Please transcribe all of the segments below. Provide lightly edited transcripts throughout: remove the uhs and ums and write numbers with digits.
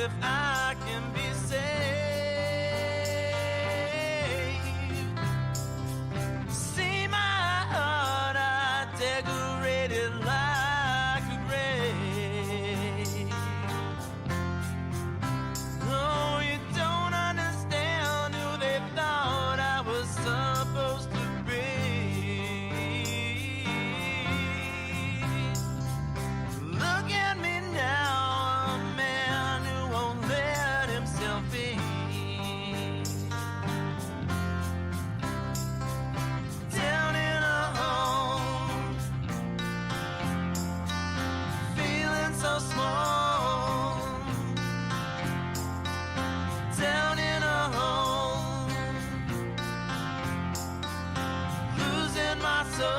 if I can be saved. See my heart, I decorated like a grave. No, you don't understand who they thought I was supposed to be. Look at me now, a man who won't let himself be. Down in a home, feeling so small. Down in a home, losing my soul.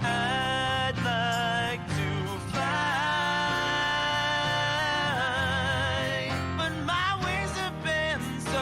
I'd like to fly, but my wings have been so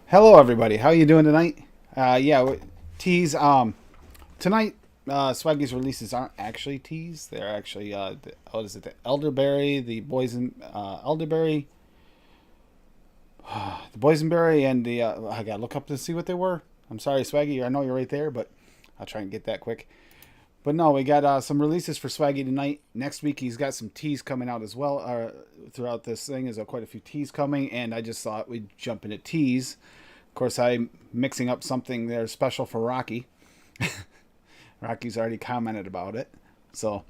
Hello, everybody. How you doing tonight? Teas. Tonight, Swaggy's releases aren't actually teas. They're actually what is it? The elderberry, the elderberry, the boysenberry, and the. I gotta look up to see what they were. I'm sorry, Swaggy. I know you're right there, but I'll try and get that quick. But no, we got some releases for Swaggy tonight. Next week, he's got some teas coming out as well. Throughout this thing, there's quite a few teas coming, and I just thought we'd jump into teas. Of course, I'm mixing up something there special for Rocky. Rocky's already commented about it. So,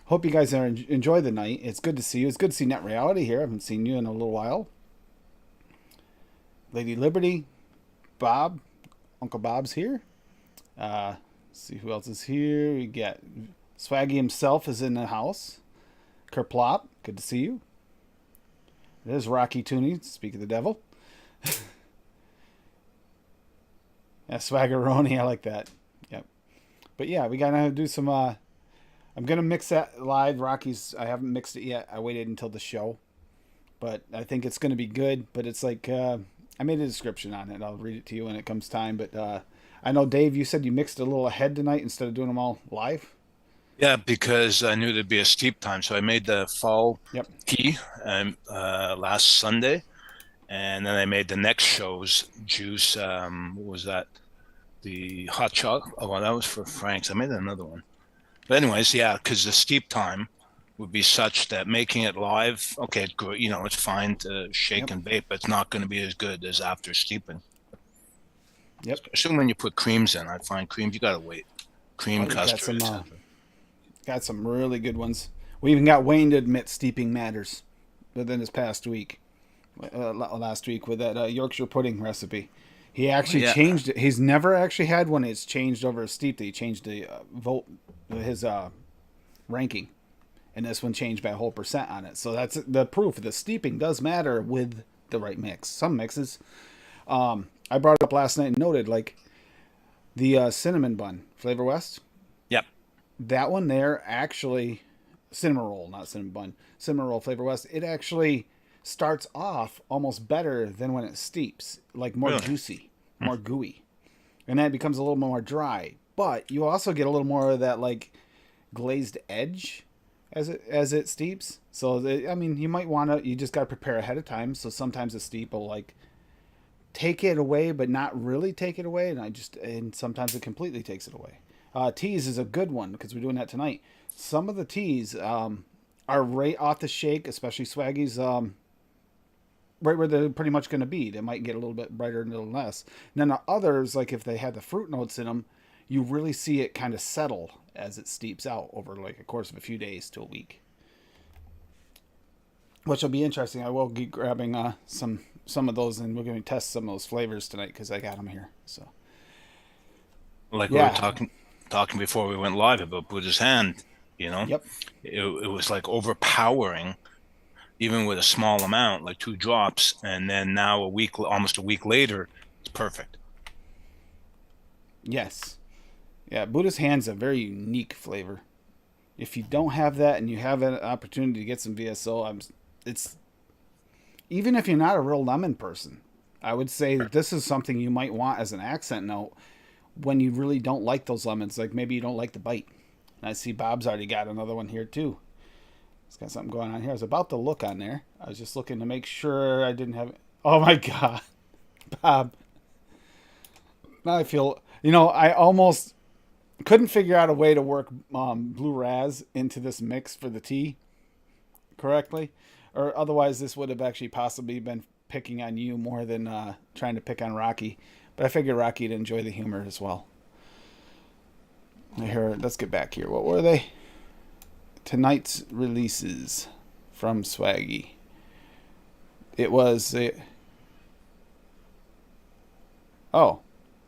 hope you guys enjoy the night. It's good to see you. It's good to see Net Reality here. I haven't seen you in a little while. Lady Liberty, Bob, Uncle Bob's here. Let's see who else is here. We got Swaggy himself is in the house. Kerplop, good to see you. There's Rocky Tooney, speak of the devil. Yeah, Swaggeroni, I like that. Yep. But yeah, we gotta do some. I'm gonna mix that live. Rocky's. I haven't mixed it yet. I waited until the show, but I think it's gonna be good. But it's like I made a description on it. I'll read it to you when it comes time. But I know Dave, you said you mixed a little ahead tonight instead of doing them all live. Yeah, because I knew there'd be a steep time, so I made the fall Yep. tea last Sunday, and then I made the next show's juice. What was that? The hot chocolate. Oh, well, that was for Frank's. I made another one. But anyways, yeah, because the steep time would be such that making it live, okay, it's fine to shake and bake, but it's not going to be as good as after steeping. Yep. Especially when you put creams in. I find creams, you got to wait. Cream custard. Got some really good ones. We even got Wayne to admit steeping matters within this past week. Last week with that Yorkshire pudding recipe. He actually changed it. He's never actually had one that's changed over a steep. He changed the his ranking. And this one changed by a whole percent on it. So that's the proof. The steeping does matter with the right mix. Some mixes. I brought it up last night and noted, like, the cinnamon bun, Flavor West. Yep. That one there actually, cinnamon roll, not cinnamon bun, cinnamon roll, Flavor West, it actually starts off almost better than when it steeps, like more juicy, more gooey. And then it becomes a little more dry. But you also get a little more of that, like, glazed edge as it steeps. So, you might want to, you just got to prepare ahead of time. So sometimes the steep will, like, take it away, but not really take it away. And sometimes it completely takes it away. Teas is a good one because we're doing that tonight. Some of the teas are right off the shake, especially Swaggy's, right where they're pretty much going to be. They might get a little bit brighter and a little less. And then the others, like if they had the fruit notes in them, you really see it kind of settle as it steeps out over like a course of a few days to a week. which will be interesting. I will be grabbing some of those, and we're going to test some of those flavors tonight because I got them here. So Like we were yeah, talking before we went live about Buddha's hand, you know, yep, it was like overpowering, even with a small amount, like 2 drops, and then now almost a week later, it's perfect. yes, yeah. Buddha's hand's a very unique flavor. If you don't have that and you have an opportunity to get some VSO, it's even if you're not a real lemon person, I would say that this is something you might want as an accent note when you really don't like those lemons. Like maybe you don't like the bite. And I see Bob's already got another one here too. He's got something going on here. I was about to look on there. I was just looking to make sure I didn't have it. Oh my God, Bob. Now I feel, I almost couldn't figure out a way to work blue raz into this mix for the tea correctly, or otherwise this would have actually possibly been picking on you more than trying to pick on Rocky. But I figured Rocky'd enjoy the humor as well. Here, let's get back here. What were they? Tonight's releases from Swaggy. It was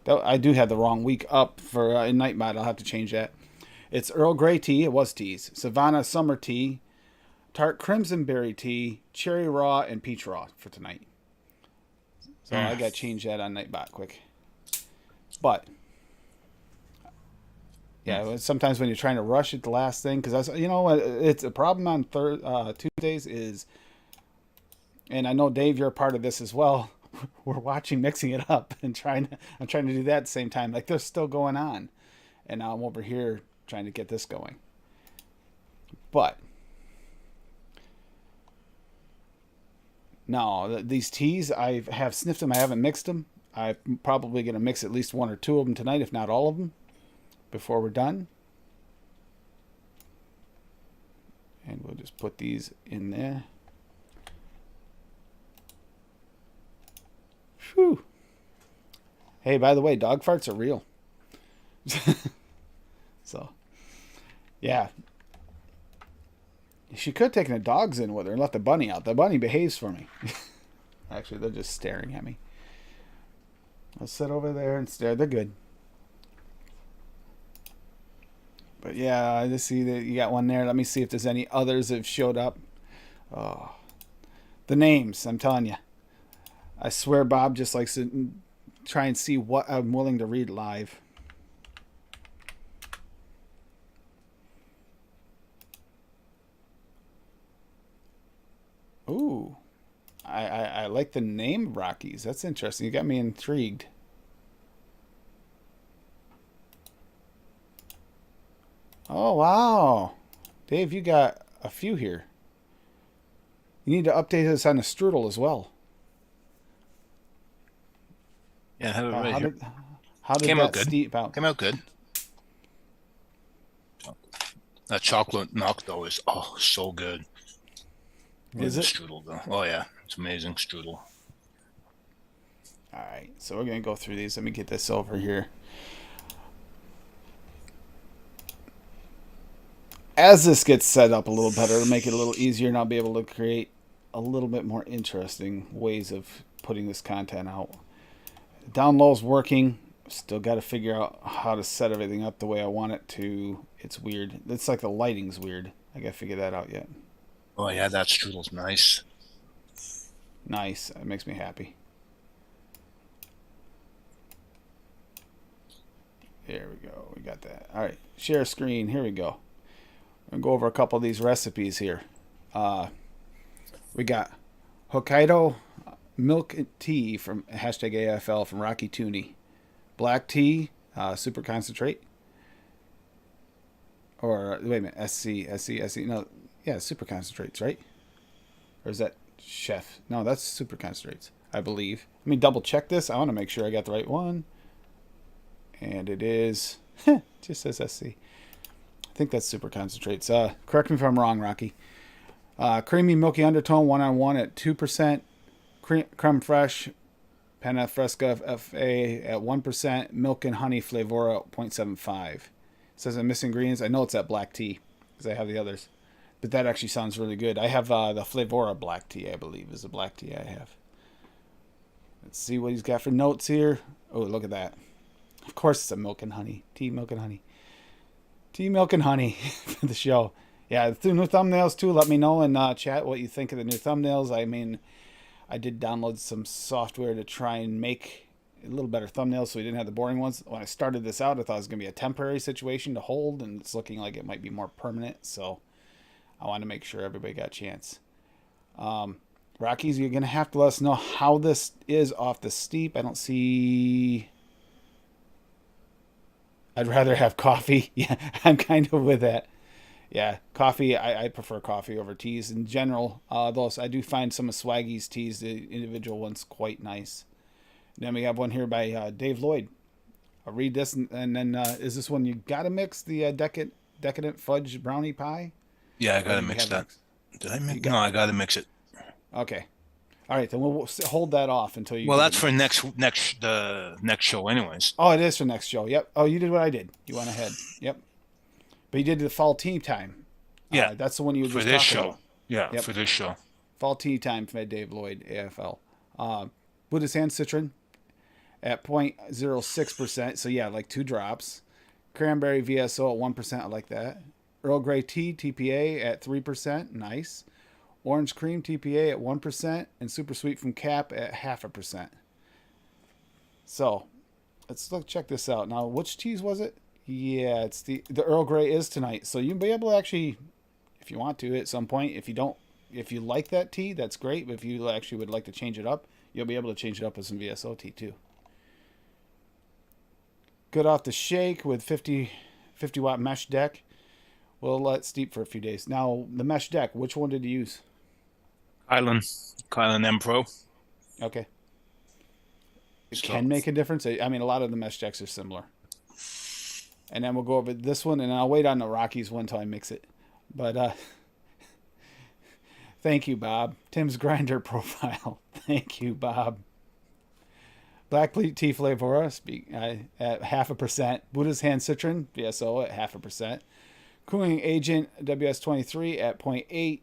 I do have the wrong week up for Nightbot. I'll have to change that. It's Earl Grey tea. It was teas. Savannah Summer tea, Tart Crimson Berry tea, Cherry Raw, and Peach Raw for tonight. So I got to change that on Nightbot quick. But yeah, sometimes when you're trying to rush it, the last thing, because it's a problem on Tuesdays is, and I know Dave, you're a part of this as well. We're watching mixing it up and I'm trying to do that at the same time. Like they're still going on, and now I'm over here trying to get this going. But no, these teas I have sniffed them. I haven't mixed them. I'm probably going to mix at least one or two of them tonight, if not all of them, before we're done. And we'll just put these in there. Whew. Hey, by the way, dog farts are real. So, yeah. She could have taken the dogs in with her and let the bunny out. The bunny behaves for me. Actually, they're just staring at me. I'll sit over there and stare. They're good. But yeah, I just see that you got one there. Let me see if there's any others that have showed up. Oh, the names, I'm telling you. I swear Bob just likes to try and see what I'm willing to read live. Ooh. I like the name Rockies. That's interesting. You got me intrigued. Oh, wow. Dave, you got a few here. You need to update us on the strudel as well. Yeah, I have it right here. How did Came that out good. steep out? Came out good. That chocolate milk though is so good. Is it? Strudel though? Oh yeah, it's amazing strudel. All right, so we're gonna go through these. Let me get this over here. As this gets set up a little better to make it a little easier, and I'll be able to create a little bit more interesting ways of putting this content out. Down low's working. Still got to figure out how to set everything up the way I want it to. It's weird. It's like the lighting's weird. I got to figure that out yet. Oh yeah, that strudel's nice. Nice. It makes me happy. There we go. We got that. All right. Share screen. Here we go. I'm going to go over a couple of these recipes here. We got Hokkaido Milk Tea from #AFL from Rocky Tooney. Black tea, super concentrate. Or, wait a minute, SC. No, yeah, super concentrates, right? Or is that chef? No, that's super concentrates, I believe. Let me double check this. I want to make sure I got the right one. And it is, just says SC. I think that's super concentrates. Correct me if I'm wrong, Rocky. Creamy, milky undertone, 1-on-1 at 2%. Creme fraiche, Panna Fresca FA at 1%. Milk and honey flavora at 0.75. It says I'm missing ingredients. I know it's that black tea because I have the others. But that actually sounds really good. I have the Flavora black tea, I believe, is the black tea I have. Let's see what he's got for notes here. Oh, look at that. Of course it's a milk and honey. Tea, milk, and honey. Tea, milk, and honey for the show. Yeah, the new thumbnails too. Let me know in chat what you think of the new thumbnails. I mean, I did download some software to try and make a little better thumbnails so we didn't have the boring ones. When I started this out, I thought it was going to be a temporary situation to hold, and it's looking like it might be more permanent. So I want to make sure everybody got a chance. Rockies, you're going to have to let us know how this is off the steep. I don't see... I'd rather have coffee. Yeah, I'm kind of with that. Yeah, coffee, I prefer coffee over teas in general. Though I do find some of Swaggy's teas, the individual ones, quite nice. Then we have one here by Dave Lloyd. I'll read this, and then is this one you gotta mix the decadent fudge brownie pie? Yeah, I gotta mix that. Did I mix? No, I gotta mix it. Okay. All right, then we'll hold that off until you. Well, that's for the next show, anyways. Oh, it is for next show. Yep. Oh, you did what I did. You went ahead. Yep. But you did the fall tea time. Yeah, that's the one you were for just this talking show. about. Yeah, Yep. for this show. Fall tea time from Dave Lloyd, AFL. Buddha's Hand Citron at 0.06%. So yeah, like 2 drops. Cranberry VSO at 1%. I like that. Earl Grey tea TPA at 3%. Nice. Orange cream TPA at 1%, and super sweet from Cap at 0.5%. So, let's check this out. Now, which teas was it? Yeah, it's the Earl Grey is tonight. So you'll be able to actually, if you want to, at some point. If you like that tea, that's great. But if you actually would like to change it up, you'll be able to change it up with some VSO tea too. Good off the shake with 50 watt mesh deck. We'll let it steep for a few days. Now, the mesh deck, which one did you use? Kylan M Pro. Okay. It can make a difference. I mean, a lot of the mesh decks are similar. And then we'll go over this one, and I'll wait on the Rockies one until I mix it. But thank you, Bob. Tim's grinder profile. Thank you, Bob. Black tea flavor at 0.5%. Buddha's Hand Citron VSO at 0.5%. Cooling Agent WS23 at 0.8.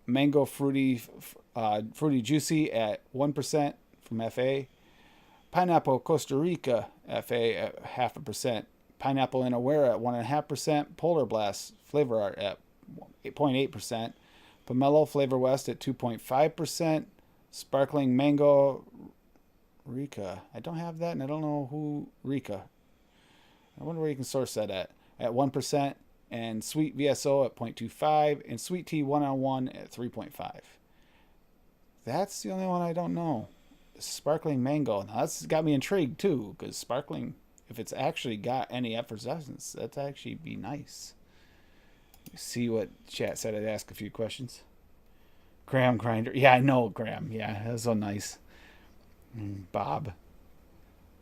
Mango Fruity Juicy at 1% from FA. Pineapple Costa Rica FA at 0.5%. Pineapple Inawera at 1.5%. Polar Blast Flavor Art at 0.8%. Pomelo Flavor West at 2.5%. Sparkling Mango Rica. I don't have that, and I don't know who Rica. I wonder where you can source that at 1%. And Sweet VSO at 0.25, and Sweet Tea 101 at 3.5. That's the only one I don't know. Sparkling Mango. Now that's got me intrigued too, because sparkling, if it's actually got any effervescence, that'd actually be nice. See what chat said. I'd ask a few questions. Graham Grinder. Yeah, I know Graham. Yeah, that's so nice. Bob.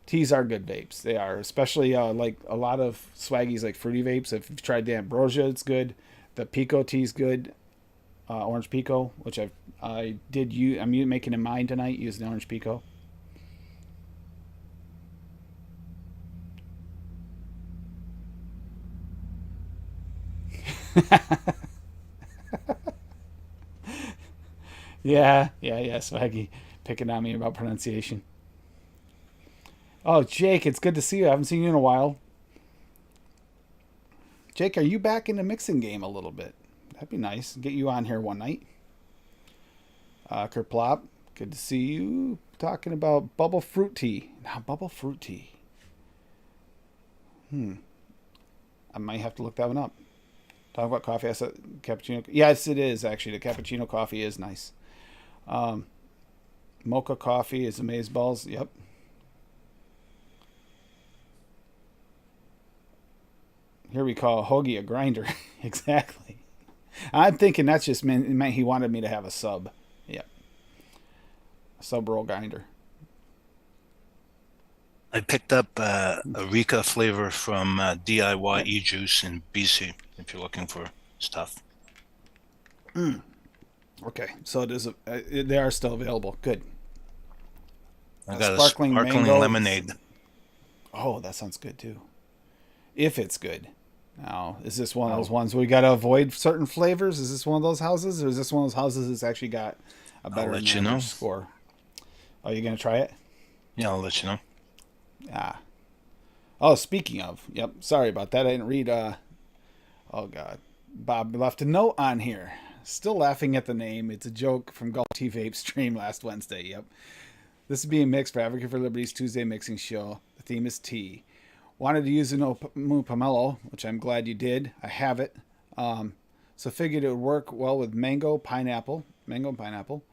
Teas are good vapes. They are, especially like a lot of Swaggies, like fruity vapes. If you've tried the Ambrosia, it's good. The Pico tea is good. Orange Pico, which I did use. I'm making in mine tonight using the Orange Pico. yeah, Swaggy picking on me about pronunciation. Oh, Jake, it's good to see you. I haven't seen you in a while. Jake, are you back in the mixing game a little bit? That'd be nice. Get you on here one night. Kerplop, good to see you. Talking about bubble fruit tea. Now, bubble fruit tea. I might have to look that one up. Talk about coffee. I said cappuccino. Yes, it is, actually. The cappuccino coffee is nice. Mocha coffee is amazeballs. Yep. Here we call Hoagie a grinder. Exactly. I'm thinking that's just meant he wanted me to have a sub. Yep. A sub roll grinder. I picked up a Rika flavor from DIY E-Juice in BC, if you're looking for stuff. Okay, so it is. They are still available. Good. I got sparkling a sparkling mango. lemonade. Oh, that sounds good too. If it's good. Now, is this one of those ones where we got to avoid certain flavors? Is this one of those houses, or is this one of those houses that's actually got a better let you know. score? Are you going to try it? Yeah, I'll let you know. Ah. Oh, speaking of, yep. Sorry about that. I didn't read. Oh God, Bob left a note on here. Still laughing at the name. It's a joke from Golf Tea Vape stream last Wednesday. Yep. This is being mixed for Advocate for Liberty's Tuesday mixing show. The theme is tea. Wanted to use no pomelo, which I'm glad you did. I have it. So figured it would work well with mango, pineapple. Mango and pineapple.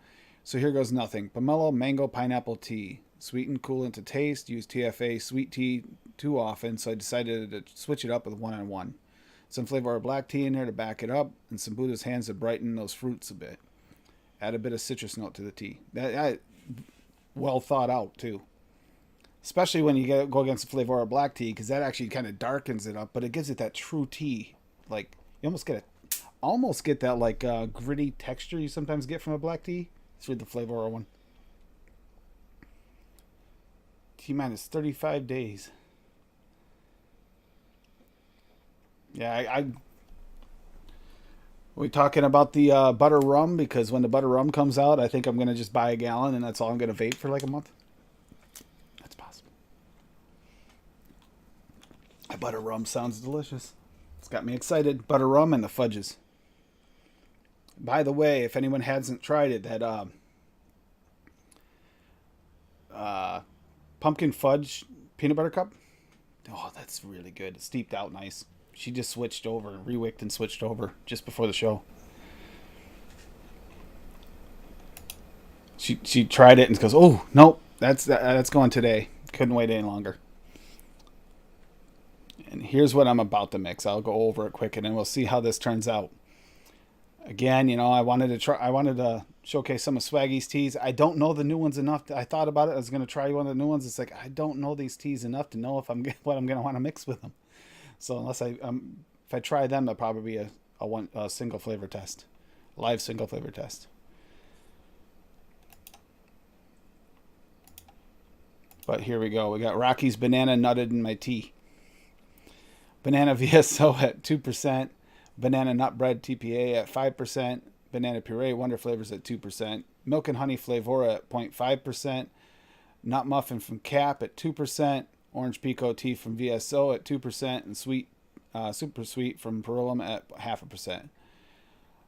So here goes nothing. Pomelo, mango, pineapple tea. Sweet and coolant to taste. Use TFA sweet tea too often, so I decided to switch it up with one-on-one. Some flavor of black tea in there to back it up, and some Buddha's hands to brighten those fruits a bit. Add a bit of citrus note to the tea. That well thought out too. Especially when you go against the flavor of black tea, because that actually kind of darkens it up, but it gives it that true tea. Like you almost get that like gritty texture you sometimes get from a black tea through the flavor one. T-minus 35 days. Yeah, we talking about the butter rum, because when the butter rum comes out, I think I'm going to just buy a gallon and that's all I'm going to vape for like a month. That's possible. That butter rum sounds delicious. It's got me excited. Butter rum and the fudges. By the way, if anyone hasn't tried it, that pumpkin fudge peanut butter cup. Oh, that's really good. It's steeped out nice. She just switched over, rewicked and switched over just before the show. She tried it and goes, "Oh, nope, that's going today. Couldn't wait any longer." And here's what I'm about to mix. I'll go over it quick and then we'll see how this turns out. Again, I wanted to showcase some of Swaggy's teas. I don't know the new ones enough. I thought about it. I was going to try one of the new ones. It's like, I don't know these teas enough to know what I'm going to want to mix with them. So unless if I try them, that'll probably be a single flavor test, live single flavor test. But here we go. We got Rocky's Banana Nutted in my tea. Banana VSO at 2%. Banana Nut Bread TPA at 5%. Banana Puree Wonder Flavors at 2%. Milk and Honey Flavora at 0.5%. Nut Muffin from Cap at 2%. Orange Pico Tea from VSO at 2%. And Super Sweet from Perulum at 0.5%.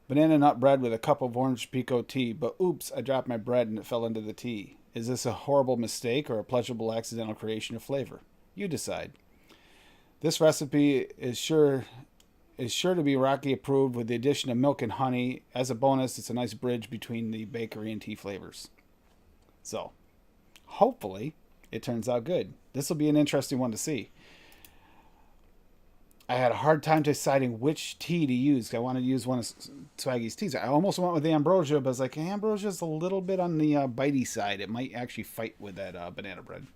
Banana Nut Bread with a cup of Orange Pico Tea. But oops, I dropped my bread and it fell into the tea. Is this a horrible mistake or a pleasurable accidental creation of flavor? You decide. This recipe is sure to be Rocky approved with the addition of milk and honey. As a bonus, it's a nice bridge between the bakery and tea flavors. So, hopefully, it turns out good. This will be an interesting one to see. I had a hard time deciding which tea to use. I wanted to use one of Swaggy's teas. I almost went with the Ambrosia, but I was like, Ambrosia's a little bit on the bitey side. It might actually fight with that banana bread.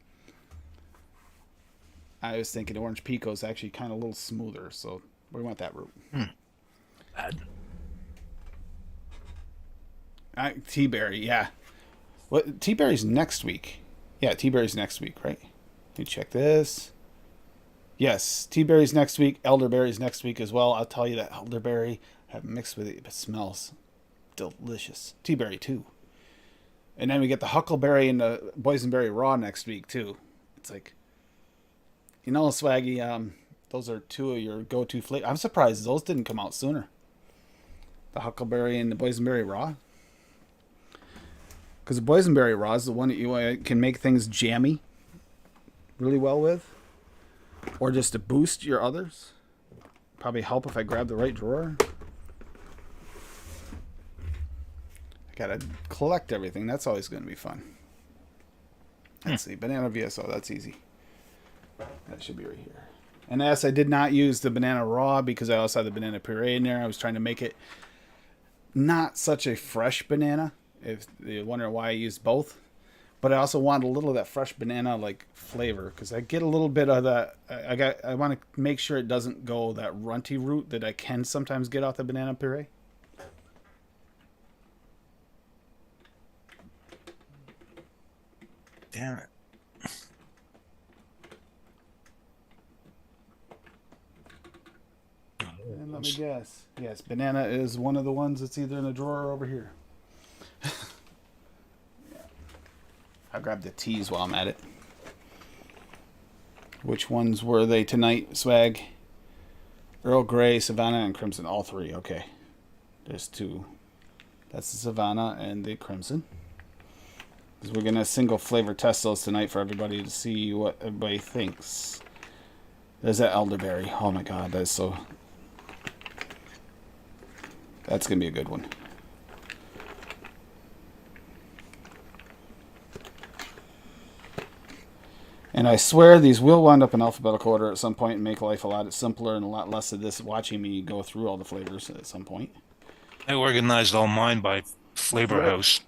I was thinking Orange Pico is actually kind of a little smoother, so we went that route. Bad. Tea Berry, yeah. What Tea Berry's next week? Yeah, Tea Berry's next week, right? Let me check this. Yes, Tea Berry's next week. Elderberry's next week as well. I'll tell you that elderberry I have mixed with it. It smells delicious. Tea Berry too. And then we get the Huckleberry and the Boysenberry Raw next week too. It's like, Swaggy, those are two of your go-to flavors. I'm surprised those didn't come out sooner. The Huckleberry and the Boysenberry Raw. Because the Boysenberry Raw is the one that you can make things jammy really well with. Or just to boost your others. Probably help if I grab the right drawer. I gotta collect everything. That's always going to be fun. Let's see. Banana VSO. That's easy. That should be right here. And yes, I did not use the banana raw because I also had the banana puree in there. I was trying to make it not such a fresh banana. If you wonder why I used both. But I also wanted a little of that fresh banana like flavor because I get a little bit of that. I want to make sure it doesn't go that runty root that I can sometimes get off the banana puree. Damn it. me guess. Yes, banana is one of the ones that's either in the drawer or over here. I'll grab the teas while I'm at it. Which ones were they tonight, Swag? Earl Grey, Savannah, and Crimson. All three. Okay. There's two. That's the Savannah and the Crimson. Because we're going to single flavor test those tonight for everybody to see what everybody thinks. There's that elderberry. Oh my god, that's so... That's going to be a good one. And I swear these will wind up in alphabetical order at some point and make life a lot simpler and a lot less of this watching me go through all the flavors at some point. I organized all mine by flavor house.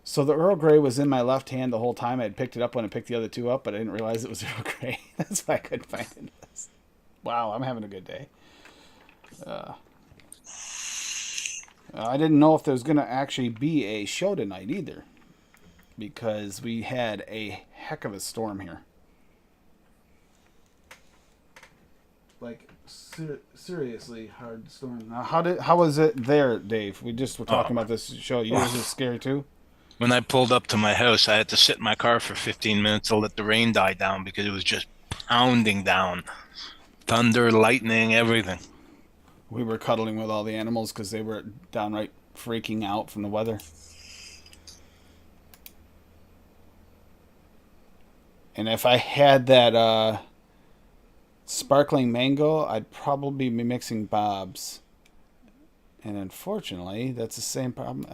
So the Earl Grey was in my left hand the whole time. I had picked it up when I picked the other two up, but I didn't realize it was Earl Grey. That's why I couldn't find it. Wow, I'm having a good day. I didn't know if there was going to actually be a show tonight either, because we had a heck of a storm here. Like, seriously hard storm. Now, how was it there, Dave? We just were talking about this show. You was scary too? When I pulled up to my house, I had to sit in my car for 15 minutes to let the rain die down because it was just pounding down. Thunder, lightning, everything. We were cuddling with all the animals because they were downright freaking out from the weather. And if I had that sparkling mango, I'd probably be mixing Bob's. And unfortunately, that's the same problem.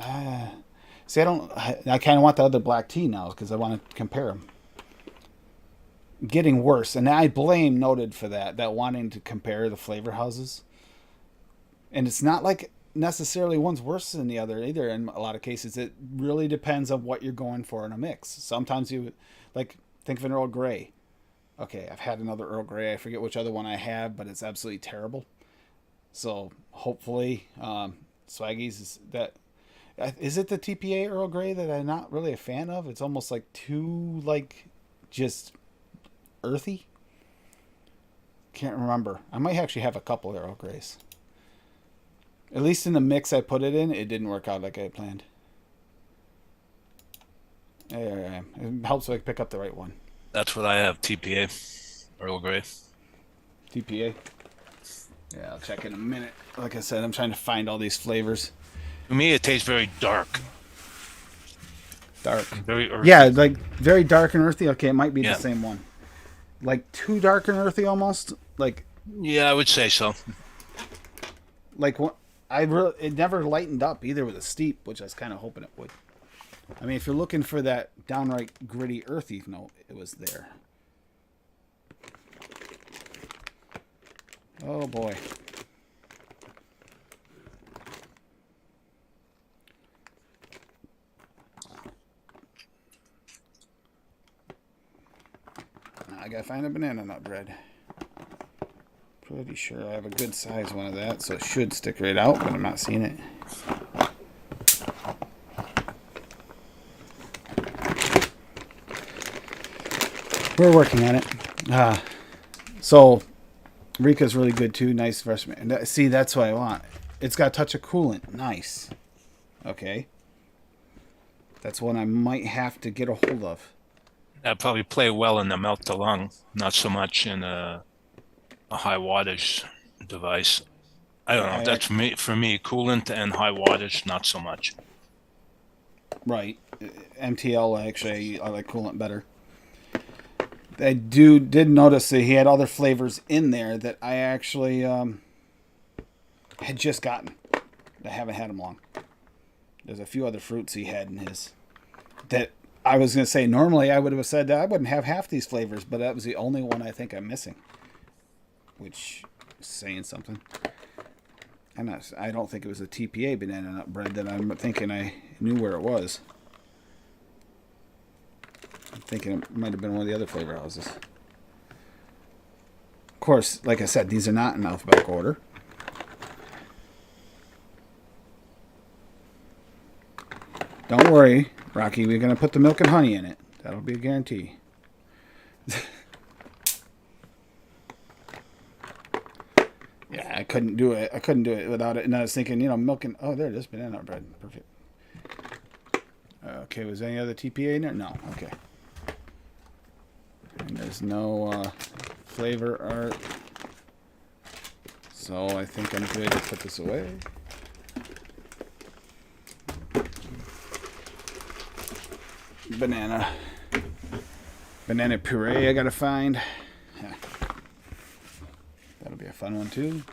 See, I kind of want the other black tea now because I want to compare them. Getting worse. And I blame Noted for that wanting to compare the flavor houses. And it's not like necessarily one's worse than the other either in a lot of cases. It really depends on what you're going for in a mix. Sometimes you, like, think of an Earl Grey. Okay, I've had another Earl Grey. I forget which other one I have, but it's absolutely terrible. So hopefully, Swaggies is that. Is it the TPA Earl Grey that I'm not really a fan of? It's almost like too, like, just earthy. Can't remember. I might actually have a couple of Earl Greys. At least in the mix I put it in, it didn't work out like I had planned. There I am. It helps if I pick up the right one. That's what I have, TPA, Earl Grey. TPA? Yeah, I'll check in a minute. Like I said, I'm trying to find all these flavors. To me, it tastes very dark. Dark. Very earthy. Yeah, like very dark and earthy. Okay, it might be the same one. Like too dark and earthy almost. Like. Yeah, I would say so. Like it never lightened up either with a steep, which I was kind of hoping it would. I mean, if you're looking for that downright gritty, earthy note, it was there. Oh boy. I gotta find a banana nut bread. Pretty sure I have a good size one of that, so it should stick right out, but I'm not seeing it. We're working on it. So Rika's really good too. Nice freshman. And see, that's what I want. It's got a touch of coolant. Nice. Okay. That's one I might have to get a hold of. That'd probably play well in the melt to lung, not so much in a high wattage device. I don't know. That's for me, coolant and high wattage, not so much. Right. MTL, actually, I like coolant better. I did notice that he had other flavors in there that I actually had just gotten. I haven't had them long. There's a few other fruits he had in his that I was going to say normally I would have said that I wouldn't have half these flavors, but that was the only one I think I'm missing, which is saying something. I don't think it was a TPA banana nut bread that I'm thinking I knew where it was. I'm thinking it might have been one of the other flavor houses. Of course, like I said, these are not in alphabetical order. Don't worry, Rocky, we're going to put the milk and honey in it. That'll be a guarantee. Yeah, couldn't do it. I couldn't do it without it. And I was thinking, milk and there it is, banana bread, perfect. Okay, was there any other TPA in there? No. Okay. And there's no flavor art, so I think I'm good to put this away. Banana puree I gotta find. Yeah. That'll be a fun one too.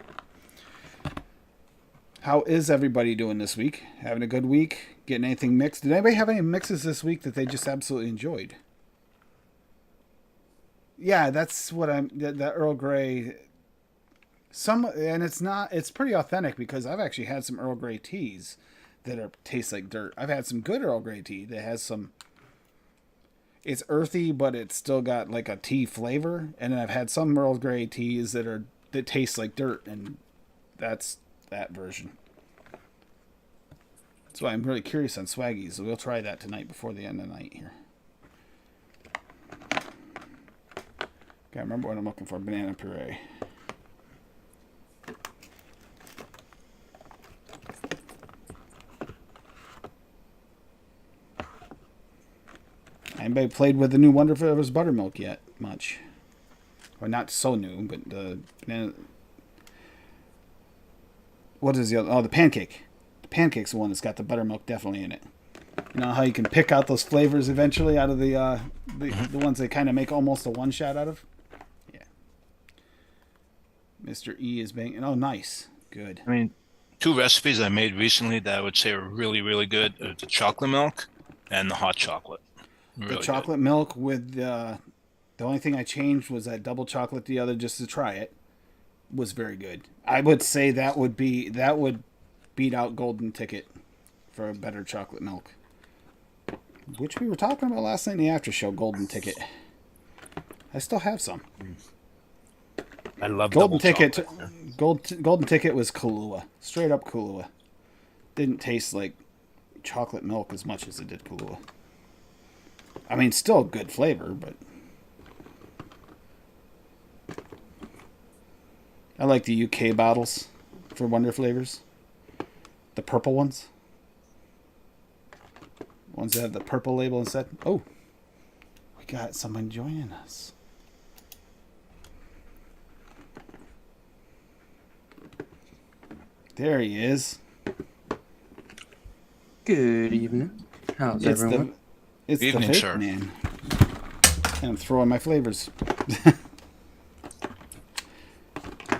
How is everybody doing this week? Having a good week? Getting anything mixed? Did anybody have any mixes this week that they just absolutely enjoyed? Yeah, that's what that Earl Grey. And it's pretty authentic because I've actually had some Earl Grey teas that taste like dirt. I've had some good Earl Grey tea that has some. It's earthy, but it's still got like a tea flavor. And then I've had some Earl Grey teas that taste like dirt, and that's that version. That's why I'm really curious on Swaggies. So we'll try that tonight before the end of the night here. Can't remember what I'm looking for. Banana puree. Anybody played with the new Wonder Flavors buttermilk yet? Much. Or not so new, but the banana. What is the other? Oh, the pancake. The pancake's the one that's got the buttermilk definitely in it. You know how you can pick out those flavors eventually out of the ones they kind of make almost a one shot out of? Yeah. Mr. E is banging. Oh, nice. Good. I mean, 2 recipes I made recently that I would say are really, really good are the chocolate milk and the hot chocolate. Really the chocolate good. Milk with the only thing I changed was that double chocolate the other just to try it was very good. I would say that would beat out Golden Ticket for a better chocolate milk, which we were talking about last night in the after show. Golden Ticket. I still have some. I love Golden Ticket. Chocolate. Golden Ticket was Kahlua, straight up Kahlua. Didn't taste like chocolate milk as much as it did Kahlua. I mean, still good flavor, but I like the UK bottles for Wonder Flavors. The purple ones. Ones that have the purple label instead. Oh, we got someone joining us. There he is. Good evening. How's everyone? It's Evening, the fake sir. man. And I'm throwing my flavors.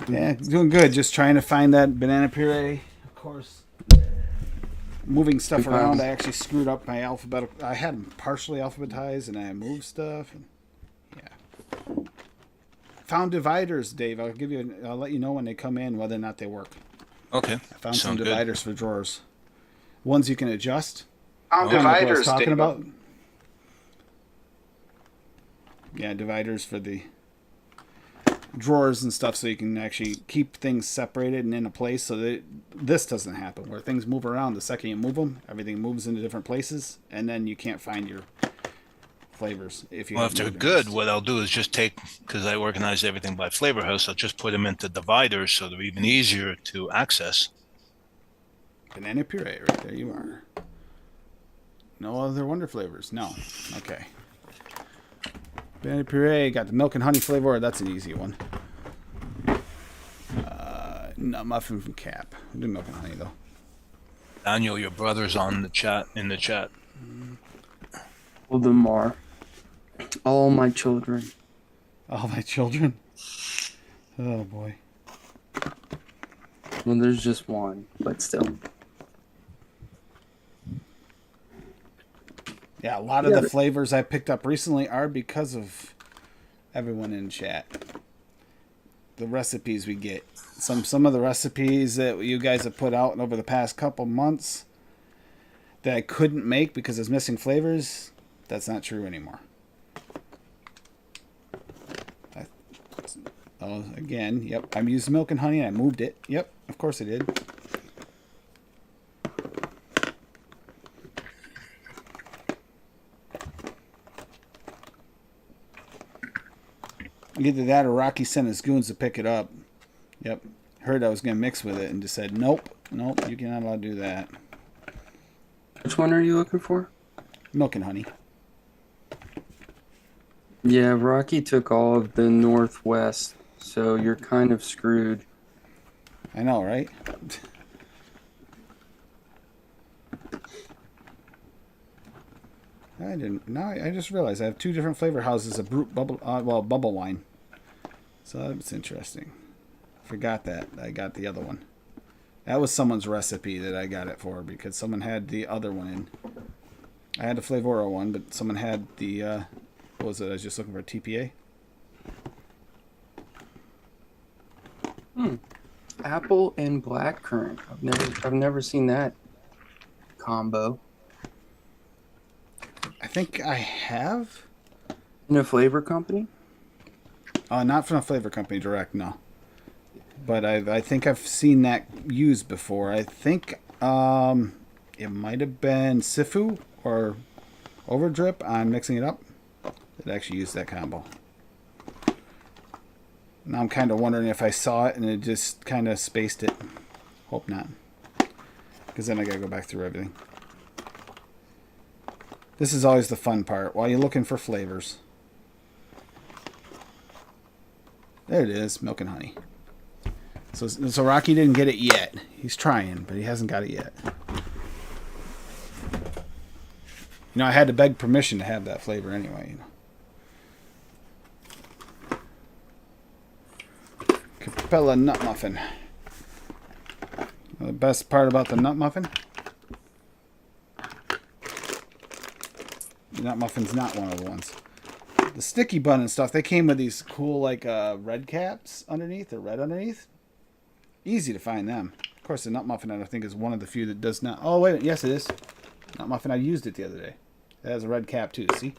Yeah, doing good. Just trying to find that banana puree. Of course, moving stuff around. I actually screwed up my alphabetical. I had them partially alphabetized, and I moved stuff. And yeah, found dividers, Dave. I'll let you know when they come in whether or not they work. Okay. I found Sound some good. dividers for drawers. Ones you can adjust. Found Like what I was dividers, talking Dave. about. Yeah, dividers for the drawers and stuff, so you can actually keep things separated and in a place, so that this doesn't happen where things move around. The second you move them, everything moves into different places, and then you can't find your flavors. If They're good, what I'll do is just take, because I organize everything by flavor house, I'll just put them into dividers so they're even easier to access. Banana puree, right there you are. No other Wonder Flavors? No. Okay. Banana puree, got the milk and honey flavor. That's an easy one. Nut muffin from Cap. I do milk and honey though. Daniel, your brother's in the chat. All of them are. All my children. All my children. Oh boy. Well, there's just one, but still. Yeah, a lot of the flavors I picked up recently are because of everyone in chat. The recipes we get. Some of the recipes that you guys have put out over the past couple months that I couldn't make because it's missing flavors, that's not true anymore. Again, yep, I used milk and honey and I moved it. Yep, of course I did. Either that or Rocky sent his goons to pick it up. Yep. heard I was going to mix with it and just said, nope, you're not allowed to do that. Which one are you looking for? Milk and honey. Yeah, Rocky took all of the Northwest, so you're kind of screwed. I know, right? I didn't. Now I just realized I have 2 different flavor houses of brute bubble wine. So that's interesting. Forgot that. I got the other one. That was someone's recipe that I got it for because someone had the other one in. I had the Flavoro one, but someone had the what was it? I was just looking for a TPA. Apple and blackcurrant. I've never seen that combo. I think I have. In a flavor company? Not from a flavor company direct, no. But I think I've seen that used before. I think it might have been Sifu or Overdrip on Mixing It Up that actually used that combo. Now I'm kind of wondering if I saw it and it just kind of spaced it. Hope not. Because then I got to go back through everything. This is always the fun part while you're looking for flavors. There it is, milk and honey. So Rocky didn't get it yet. He's trying, but he hasn't got it yet. You know, I had to beg permission to have that flavor anyway. Capella Nut Muffin. The best part about the nut muffin? The nut muffin's not one of the ones. The sticky bun and stuff, they came with these cool like red caps underneath or red underneath. Easy to find them. Of course, the nut muffin I think is one of the few that does not. Oh wait, yes it is. Nut muffin, I used it the other day. It has a red cap too. See,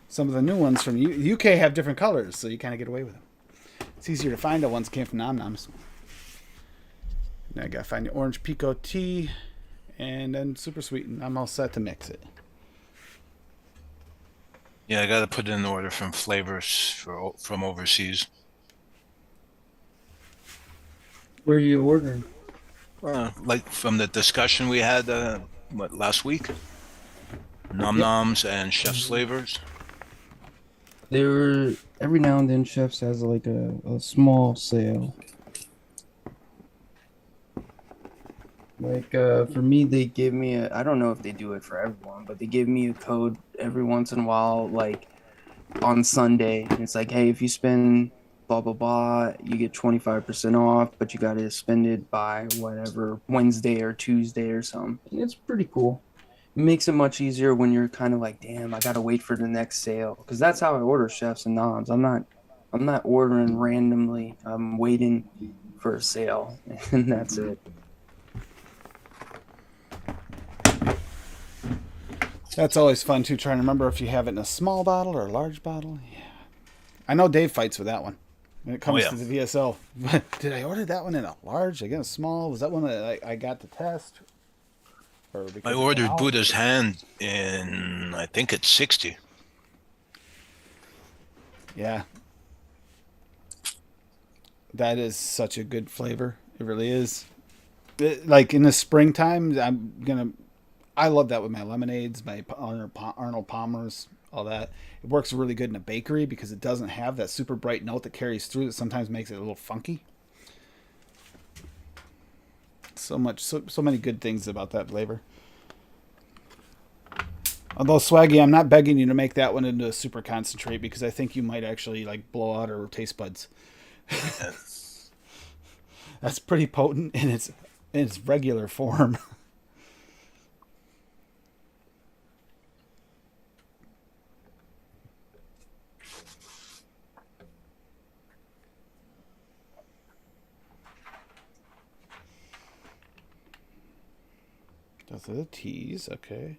some of the new ones from the UK have different colors, so you kind of get away with them. It's easier to find the ones that came from Nom Noms. Now I gotta find the orange Pico tea, and then super sweet, and I'm all set to mix it. Yeah, I got to put in an order from flavors from overseas. Where are you ordering? Like from the discussion we had, last week? Nom Noms and Chef's Flavors. They were every now and then Chefs has like a small sale. Like for me, they give me I don't know if they do it for everyone, but they give me a code every once in a while, like on Sunday. And it's like, hey, if you spend blah blah blah, you get 25% off, but you got to spend it by whatever Wednesday or Tuesday or something. And it's pretty cool. It makes it much easier when you're kind of like, damn, I gotta wait for the next sale, because that's how I order Chefs and Noms. I'm not ordering randomly. I'm waiting for a sale, and that's it. That's always fun too, trying to remember if you have it in a small bottle or a large bottle. Yeah, I know Dave fights with that one when it comes to the VSO. Did I order that one in a large? Did I get a small? Was that one that I got to test? I ordered Buddha's Hand in, I think it's 60. Yeah. That is such a good flavor. It really is. Like in the springtime, I love that with my lemonades, my Arnold Palmers, all that. It works really good in a bakery because it doesn't have that super bright note that carries through that sometimes makes it a little funky. So many good things about that flavor. Although Swaggy, I'm not begging you to make that one into a super concentrate because I think you might actually like blow out our taste buds. That's pretty potent in its regular form. Those are the teas, okay.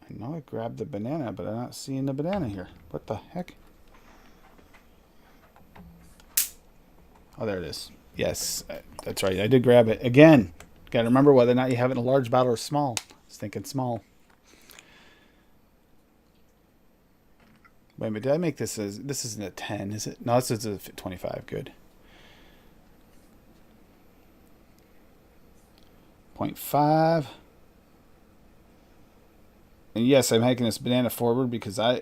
I know I grabbed the banana, but I'm not seeing the banana here. What the heck? Oh, there it is. Yes, that's right. I did grab it. Again, got to remember whether or not you have it in a large bottle or small. I was thinking small. Wait a minute, did I make this as... This isn't a 10, is it? No, this is a 25. Good. 0.5. And yes, I'm making this banana forward because I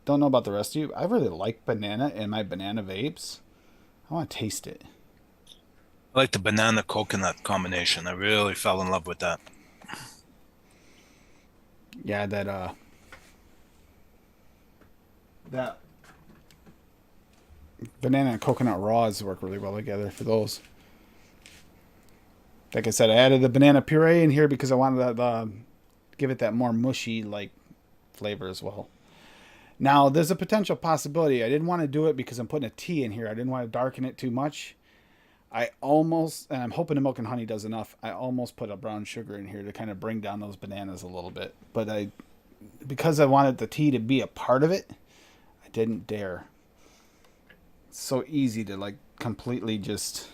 don't know about the rest of you. I really like banana in my banana vapes. I want to taste it. I like the banana coconut combination. I really fell in love with that. Yeah, that banana and coconut raws work really well together for those. Like I said, I added the banana puree in here because I wanted to give it that more mushy like flavor as well. Now, there's a potential possibility. I didn't want to do it because I'm putting a tea in here. I didn't want to darken it too much. I almost, and I'm hoping the milk and honey does enough, I almost put a brown sugar in here to kind of bring down those bananas a little bit. But because I wanted the tea to be a part of it, I didn't dare. It's so easy to like completely just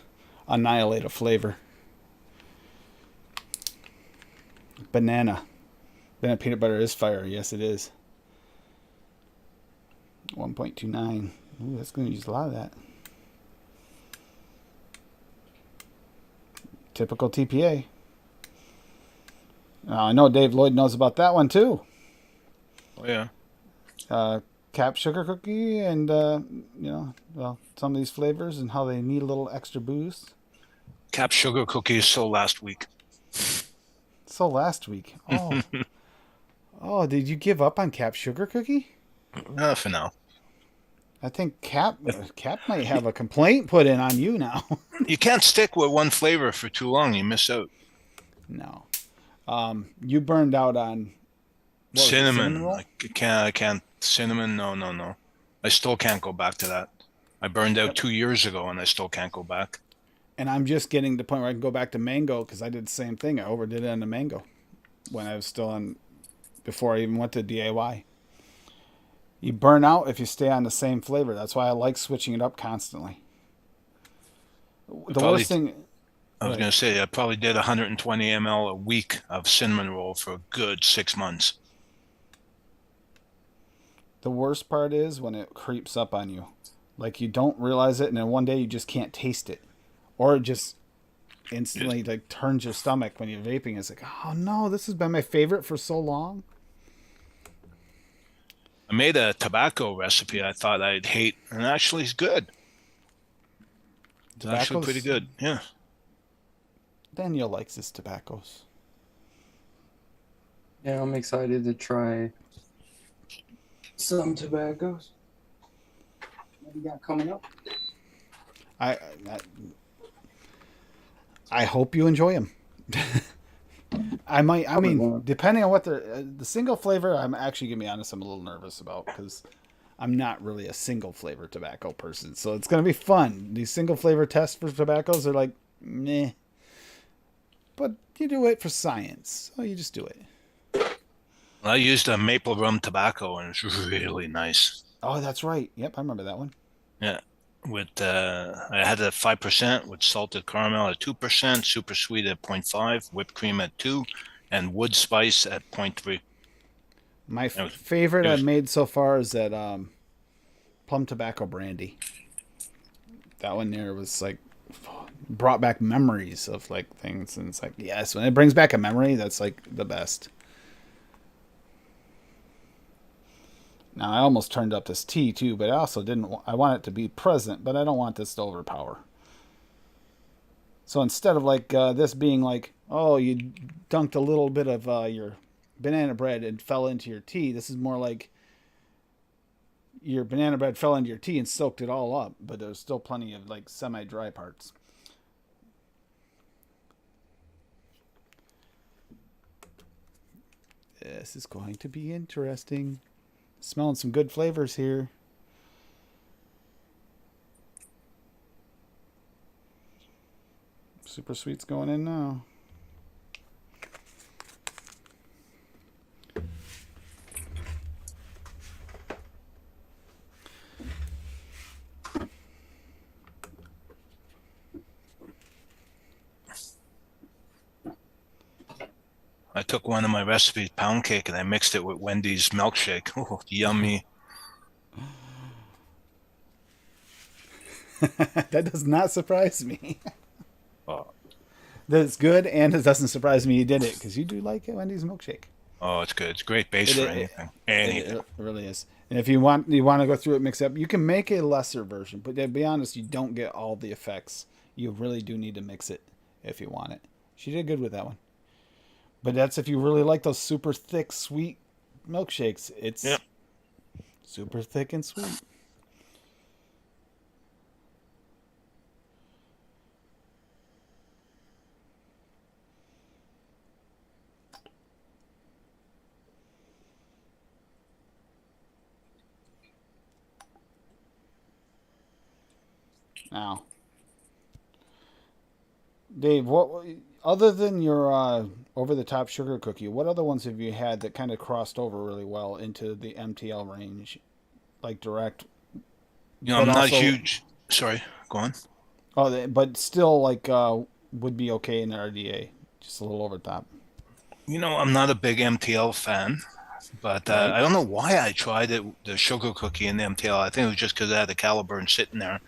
annihilate a flavor. Banana peanut butter is fire. Yes, it is. 1.29. Ooh, that's going to use a lot of that. Typical TPA. I know Dave Lloyd knows about that one too. Oh yeah. Cap sugar cookie and some of these flavors and how they need a little extra boost. Cap sugar cookies so last week. So last week. Oh. Oh, did you give up on Cap sugar cookie? For now. I think Cap might have a complaint put in on you now. You can't stick with one flavor for too long. You miss out. No. You burned out on Cinnamon. roll? I can't. Cinnamon. No. I still can't go back to that. I burned out 2 years ago, and I still can't go back. And I'm just getting to the point where I can go back to mango because I did the same thing. I overdid it on the mango when I was still on, before I even went to DIY. You burn out if you stay on the same flavor. That's why I like switching it up constantly. The worst thing... I was going to say, I probably did 120 ml a week of cinnamon roll for a good 6 months. The worst part is when it creeps up on you. Like you don't realize it, and then one day you just can't taste it. Or it just instantly like turns your stomach when you're vaping. It's like, oh no, this has been my favorite for so long. I made a tobacco recipe I thought I'd hate, and actually it's good. It's actually pretty good, yeah. Daniel likes his tobaccos. Yeah, I'm excited to try some tobaccos. What do you got coming up? I hope you enjoy them. I mean, depending on what the single flavor, I'm actually gonna be honest, I'm a little nervous about because I'm not really a single flavor tobacco person. So it's gonna be fun. These single flavor tests for tobaccos are like, meh. But you do it for science, so you just do it. I used a maple rum tobacco, and it's really nice. Oh, that's right. Yep, I remember that one. Yeah, with I had a 5% with salted caramel at 2%, super sweet at 0.5, whipped cream at 2, and wood spice at 0.3. My favorite I've made so far is that plum tobacco brandy. That one there was like brought back memories of like things, and it's like, yes, when it brings back a memory, that's like the best. Now I almost turned up this tea too, but I also didn't. I want it to be present, but I don't want this to overpower. So instead of like this being like, oh, you dunked a little bit of your banana bread and fell into your tea, this is more like your banana bread fell into your tea and soaked it all up, but there's still plenty of like semi-dry parts. This is going to be interesting. Smelling some good flavors here. Super sweet's going in now. I took one of my recipes, pound cake, and I mixed it with Wendy's milkshake. Oh, yummy. That does not surprise me. Oh. That's good, and it doesn't surprise me you did it because you do like Wendy's milkshake. Oh, it's good. It's a great base for anything. Anything. It really is. And if you want to go through it, mix up. You can make a lesser version, but to be honest, you don't get all the effects. You really do need to mix it if you want it. She did good with that one. But that's if you really like those super thick, sweet milkshakes. It's super thick and sweet. Now, Dave, what other than your over-the-top sugar cookie, what other ones have you had that kind of crossed over really well into the MTL range, like direct? You know, but I'm not also- huge. Sorry, go on. But still like would be okay in the RDA, just a little over the top. You know, I'm not a big MTL fan, but Right. I don't know why I tried it, the sugar cookie in the MTL. I think it was just because I had the Caliburn sitting there,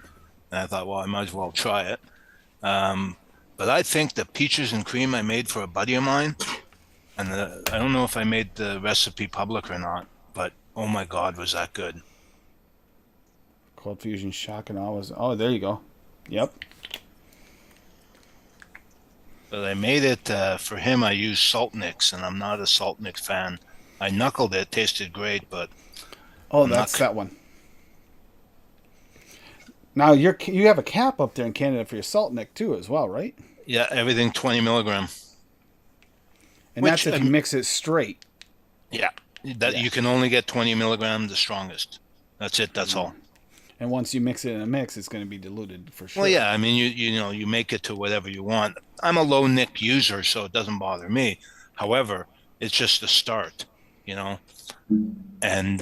and I thought, well, I might as well try it. But I think the peaches and cream I made for a buddy of mine, and I don't know if I made the recipe public or not, but oh my God, was that good. Cold Fusion Shock and all was. Oh, there you go. Yep. But I made it for him. I used salt nicks, and I'm not a salt nick fan. I knuckled it, tasted great, but Oh, I'm that's not- that one. Now you have a cap up there in Canada for your salt nick too, as well, right? yeah, everything 20 milligram. And Which, that's if you mix it straight. Yeah, that Yeah. you can only get 20 milligram, the strongest. That's it. That's all. And once you mix it in a mix, it's going to be diluted for sure. Well, yeah. I mean, you know, you make it to whatever you want. I'm a low nick user, so it doesn't bother me. However, it's just a start, you know, and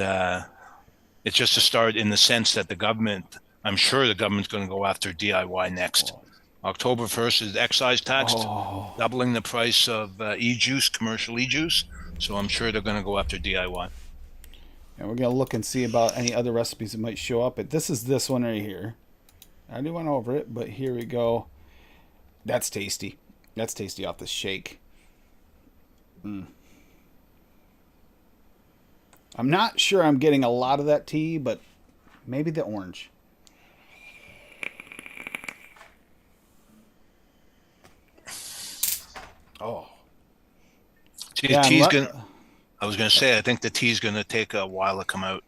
it's just a start in the sense that the government. I'm sure the government's going to go after DIY next. October 1st is excise taxed, doubling the price of e-juice, commercial e-juice. So I'm sure they're going to go after DIY. And we're going to look and see about any other recipes that might show up. But this is this one right here. I already went over it, but here we go. That's tasty. That's tasty off the shake. I'm not sure I'm getting a lot of that tea, but maybe the orange. Oh. See, Yeah, the tea's I'm gonna. I was gonna say, I think the tea's gonna take a while to come out.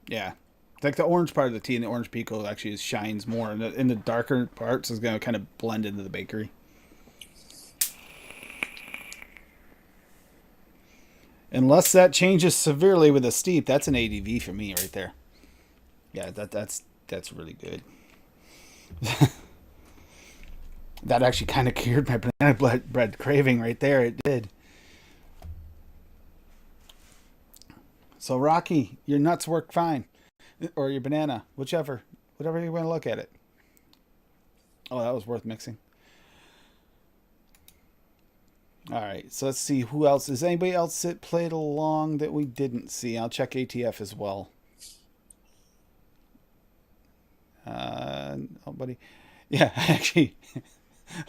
Yeah. Like the orange part of the tea and the orange Pico actually shines more. And in the darker parts is going to kind of blend into the bakery. Unless that changes severely with a steep, that's an ADV for me right there. Yeah, that's really good. That actually kind of cured my banana bread craving right there. It did. So Rocky, your nuts work fine, or your banana, whatever you want to look at it. Oh, that was worth mixing. All right, so let's see who else. Is anybody else that played along that we didn't see? I'll check ATF as well. Nobody. Yeah, actually,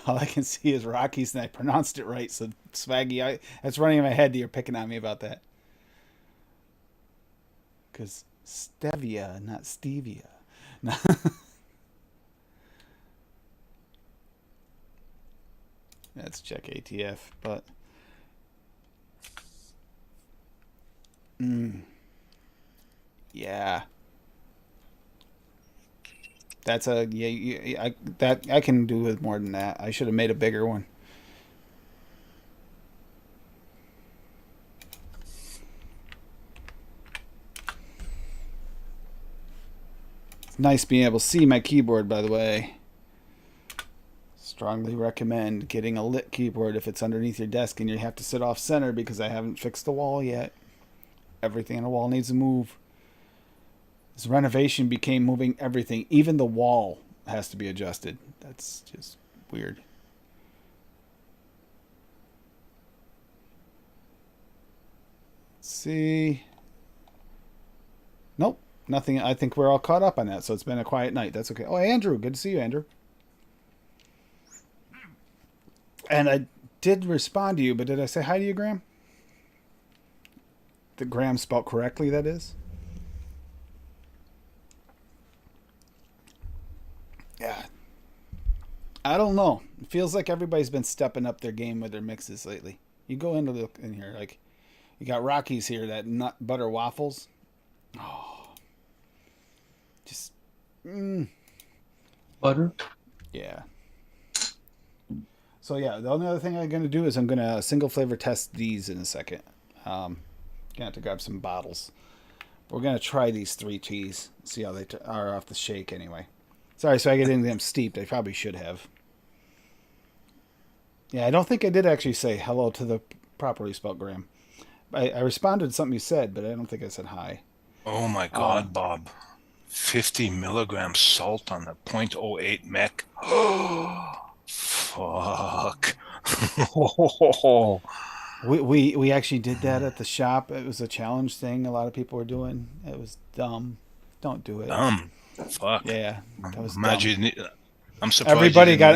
all I can see is Rockies, and I pronounced it right. So Swaggy, that's running in my head that you're picking on me about that. Because stevia, not stevia. Let's check ATF, but yeah, that's a I can do with more than that. I should have made a bigger one. It's nice being able to see my keyboard, by the way. Strongly recommend getting a lit keyboard if it's underneath your desk and you have to sit off center because I haven't fixed the wall yet. Everything on the wall needs to move. This renovation became moving everything. Even the wall has to be adjusted. That's just weird. Let's see. Nope. Nothing. I think we're all caught up on that. So it's been a quiet night. That's okay. Oh, Andrew. Good to see you, Andrew. And I did respond to you, but did I say hi to you, Graham? The Graham spelled correctly, that is? Yeah. I don't know. It feels like everybody's been stepping up their game with their mixes lately. You go into the in here, like you got Rockies here, that nut butter waffles. Oh, just Butter. yeah. So yeah, the only other thing I'm gonna do is I'm gonna single flavor test these in a second. Gonna have to grab some bottles. We're gonna try these 3 teas, see how they are off the shake anyway. Sorry, so I get into them steeped. I probably should have. Yeah, I don't think I did actually say hello to the properly spelled Graham. I responded to something you said, but I don't think I said hi. Oh my God, Bob. 50 milligrams salt on the .08 mech. Fuck. We actually did that at the shop. It was a challenge thing a lot of people were doing. It was dumb. Don't do it. Fuck. Yeah, that was Imagine. dumb. I'm surprised Everybody got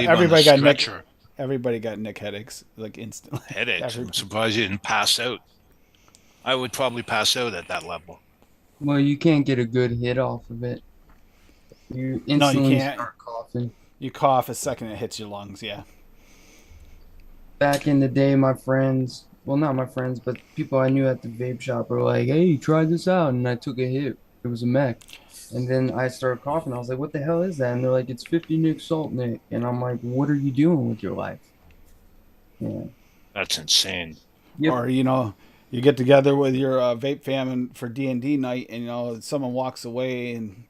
Nick. Everybody got Nick headaches like instantly. Headaches. I'm surprised you didn't pass out. I would probably pass out at that level. Well, you can't get a good hit off of it. You instantly start coughing. You cough the second it hits your lungs, yeah. Back in the day, my friends, well, not my friends, but people I knew at the vape shop were like, hey, try this out. And I took a hit. It was a mech. And then I started coughing. I was like, what the hell is that? And they're like, it's 50 Nick Salt, Nick. And I'm like, what are you doing with your life? Yeah. That's insane. Yep. Or, you get together with your vape fam for D&D night and, someone walks away and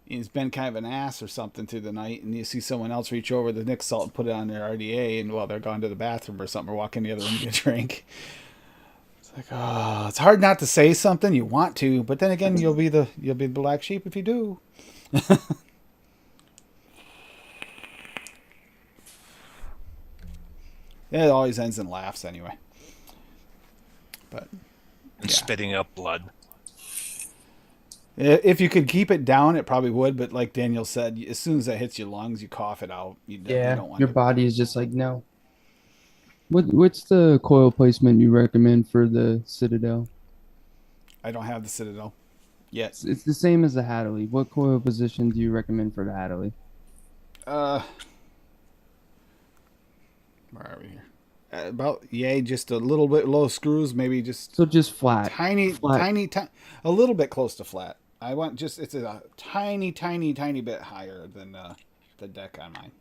he's been kind of an ass or something through the night and you see someone else reach over the Nick Salt and put it on their RDA and, they're gone to the bathroom or something or walk in the other room to get a drink. It's like, oh, it's hard not to say something. You want to, but then again, you'll be the black sheep if you do. It always ends in laughs anyway. But spitting up blood. If you could keep it down, it probably would. But like Daniel said, as soon as that hits your lungs, you cough it out. You don't want your body is just like, no. What's the coil placement you recommend for the Citadel? I don't have the Citadel yet. It's the same as the Hadley. What coil position do you recommend for the Hadley? Where are we here? Just a little bit low screws, maybe just flat. Tiny, a little bit close to flat. I want it's a tiny bit higher than the deck on mine,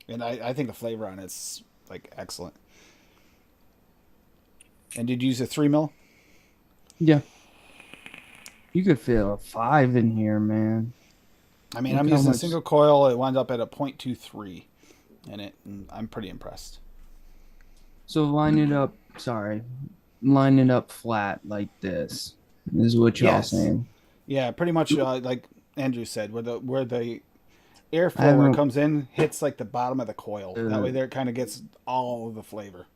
and I think the flavor on it's like excellent. And did you use a 3 mil? Yeah. You could feel a 5 in here, man. I mean, I'm using a single coil. It wound up at a 0.23 in it, and I'm pretty impressed. So line it up flat like this. This is what y'all saying. Yeah, pretty much like Andrew said, where the airflow where it comes in hits like the bottom of the coil. That way there it kind of gets all of the flavor.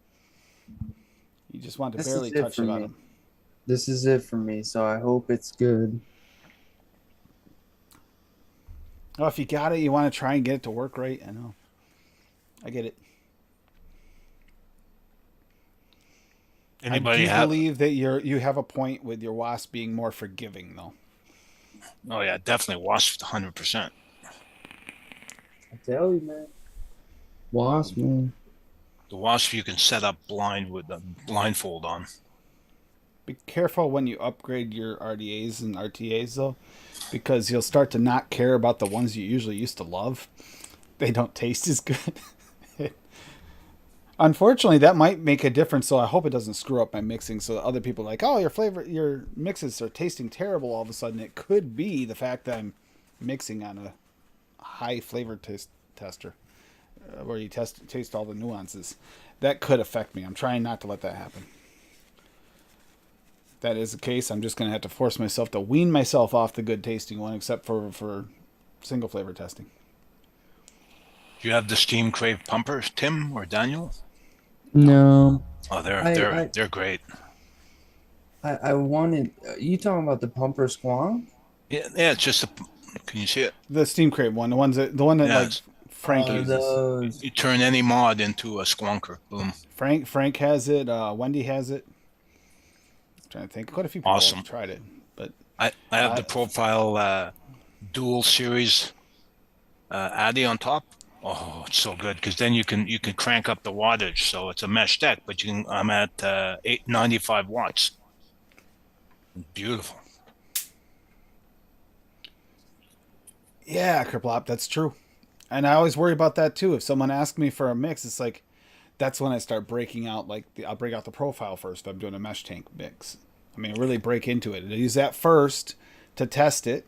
You just want to barely touch the bottom. This is it for me, so I hope it's good. Oh, if you got it, you want to try and get it to work right. I know. I get it. I believe that you have a point with your wasp being more forgiving, though. Oh yeah, definitely wasp 100%. I tell you, man. Wasp, man. The wasp you can set up blind with the blindfold on. Be careful when you upgrade your RDAs and RTAs, though, because you'll start to not care about the ones you usually used to love. They don't taste as good. Unfortunately, that might make a difference, so I hope it doesn't screw up my mixing so that other people are like, oh, your mixes are tasting terrible all of a sudden. It could be the fact that I'm mixing on a high flavor tester where you taste all the nuances. That could affect me. I'm trying not to let that happen. If that is the case, I'm just going to have to force myself to wean myself off the good tasting one, except for single flavor testing. Do you have the Steam Crave pumpers, Tim or Daniel? No. Oh, they're great. I wanted. You talking about the pumper Squonk? Yeah. It's just can you see it? The Steam Crate one, the one that like Frank Oh, uses. those. You turn any mod into a squonker. Boom. Frank has it. Wendy has it. I'm trying to think. Quite a few people Awesome. have tried it, but I have the profile dual series Addy on top. Oh, it's so good because then you can crank up the wattage. So it's a mesh deck, but I'm at 895 watts. Beautiful. yeah, Kriplop, that's true. And I always worry about that too. If someone asks me for a mix, it's like that's when I start breaking out. Like I'll break out the profile first if I'm doing a mesh tank mix. I mean, really break into it. I use that first to test it.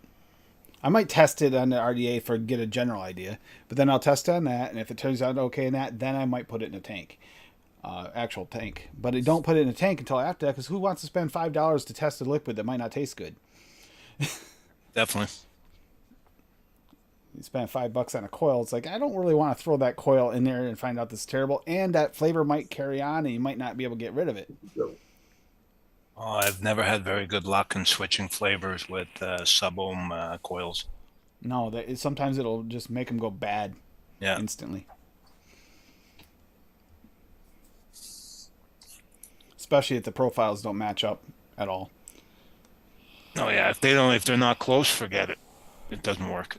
I might test it on the RDA for get a general idea, but then I'll test on that, and if it turns out okay in that, then I might put it in a tank, actual tank. But I don't put it in a tank until after that, because who wants to spend $5 to test a liquid that might not taste good? Definitely. You spend $5 on a coil. It's like I don't really want to throw that coil in there and find out this is terrible, and that flavor might carry on, and you might not be able to get rid of it. Oh, I've never had very good luck in switching flavors with sub-ohm coils. No, sometimes it'll just make them go bad Yeah. instantly. Especially if the profiles don't match up at all. Oh yeah, if they're not close, forget it. It doesn't work.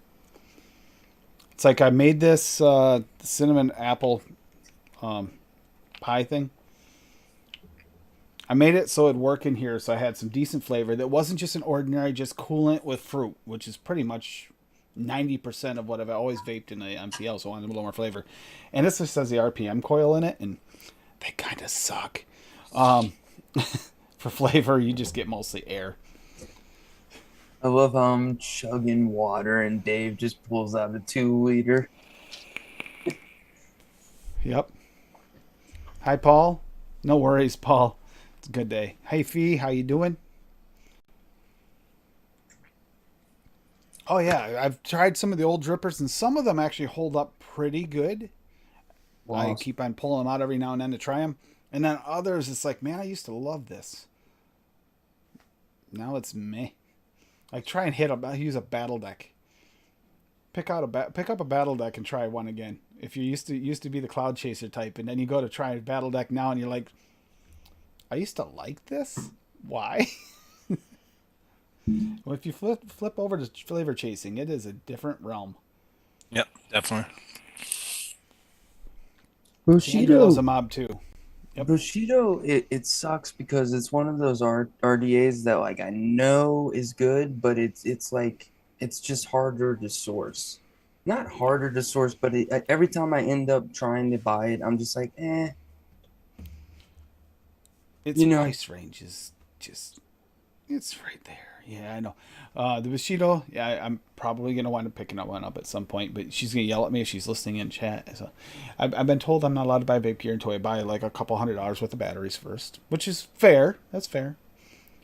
It's like I made this cinnamon apple pie thing. I made it so it'd work in here, so I had some decent flavor that wasn't just an ordinary just coolant with fruit, which is pretty much 90% of what I've always vaped in the MCL, so I wanted a little more flavor. And this just has the RPM coil in it, and they kind of suck. For flavor, you just get mostly air. I love how I'm chugging water and Dave just pulls out a 2-liter. Yep. Hi, Paul. No worries, Paul. It's a good day. Hey, Fee, how you doing? Oh, yeah. I've tried some of the old drippers, and some of them actually hold up pretty good. I keep on pulling them out every now and then to try them. And then others, it's like, man, I used to love this. Now it's meh. Like, try and use a battle deck. Pick up a battle deck and try one again. If you used to be the cloud chaser type, and then you go to try a battle deck now, and you're like, I used to like this. Why? Well, if you flip over to flavor chasing, it is a different realm. Yep, definitely. Bushido's a mob too. Yep. Bushido, it sucks because it's one of those RDAs that like I know is good, but it's like it's just harder to source. Not harder to source, but every time I end up trying to buy it, I'm just like, eh. Its price range is just, it's right there. Yeah, I know. The Bushido, yeah, I'm probably going to wind up picking one up at some point, but she's going to yell at me if she's listening in chat. So I've been told I'm not allowed to buy vape gear until I buy like a couple $100 worth of batteries first, which is fair. That's fair.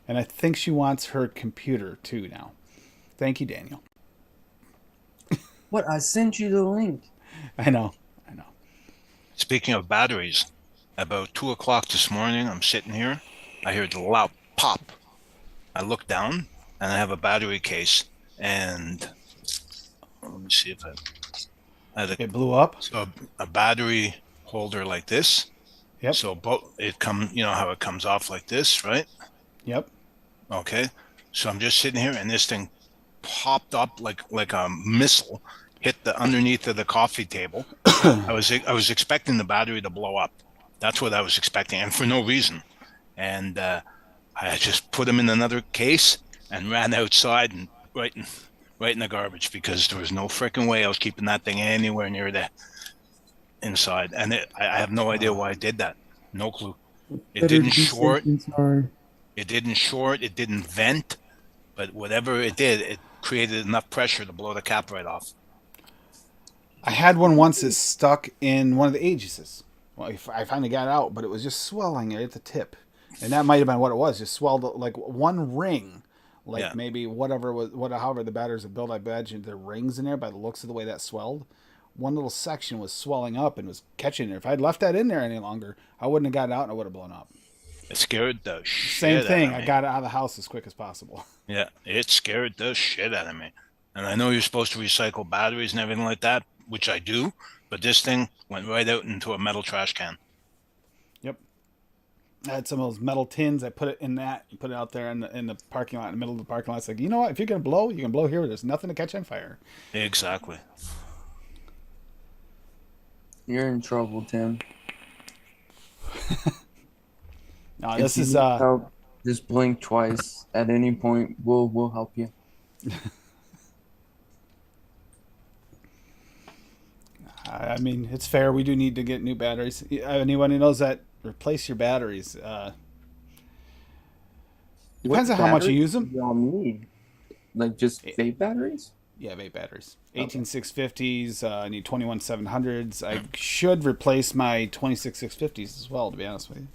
And I think she wants her computer too now. Thank you, Daniel. What? I sent you the link. I know. Speaking of batteries, about 2 o'clock this morning, I'm sitting here. I hear the loud pop. I look down, and I have a battery case, and let me see if I had it blew up. So a battery holder like this. Yep. So you know how it comes off like this, right? Yep. Okay. So I'm just sitting here, and this thing popped up like a missile, hit the underneath of the coffee table. I was expecting the battery to blow up. That's what I was expecting, and for no reason. And I just put them in another case and ran outside and right in the garbage because there was no freaking way I was keeping that thing anywhere near the inside. And I have no idea why I did that. No clue. It didn't short. It didn't short. It didn't vent. But whatever it did, it created enough pressure to blow the cap right off. I had one once that stuck in one of the Aegises. Well, I finally got it out, but it was just swelling at the tip. And that might have been what it was. Just swelled like one ring. Like maybe however the batteries are built, I imagine there are rings in there by the looks of the way that swelled. One little section was swelling up and was catching it. If I'd left that in there any longer, I wouldn't have got it out and it would have blown up. It scared the shit Same thing. out of me. I got it out of the house as quick as possible. Yeah, it scared the shit out of me. And I know you're supposed to recycle batteries and everything like that. which I do, but this thing went right out into a metal trash can. Yep. I had some of those metal tins. I put it in that, put it out there in the parking lot, in the middle of the parking lot. It's like, you know what? If you're going to blow, you can blow here. There's nothing to catch on fire. Exactly. You're in trouble, Tim. No, If this you is need help, just blink twice. At any point, we'll help you. I mean, it's fair. We do need to get new batteries. Anyone who knows that, replace your batteries. Depends on how much you use them. Y'all need like just vape batteries. Yeah, vape batteries. 18650s. I need 21700s. I should replace my 26650s as well. To be honest with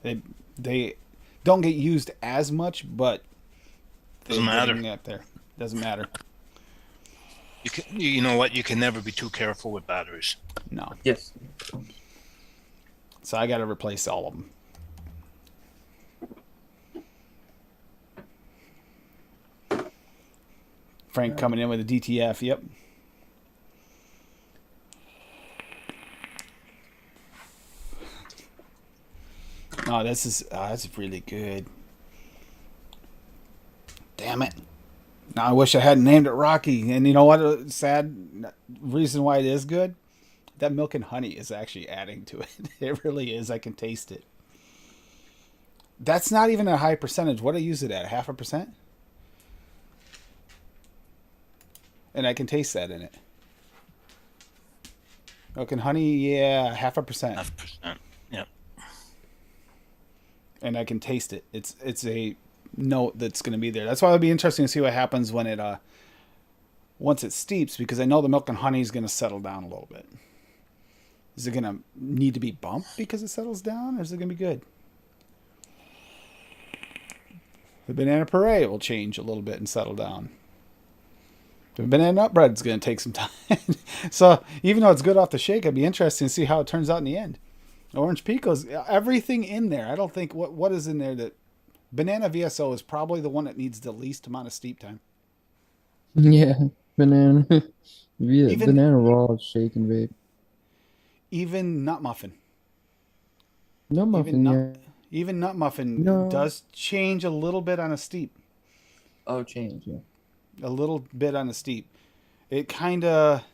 you, they don't get used as much, but Doesn't matter. Up there. Doesn't matter. You know what? You can never be too careful with batteries. No. Yes. So I got to replace all of them. Frank coming in with a DTF. Yep. Oh, that's really good. Damn it. Now I wish I hadn't named it Rocky. And you know what? Sad reason why it is good? That milk and honey is actually adding to it. It really is. I can taste it. That's not even a high percentage. What do I use it at? 0.5%? And I can taste that in it. Milk and honey, yeah, 0.5%. 0.5%. Yep. And I can taste it. It's a note that's going to be there. That's why it'll be interesting to see what happens when it once it steeps, because I know the milk and honey is going to settle down a little bit. Is it going to need to be bumped because it settles down, or is it going to be good? The banana puree will change a little bit and settle down. The banana nut bread is going to take some time. So even though it's good off the shake, it'd be interesting to see how it turns out in the end. Orange Pico's, everything in there. I don't think, what is in there that... Banana VSO is probably the one that needs the least amount of steep time. Yeah, banana. Banana raw shake and vape. Even Nut Muffin. Nut muffin, Even Nut Muffin does change a little bit on a steep. Oh, change, yeah. A little bit on a steep. It kind of...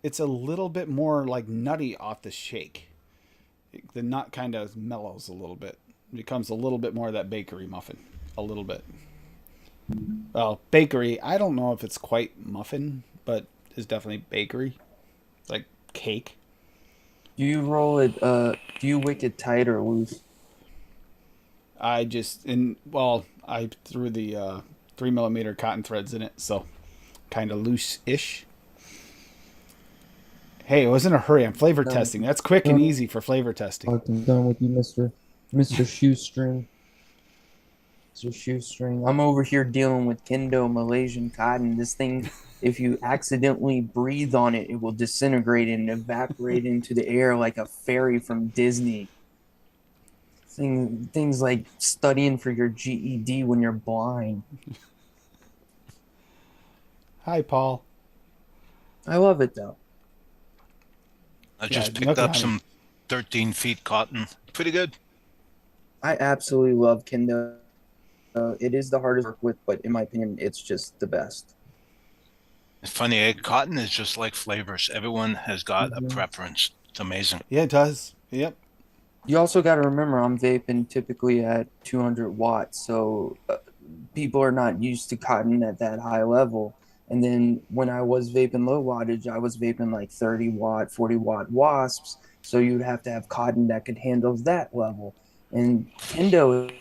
It's a little bit more like nutty off the shake. The nut kind of mellows a little bit. It becomes a little bit more of that bakery muffin. A little bit. Well, bakery, I don't know if it's quite muffin, but it's definitely bakery. Like cake. Do you roll it, do you wick it tight or loose? I threw the 3mm cotton threads in it, so kind of loose-ish. Hey, I was in a hurry. I'm flavor testing. That's quick and easy for flavor testing. I'm done with you, Mr. Shoestring. Mr. Shoestring. I'm over here dealing with Kendo Malaysian cotton. This thing, if you accidentally breathe on it, it will disintegrate and evaporate into the air like a fairy from Disney. Things like studying for your GED when you're blind. Hi, Paul. I love it, though. I just picked up some 13 feet cotton. Pretty good. I absolutely love Kendo. It is the hardest to work with, but in my opinion, it's just the best. It's funny, cotton is just like flavors. Everyone has got a preference. It's amazing. Yeah, it does. Yep. You also got to remember, I'm vaping typically at 200 watts, so people are not used to cotton at that high level. And then when I was vaping low wattage, I was vaping like 30 watt, 40 watt wasps. So you'd have to have cotton that could handle that level. And Kendo,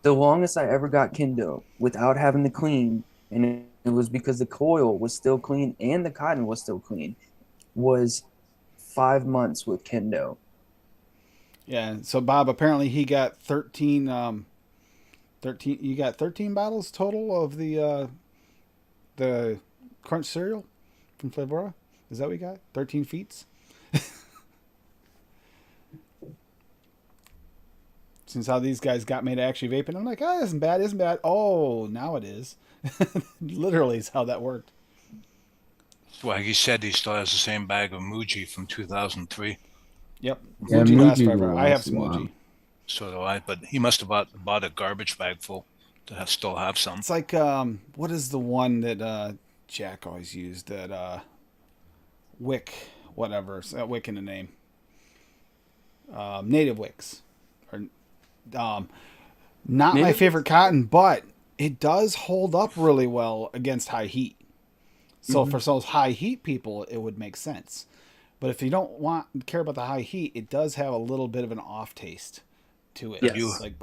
the longest I ever got Kendo without having to clean, and it was because the coil was still clean and the cotton was still clean, was 5 months with Kendo. Yeah. So Bob, apparently he got 13. 13. You got 13 bottles total of the Crunch cereal from Flavora. Is that what you got? 13 feet. Since how these guys got me to actually vape, and I'm like, isn't bad. Oh, now it is. Literally is how that worked. Well, he said he still has the same bag of Muji from 2003. Yep. Yeah, Muji lasts Muji forever. will I have last a some while. Muji. So do I. But he must have bought a garbage bag full to still have some. It's like what is the one that Jack always used? That Wick, whatever. It's got Wick in the name. Native Wicks, or not my Native favorite cotton, but it does hold up really well against high heat. So for those high heat people, it would make sense. But if you don't care about the high heat, it does have a little bit of an off taste to it. Yes.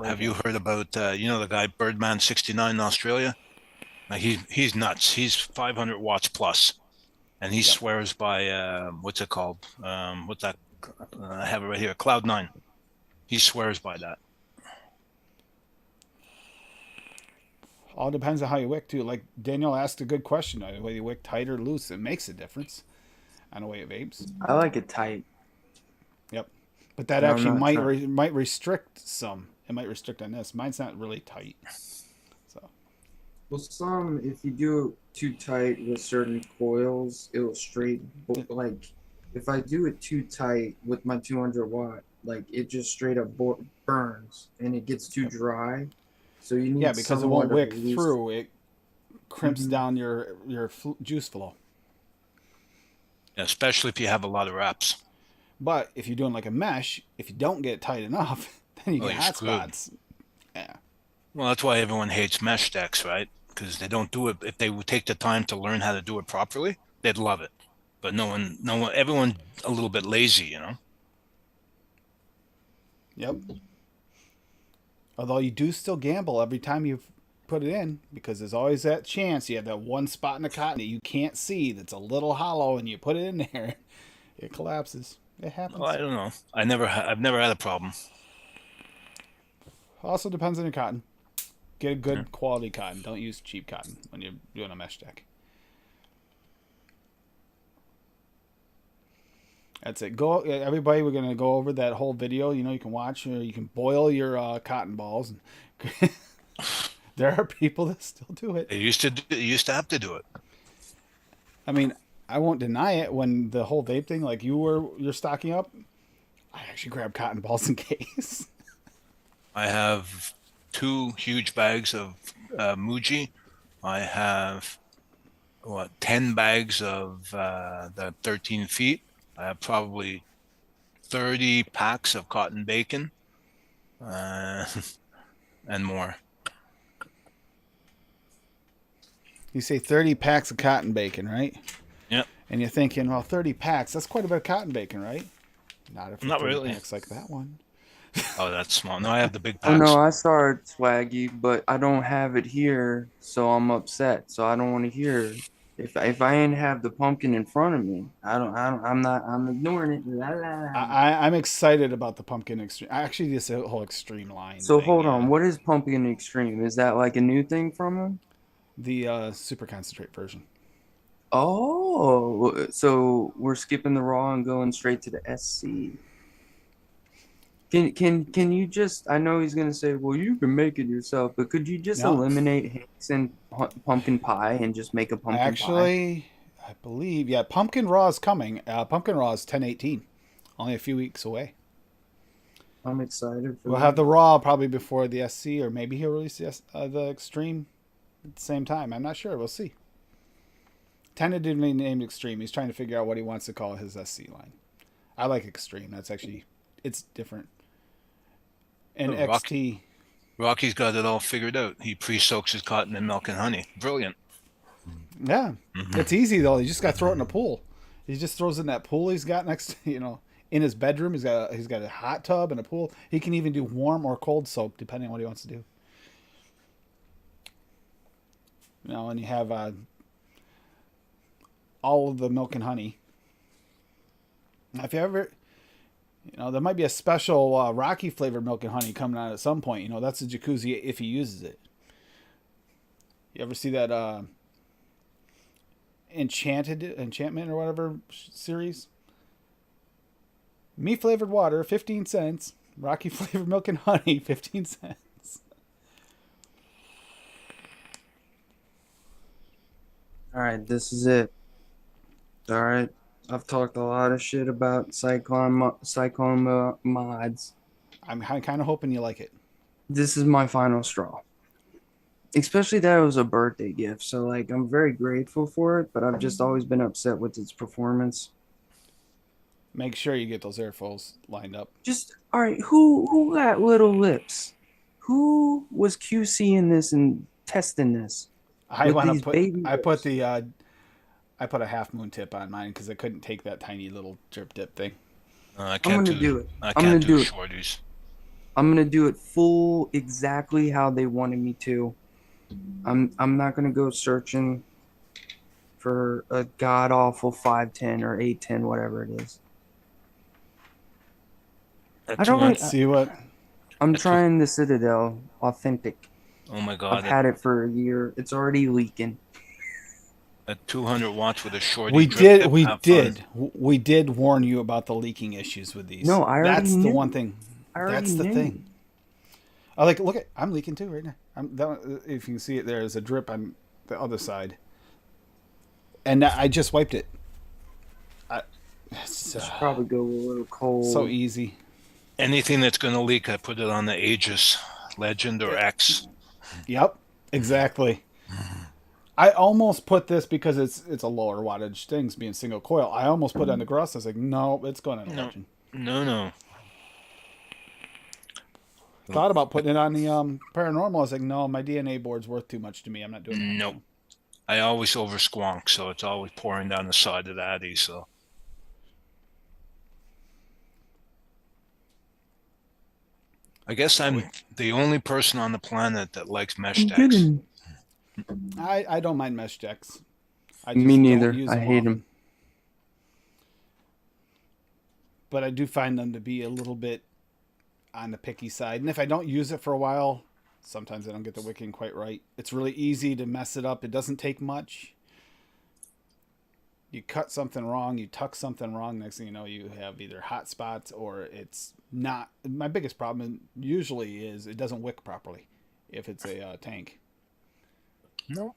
Have you heard about the guy Birdman 69 in Australia? Like he's nuts. He's 500 watts plus, and he swears by what's it called? What's that? I have it right here. Cloud9. He swears by that. All depends on how you wick too. Like Daniel asked a good question: whether you wick tight or loose, it makes a difference on the way it vapes. I like it tight. Yep, but that No, I'm actually not might trying- might restrict some. It might restrict on this. Mine's not really tight. So Well, some, if you do it too tight with certain coils, it'll like, if I do it too tight with my 200 watt, like it just straight up burns and it gets too dry. So you need because it somewhat won't of a wick loose- through. It crimps down your juice flow. Yeah, especially if you have a lot of wraps. But if you're doing like a mesh, if you don't get it tight enough, then you get you're hot screwed. spots. Yeah. Well, that's why everyone hates mesh decks, right? Because they don't do it. If they would take the time to learn how to do it properly, they'd love it. But everyone a little bit lazy, you know. Yep. Although you do still gamble every time you put it in, because there's always that chance you have that one spot in the cotton that you can't see that's a little hollow, and you put it in there, it collapses. It happens. Well, I don't know. I've never had a problem. Also depends on your cotton. Get a good quality cotton. Don't use cheap cotton when you're doing a mesh deck. That's it. Everybody. We're gonna go over that whole video. You can watch, or you can boil your cotton balls. There are people that still do it. They used to have to do it. I mean, I won't deny it. When the whole vape thing, like you're stocking up, I actually grabbed cotton balls in case. I have 2 huge bags of Muji. I have 10 bags of the 13 feet. I have probably 30 packs of cotton bacon, and more. You say 30 packs of cotton bacon, right? Yep. And you're thinking, well, 30 packs, that's quite a bit of cotton bacon, right? Not if Not 30 really. packs like that one. Oh, that's small. No, I have the big Oh packs. no, I started swaggy, but I don't have it here, so I'm upset. So I don't want to hear. If I ain't have the pumpkin in front of me, I'm ignoring it. La, la, la. I'm excited about the pumpkin extreme. Actually, this whole extreme line. So thing, hold on, what is pumpkin extreme? Is that like a new thing from him? The super concentrate version. Oh, so we're skipping the raw and going straight to the SC. Can you just? I know he's gonna say, well, you can make it yourself, but could you just No. eliminate Hanks and pumpkin pie and just make a pumpkin pie? Actually, I believe, pumpkin raw is coming. Pumpkin raw is 10/18, only a few weeks away. I'm excited. We'll have the raw probably before the SC, or maybe he'll release the extreme at the same time. I'm not sure. We'll see. Tentatively named Extreme. He's trying to figure out what he wants to call his SC line. I like Extreme. It's different. And Oh, XT. Rocky's got it all figured out. He pre-soaks his cotton in milk and honey. Brilliant. Yeah. It's easy, though. You just got to throw it in a pool. He just throws it in that pool he's got next to, in his bedroom. He's got a hot tub and a pool. He can even do warm or cold soak, depending on what he wants to do. And you have all of the milk and honey. Now, if you ever, there might be a special Rocky flavored milk and honey coming out at some point. That's a jacuzzi if he uses it. You ever see that Enchantment or whatever series? Me flavored water, 15 cents. Rocky flavored milk and honey, 15 cents. All right, this is it. All right. I've talked a lot of shit about Cyclone mods. I'm kind of hoping you like it. This is my final straw. Especially that it was a birthday gift. So like I'm very grateful for it, but I've just always been upset with its performance. Make sure you get those airfoils lined up. Just all right, who got little lips? Who was QCing this and testing this I with want to these put. baby I put lips? the. I put a half moon tip on mine because I couldn't take that tiny little drip dip thing. I I'm can't gonna do. do it. I I'm gonna can't do do it. shorties. I'm gonna do it full exactly how they wanted me to. I'm not gonna go searching for a god awful 510 or 810, whatever it is. At I don't 200 like. Let's see what. I'm at two- trying the Citadel Authentic. Oh my I've god! had it for a year. It's already leaking. At 200 watts with a shorty We drip did. tip, We have did. fun. We did warn you about the leaking issues with these. No, I already That's knew. the one thing. I already That's the knew. thing. I like. Look at. I'm leaking too right now. If you can see it, there's a drip on the other side, and I just wiped it. It's Should probably go a little cold. so easy. Anything that's going to leak, I put it on the Aegis Legend or X. Yep, exactly. I almost put this because it's a lower wattage things being single coil. I almost put it on the Gross. I was like, no, it's going on the No. Legend. No. Thought about putting it on the Paranormal. I was like, no, my DNA board's worth too much to me. I'm not doing that. Nope. I always over squonk, so it's always pouring down the side of the Addy. So I guess I'm the only person on the planet that likes mesh I'm decks. getting. I don't mind mesh decks. I Me don't neither. use I them hate often. them. But I do find them to be a little bit on the picky side. And if I don't use it for a while, sometimes I don't get the wicking quite right. It's really easy to mess it up. It doesn't take much. You cut something wrong, you tuck something wrong, next thing you know, you have either hot spots or it's not. My biggest problem usually is it doesn't wick properly if it's a tank. No.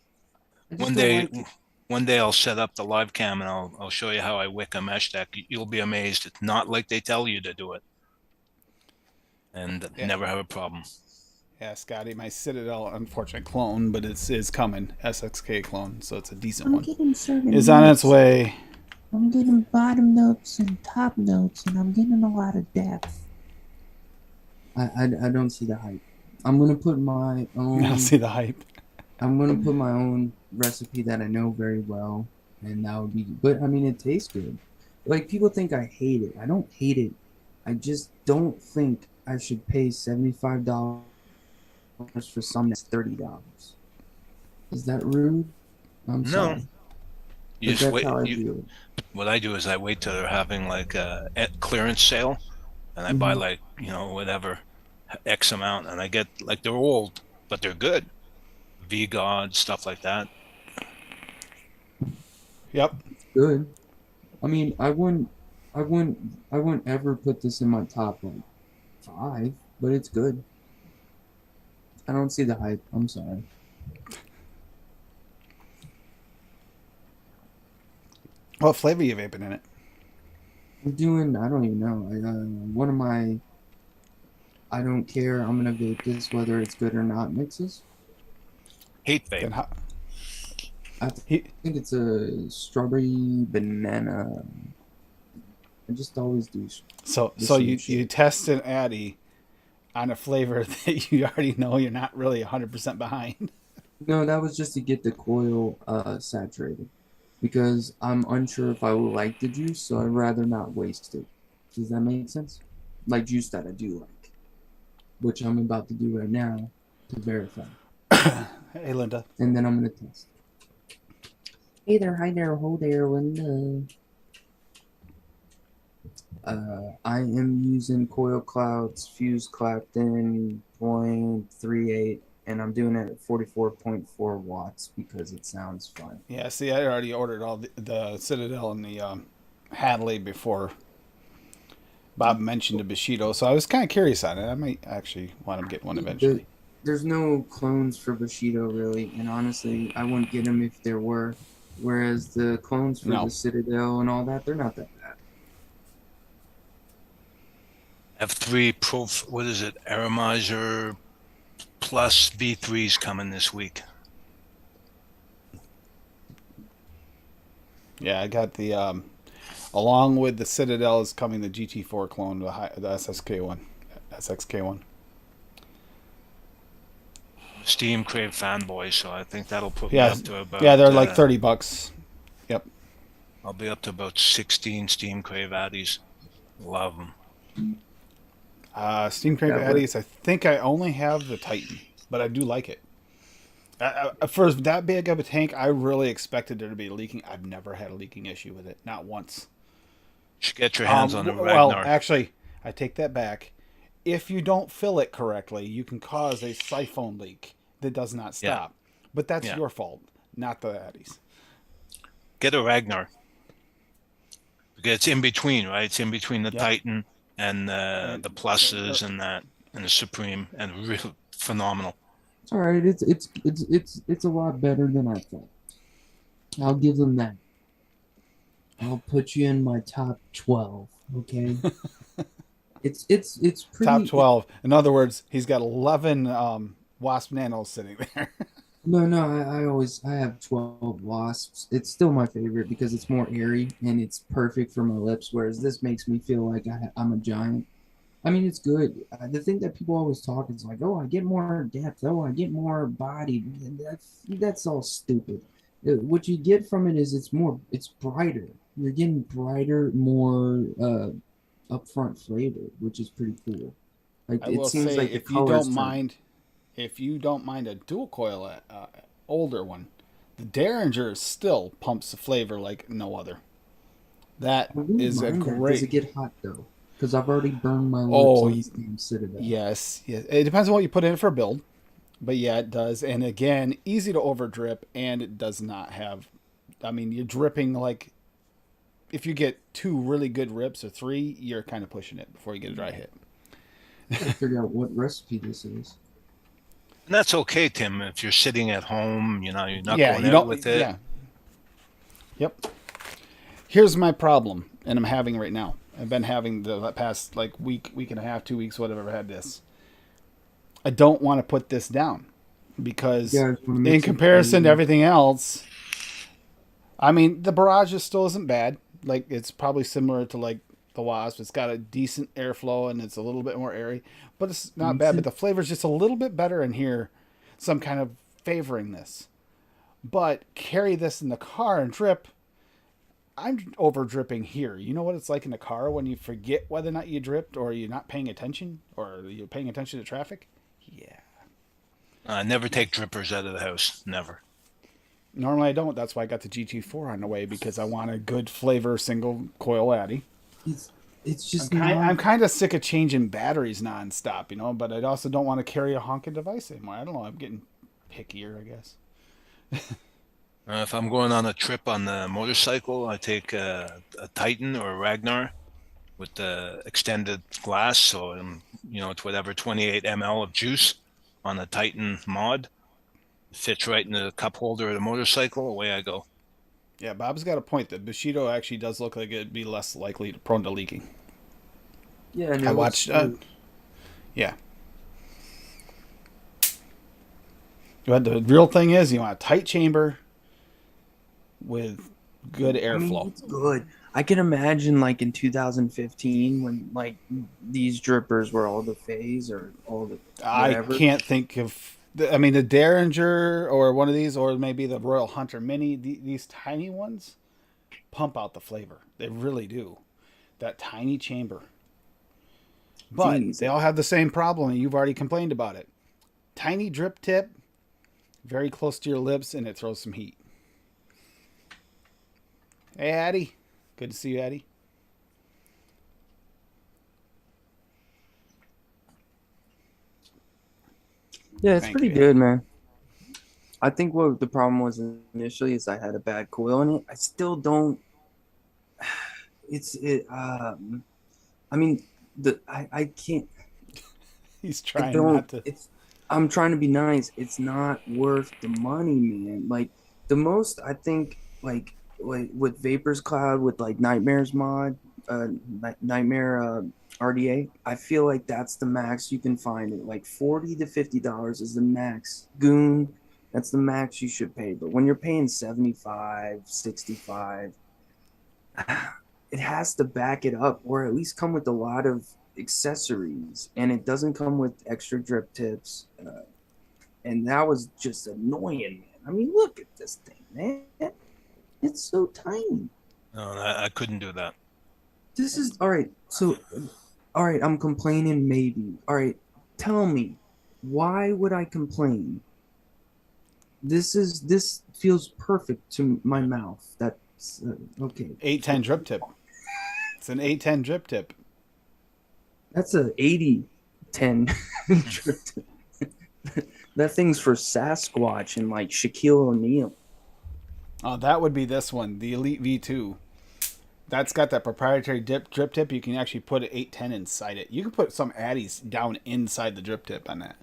I just One don't day, like it. one day I'll set up the live cam and I'll show you how I wick a mesh deck. You'll be amazed. It's not like they tell you to do it, and Yeah. never have a problem. Yeah, Scotty, my Citadel, unfortunate clone, but it's coming. SXK clone, so it's a decent I'm one. getting certain It's on its notes. way. I'm getting bottom notes and top notes, and I'm getting a lot of depth. I don't see the hype. I'm gonna put my own. I'll see the hype. I'm gonna put my own recipe that I know very well, and that would be. But I mean, it tastes good. Like people think I hate it. I don't hate it. I just don't think I should pay $75 for something that's $30. Is that rude? I'm No. sorry. You But just that's wait. how I view it. What I do is I wait till they're having like a clearance sale, and I buy Mhm. like whatever X amount, and I get like they're old, but they're good. V-God stuff like that. Yep. Good. I mean, I wouldn't ever put this in my top like 5, but it's good. I don't see the hype. I'm sorry. What flavor you vaping in it? I'm doing. I don't even know. One of my. I don't care. I'm gonna vape this whether it's good or not. Mixes. Hate vape. Then how, I he, think it's a strawberry banana. I just always do. so The so same you shit. test an Addy on a flavor that you already know you're not really 100% behind. No, that was just to get the coil saturated, because I'm unsure if I will like the juice, so I'd rather not waste it. Does that make sense? Like juice that I do like, which I'm about to do right now to verify, Hey, Linda. and then I'm gonna test. Hey there, hi there, ho there, Linda. I am using Coil Clouds Fuse Clapton 0.38, and I'm doing it at 44.4 watts because it sounds fun. Yeah, see, I already ordered all the Citadel and the Hadley before Bob mentioned the Bushido, so I was kind of curious on it. I might actually want to get one eventually. There's no clones for Bushido really, and honestly, I wouldn't get them if there were. Whereas the clones for No. the Citadel and all that, they're not that bad. F3 Pro, what is it? Aramizer Plus V3's coming this week. Yeah, I got the along with the Citadel is coming the GT4 clone, the SXK one. Steam Crave fanboy, so I think that'll put me Yeah, up to about. yeah, they're like $30. Yep. I'll be up to about 16 Steam Crave Addies. Love them. Steam Crate Yeah, Addies, I think I only have the Titan, but I do like it. For that big of a tank, I really expected there to be leaking. I've never had a leaking issue with it, not once. You should get your hands on the Ragnar. Well, actually, I take that back. If you don't fill it correctly, you can cause a siphon leak that does not stop. But that's your fault, not the Addies. Get a Ragnar. Because it's in between, right? It's in between the Titan and the pluses and that and the Supreme, and real phenomenal. It's all right. It's a lot better than I thought. I'll give them that. I'll put you in my top 12. Okay. it's pretty Top 12. In other words, he's got 11 Wasp Nanos sitting there. No, I have 12 Wasps. It's still my favorite because it's more airy and it's perfect for my lips, whereas this makes me feel like I'm a giant. I mean, it's good. The thing that people always talk is like, oh, I get more depth. Oh, I get more body. That's all stupid. What you get from it is it's brighter. You're getting brighter, more upfront flavor, which is pretty cool. Like I will seems say, like if you don't mind a dual coil, older one, the Derringer still pumps the flavor like no other. That is a great. Does it get hot though? Because I've already burned my lips on Steam Citadel. Yes. It depends on what you put in for a build, but yeah, it does. And again, easy to over drip, and it does not have. I mean, you're dripping like. If you get 2 really good rips or 3, you're kind of pushing it before you get a dry hit. I gotta figure out what recipe this is. And that's okay, Tim. If you're sitting at home, you're not going out with it. Yeah. Yep. Here's my problem, and I'm having right now. I've been having the past like week and a half, 2 weeks, whatever. I've had this. I don't want to put this down because in comparison to everything else, I mean, the Barrage still isn't bad. Like, it's probably similar to like the Wasp. It's got a decent airflow and it's a little bit more airy, but it's not bad. But the flavor's just a little bit better in here. So I'm kind of favoring this. But carry this in the car and drip. I'm over dripping here. You know what it's like in the car when you forget whether or not you dripped, or you're not paying attention, or you're paying attention to traffic? Yeah. Never take drippers out of the house. Never. Normally I don't. That's why I got the GT4 on the way, because I want a good flavor single coil Addy. It's just I'm kind of sick of changing batteries nonstop, you know, but I also don't want to carry a honking device anymore. I don't know. I'm getting pickier, I guess. If I'm going on a trip on the motorcycle, I take a Titan or a Ragnar with the extended glass. So, it's whatever 28 ml of juice on a Titan mod. Fits right in the cup holder of the motorcycle. Away I go. Yeah, Bob's got a point. The Bushido actually does look like it'd be less likely prone to leaking. Yeah, and I watched. Yeah. But the real thing is, you want a tight chamber with good airflow. It's good. I can imagine like in 2015 when like these drippers were all the phase or all the whatever. I can't think of. I mean, the Derringer or one of these, or maybe the Royal Hunter Mini. These tiny ones pump out the flavor. They really do. That tiny chamber. But they all have the same problem, and you've already complained about it. Tiny drip tip, very close to your lips, and it throws some heat. Hey, Addie. Good to see you, Addie. Yeah, it's Thank pretty you. good, man. I think what the problem was initially is I had a bad coil in it. I still don't. I mean, I can't. He's trying not to. I'm trying to be nice. It's not worth the money, man. Like the most I think like with Vapors Cloud with like Nightmares mod, Nightmare RDA. I feel like that's the max you can find it. Like $40 to $50 is the max. Goon, that's the max you should pay. But when you're paying 75, 65, it has to back it up or at least come with a lot of accessories, and it doesn't come with extra drip tips. And that was just annoying, man. I mean, look at this thing, man. It's so tiny. No, I couldn't do that. This is all right. So, all right, I'm complaining. Maybe. All right, tell me, why would I complain? This feels perfect to my mouth. That's okay. 810 drip tip. It's an 810 drip tip. That's a 80-10 drip tip. That thing's for Sasquatch and like Shaquille O'Neal. Oh, that would be this one, the Elite V2. That's got that proprietary drip tip. You can actually put an 810 inside it. You can put some Addies down inside the drip tip on that.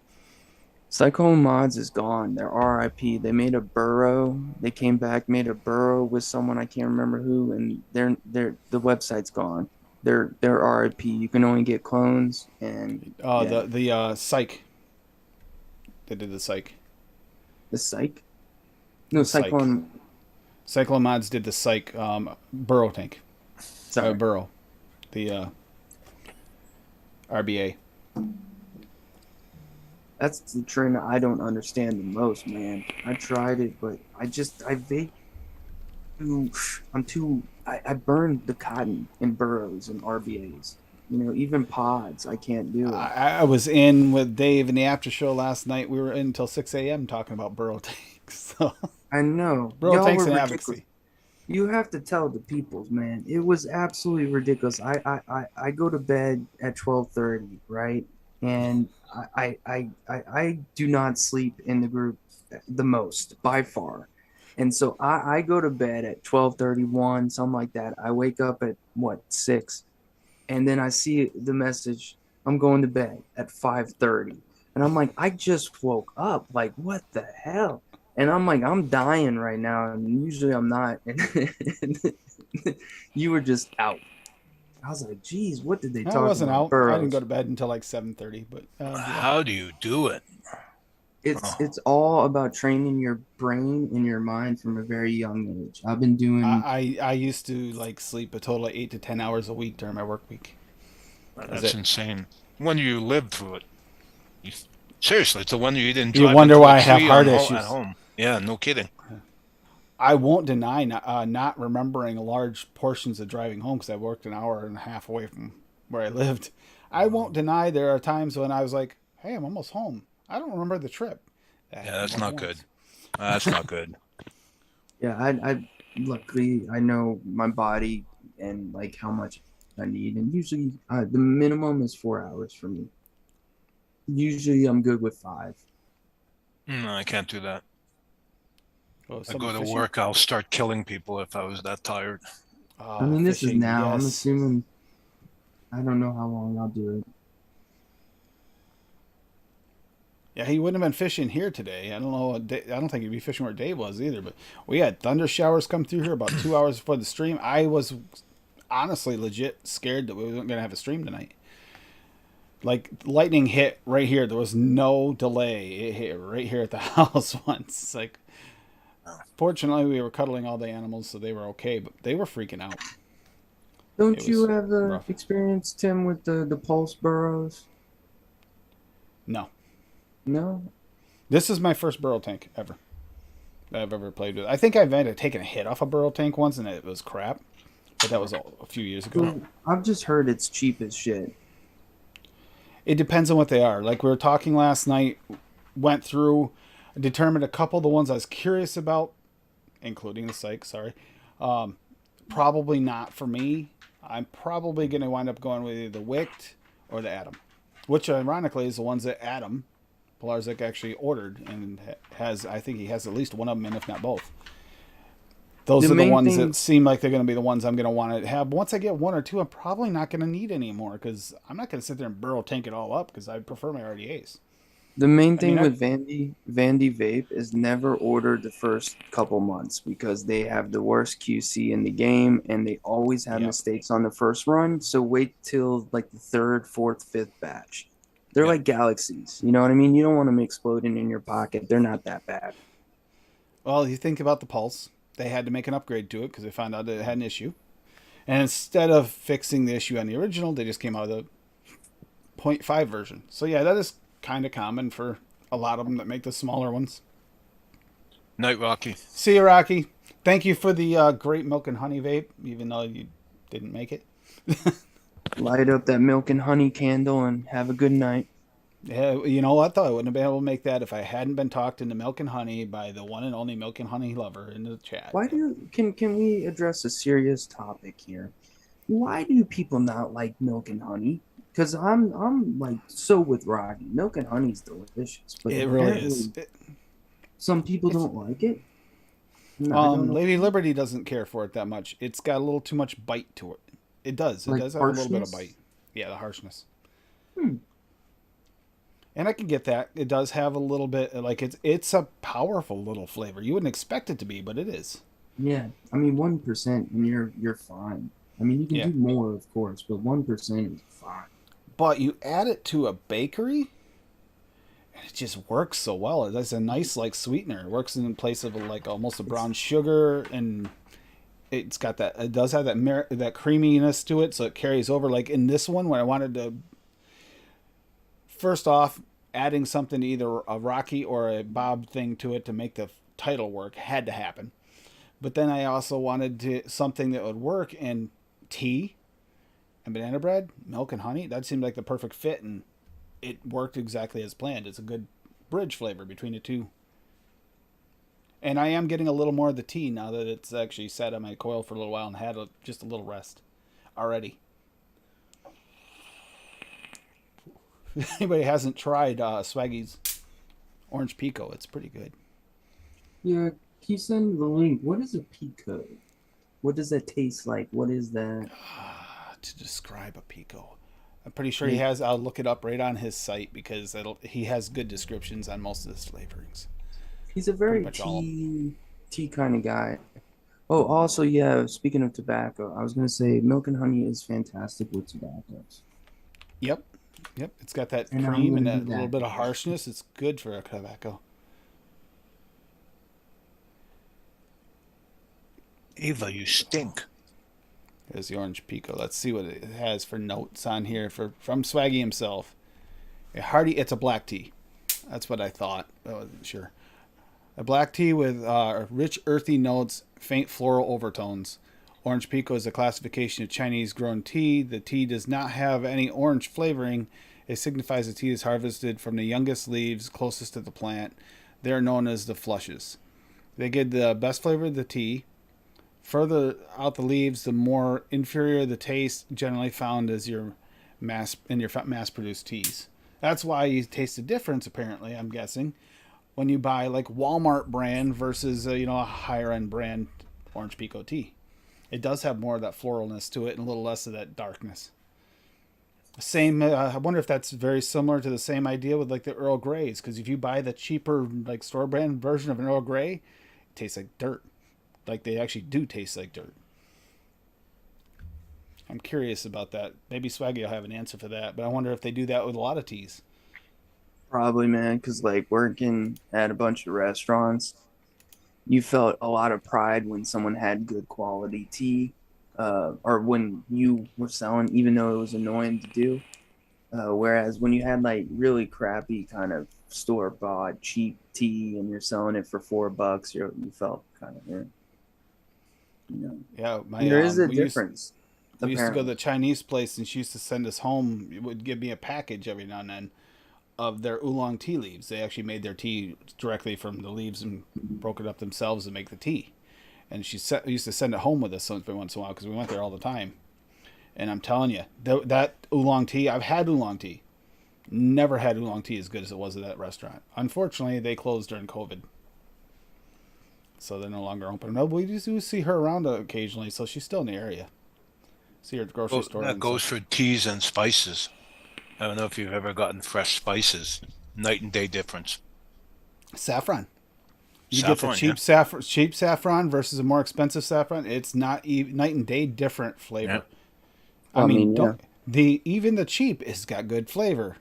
Cyclone Mods is gone. They're RIP. They made a burrow. They came back, made a burrow with someone I can't remember who, and the website's gone. They're RIP. You can only get clones and the Psych. They did the Psych. The Psych? No, Cyclone. Cyclone Mods did the Psych burrow tank. Sorry, burrow. The RBA. That's the trend I don't understand the most, man. I tried it, but I burned the cotton in burrows and RBAs. You know, even pods, I can't do it. I was in with Dave in the after show last night. We were in until 6 a.m. talking about burrow tanks. So I know. burrow Y'all tanks were and ridiculous. advocacy. You have to tell the peoples, man. It was absolutely ridiculous. I go to bed at 12:30, right? And I do not sleep in the group the most by far. And so I go to bed at 12:31, something like that. I wake up at 6, and then I see the message, I'm going to bed at 5:30. And I'm like, I just woke up. Like, what the hell? And I'm like, I'm dying right now. And usually I'm not. And you were just out. I was like, geez, what did they talk about? I wasn't out. Burrows. I didn't go to bed until like 7:30. But yeah. How do you do it? It's all about training your brain and your mind from a very young age. I've been doing. I used to like sleep a total of 8 to 10 hours a week during my work week. That's insane. When you lived through it, seriously, it's the one you didn't. You wonder why I have heart issues at home. Yeah, no kidding. I won't deny not remembering large portions of driving home because I worked an hour and a half away from where I lived. I won't deny there are times when I was like, "Hey, I'm almost home. I don't remember the trip." Yeah, that's not good. That's not good. Yeah, I luckily I know my body and like how much I need, and usually the minimum is 4 hours for me. Usually I'm good with 5. No, I can't do that. Oh, I go to work, I'll start killing people if I was that tired. I mean, this is now. Yes. I'm assuming. I don't know how long I'll do it. Yeah, he wouldn't have been fishing here today. I don't know. I don't think he'd be fishing where Dave was either. But we had thunder showers come through here about 2 hours before the stream. I was honestly legit scared that we weren't going to have a stream tonight. Like, lightning hit right here. There was no delay. It hit right here at the house once. It's like, fortunately, we were cuddling all the animals, so they were okay. But they were freaking out. Don't you have the rough. experience, Tim, with the pulse burrows? No. No? This is my first burrow tank ever that I've ever played with. I think I've taken a hit off a burrow tank once, and it was crap. But that was a few years ago. I've just heard it's cheap as shit. It depends on what they are. Like we were talking last night, went through, determined a couple of the ones I was curious about, including the Psych, sorry. Probably not for me. I'm probably going to wind up going with either the Wicked or the Atom. Which, ironically, is the ones that Adam Pilarczyk actually ordered and has, I think he has at least one of them, and if not both. Those are the ones that seem like they're going to be the ones I'm going to want to have. Once I get one or two, I'm probably not going to need anymore because I'm not going to sit there and burrow tank it all up because I prefer my RDAs. The main I thing mean, with Vandy Vape is never order the first couple months because they have the worst QC in the game and they always have yeah, mistakes on the first run. So wait till like the third, fourth, fifth batch. They're yeah. like galaxies. You know what I mean? You don't want them exploding in your pocket. They're not that bad. Well, you think about the Pulse. They had to make an upgrade to it because they found out that it had an issue. And instead of fixing the issue on the original, they just came out of the point 0.5 version. So yeah, that is kind of common for a lot of them that make the smaller ones. Night, Rocky. See you, Rocky. Thank you for the great milk and honey vape, even though you didn't make it. Light up that milk and honey candle and have a good night. Yeah, you know what though? I wouldn't have been able to make that if I hadn't been talked into milk and honey by the one and only milk and honey lover in the chat. Why do can we address a serious topic here? Why do people not like milk and honey? Because I'm like so with Rocky. Milk and honey's delicious, but It really apparently is. some people don't like it. No, I don't know. Lady Liberty doesn't care for it that much. It's got a little too much bite to it. It does. It Like does have a little bit of harshness? bite. Yeah, the harshness. Hmm. And I can get that. It does have a little bit like it's a powerful little flavor. You wouldn't expect it to be, but it is. Yeah, I mean 1% and you're fine. I mean you can Yeah. do more, of course, but 1% is fine. But you add it to a bakery, and it just works so well. That's a nice like sweetener. It works in place of like almost a brown sugar, and it's got that. It does have that creaminess to it, so it carries over. Like in this one, when I wanted to, first off, adding something to either a Rocky or a Bob thing to it to make the title work had to happen. But then I also wanted something that would work in tea and banana bread, milk and honey. That seemed like the perfect fit, and it worked exactly as planned. It's a good bridge flavor between the two. And I am getting a little more of the tea now that it's actually sat on my coil for a little while and had just a little rest already. If anybody hasn't tried Swaggy's Orange Pico, it's pretty good. Yeah, can you send the link? What is a Pico? What does that taste like? What is that? To describe a Pico, I'm pretty sure he has. I'll look it up right on his site because he has good descriptions on most of his flavorings. He's a very much all of tea kind of guy. Oh, also, yeah, speaking of tobacco, I was gonna say milk and honey is fantastic with tobaccos. Yep. It's got that And I'm cream and gonna that do little that. bit of harshness. It's good for a tobacco. Ava, you stink. There's the Orange Pico. Let's see what it has for notes on here from Swaggy himself. It's a black tea. That's what I thought. I wasn't sure. A black tea with rich earthy notes, faint floral overtones. Orange Pico is a classification of Chinese-grown tea. The tea does not have any orange flavoring. It signifies the tea is harvested from the youngest leaves closest to the plant. They are known as the flushes. They give the best flavor of the tea. Further out the leaves, the more inferior the taste generally found as your mass-produced teas. That's why you taste the difference, apparently, I'm guessing, when you buy like Walmart brand versus a higher end brand Orange Pico tea. It does have more of that floralness to it and a little less of that darkness. Same. I wonder if that's very similar to the same idea with like the Earl Greys, because if you buy the cheaper like store brand version of an Earl Grey, it tastes like dirt. Like they actually do taste like dirt. I'm curious about that. Maybe Swaggy will have an answer for that, but I wonder if they do that with a lot of teas. Probably, man, because like working at a bunch of restaurants, you felt a lot of pride when someone had good quality tea, or when you were selling, even though it was annoying to do. Whereas when you had like really crappy kind of store bought cheap tea and you're selling it for $4, you felt kind of, Yeah, there is a we used difference. to go to apparently. the Chinese place, and she used to send us home. It would give me a package every now and then of their oolong tea leaves. They actually made their tea directly from the leaves and broke it up themselves to make the tea. And she used to send it home with us every once in a while because we went there all the time. And I'm telling you, that oolong tea, I've had oolong tea. Never had oolong tea as good as it was at that restaurant. Unfortunately, they closed during COVID. So they're no longer open. No, we do see her around occasionally, so she's still in the area. See her at the grocery store. That and goes stuff. for teas and spices. I don't know if you've ever gotten fresh spices. Night and day difference. Saffron. You Saffron, get the cheap saffron versus a more expensive saffron. It's not night and day different flavor. Yeah. I mean, even the cheap has got good flavor,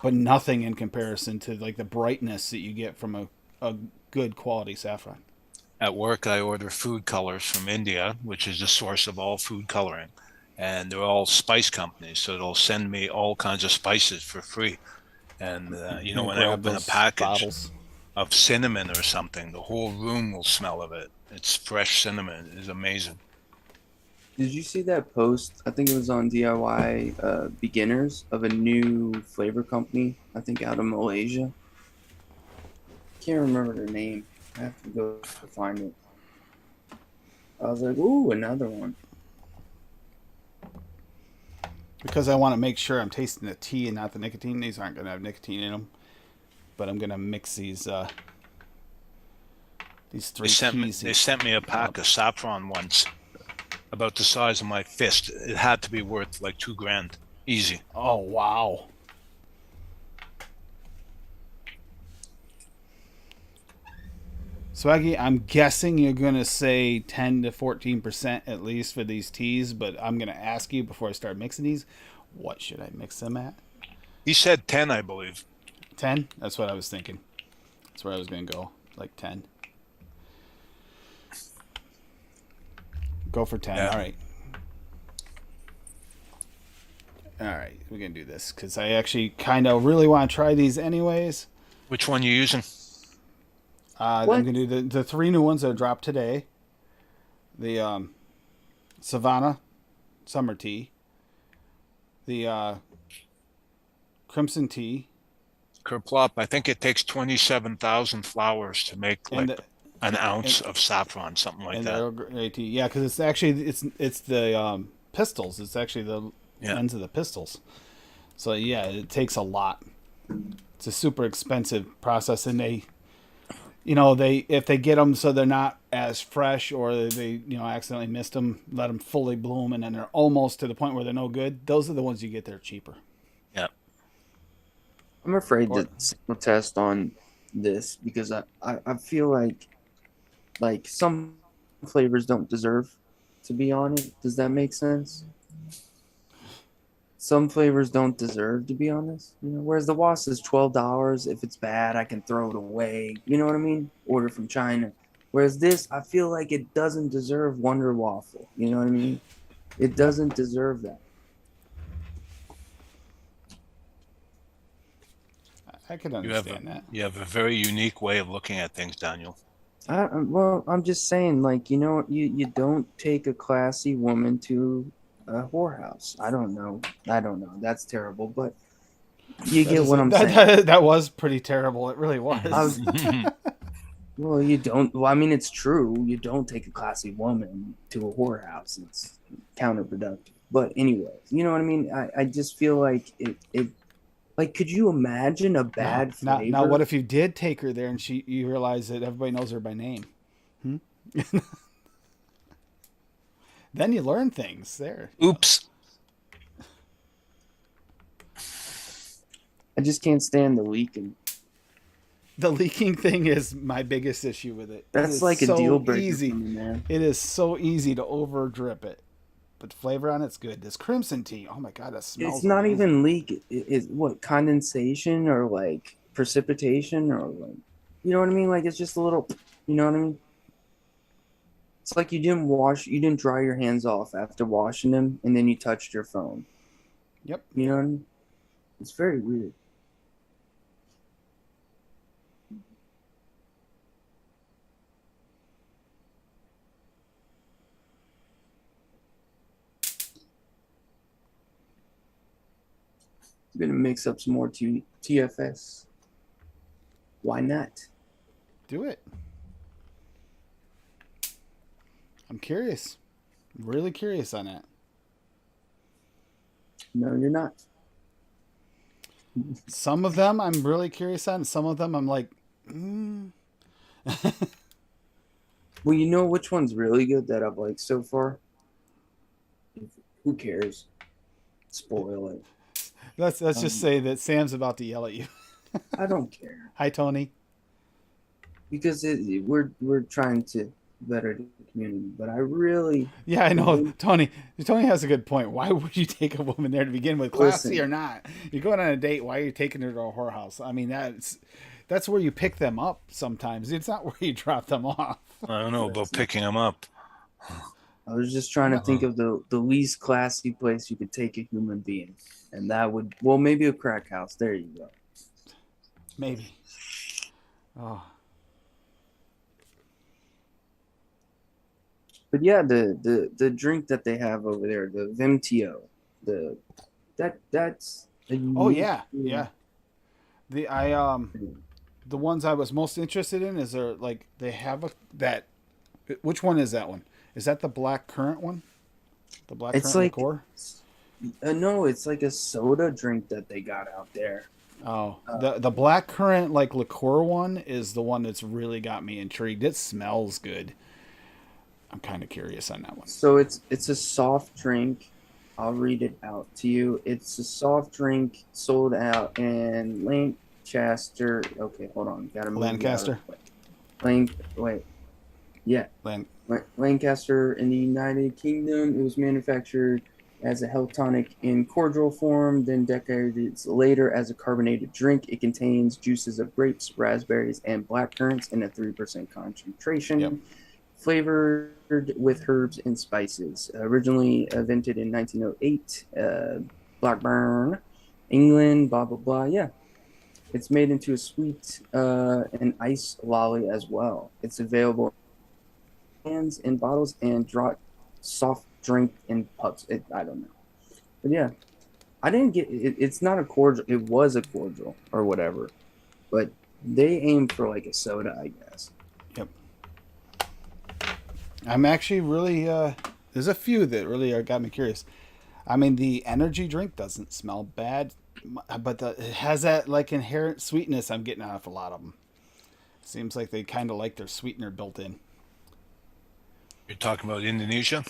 but nothing in comparison to like the brightness that you get from a good quality saffron. At work, I order food colors from India, which is the source of all food coloring. And they're all spice companies, so they'll send me all kinds of spices for free. And, when I open a package bottles of cinnamon or something, the whole room will smell of it. It's fresh cinnamon. It's amazing. Did you see that post? I think it was on DIY Beginners of a new flavor company, I think out of Malaysia. Can't remember their name. I have to go to find it. I was like, ooh, another one. because I want to make sure I'm tasting the tea and not the nicotine. These aren't going to have nicotine in them, but I'm going to mix these three teas. They sent me a pack of saffron once, about the size of my fist. It had to be worth like $2,000, easy. Oh wow! Swaggy, I'm guessing you're going to say 10 to 14% at least for these teas, but I'm going to ask you before I start mixing these, what should I mix them at? He said 10, I believe. 10? That's what I was thinking. That's where I was going to go, like 10. Go for 10. Yeah. All right. All right, we're going to do this because I actually kind of really want to try these anyways. Which one you using? I'm going to do the three new ones that dropped today. The Savannah Summer Tea. The Crimson Tea. Kerplop, I think it takes 27,000 flowers to make an ounce of saffron, something like that. Earl Grey tea. Yeah, because it's actually it's the pistils. It's actually the ends of the pistils. So yeah, it takes a lot. It's a super expensive process, and they if they get them so they're not as fresh, or they accidentally missed them, let them fully bloom, and then they're almost to the point where they're no good. Those are the ones you get there cheaper. Yeah. I'm afraid to sample test on this because I feel like some flavors don't deserve to be on it. Does that make sense? Some flavors don't deserve to be on this. Whereas the wasp is $12. If it's bad, I can throw it away. You know what I mean? Order from China. Whereas this, I feel like it doesn't deserve Wonder Waffle. You know what I mean? It doesn't deserve that. I could understand that. You have a very unique way of looking at things, Daniel. Well, I'm just saying, you don't take a classy woman to a whorehouse. I don't know. That's terrible, but you get what I'm saying. That was pretty terrible. It really was. Well, you don't. Well, I mean, it's true. You don't take a classy woman to a whorehouse. It's counterproductive. But anyways, you know what I mean? I just feel like it. Like, could you imagine a bad flavor? Now, what if you did take her there and you realize that everybody knows her by name? Then you learn things there. Oops. I just can't stand the leaking. The leaking thing is my biggest issue with it. That's like a deal breaker for me, man. It is so easy to over drip it. But flavor on it's good. This Crimson Tea, oh my god, that smells. It's not amazing. even leak. It's what, condensation or like precipitation or like, you know what I mean? Like, it's just a little, you know what I mean? It's like you didn't dry your hands off after washing them, and then you touched your phone. Yep. You know what I mean? It's very weird. I'm gonna mix up some more TFS. Why not? Do it. I'm curious. I'm really curious on that. No, you're not. Some of them I'm really curious on. Some of them I'm like, Well, you know which one's really good that I've liked so far? Who cares? Spoil it. Let's just say that Sam's about to yell at you. I don't care Hi, Tony. because we're trying to better the community. But I really Yeah, I know, Tony. Tony has a good point. Why would you take a woman there to begin with, classy listen. or not? You're going on a date. Why are you taking her to a whorehouse? I mean, that's where you pick them up. Sometimes it's not where you drop them off. I don't know about Listen. picking them up. I was just trying to think of the least classy place you could take a human being, and that would maybe a crack house. There you go. Maybe. Oh, But yeah, the drink that they have over there, the Vimtio, that's a oh unique yeah, yeah. The ones I was most interested in is there like they have that. Which one is that one? Is that the black currant one? The black It's currant like liqueur? no, it's like a soda drink that they got out there. Oh, the black currant like liqueur one is the one that's really got me intrigued. It smells good. I'm kind of curious on that one. So it's a soft drink. I'll read it out to you. It's a soft drink sold out in Lancaster. Okay, hold on. Gotta move Lancaster? Wait. Yeah. Lan- Lancaster in the United Kingdom. It was manufactured as a health tonic in cordial form, then decades later as a carbonated drink. It contains juices of grapes, raspberries, and black currants in a 3% concentration. Yep. Flavored with herbs and spices. Originally invented in 1908, Blackburn, England, blah, blah, blah. Yeah. It's made into a sweet and ice lolly as well. It's available cans in bottles and soft drink in pubs. I don't know. But yeah, I didn't get it. It's not a cordial. It was a cordial or whatever. But they aim for like a soda, I guess. Yep. I'm actually really there's a few that really got me curious. I mean, the energy drink doesn't smell bad, but it has that like inherent sweetness I'm getting out of a lot of them. Seems like they kind of like their sweetener built in. You're talking about Indonesia?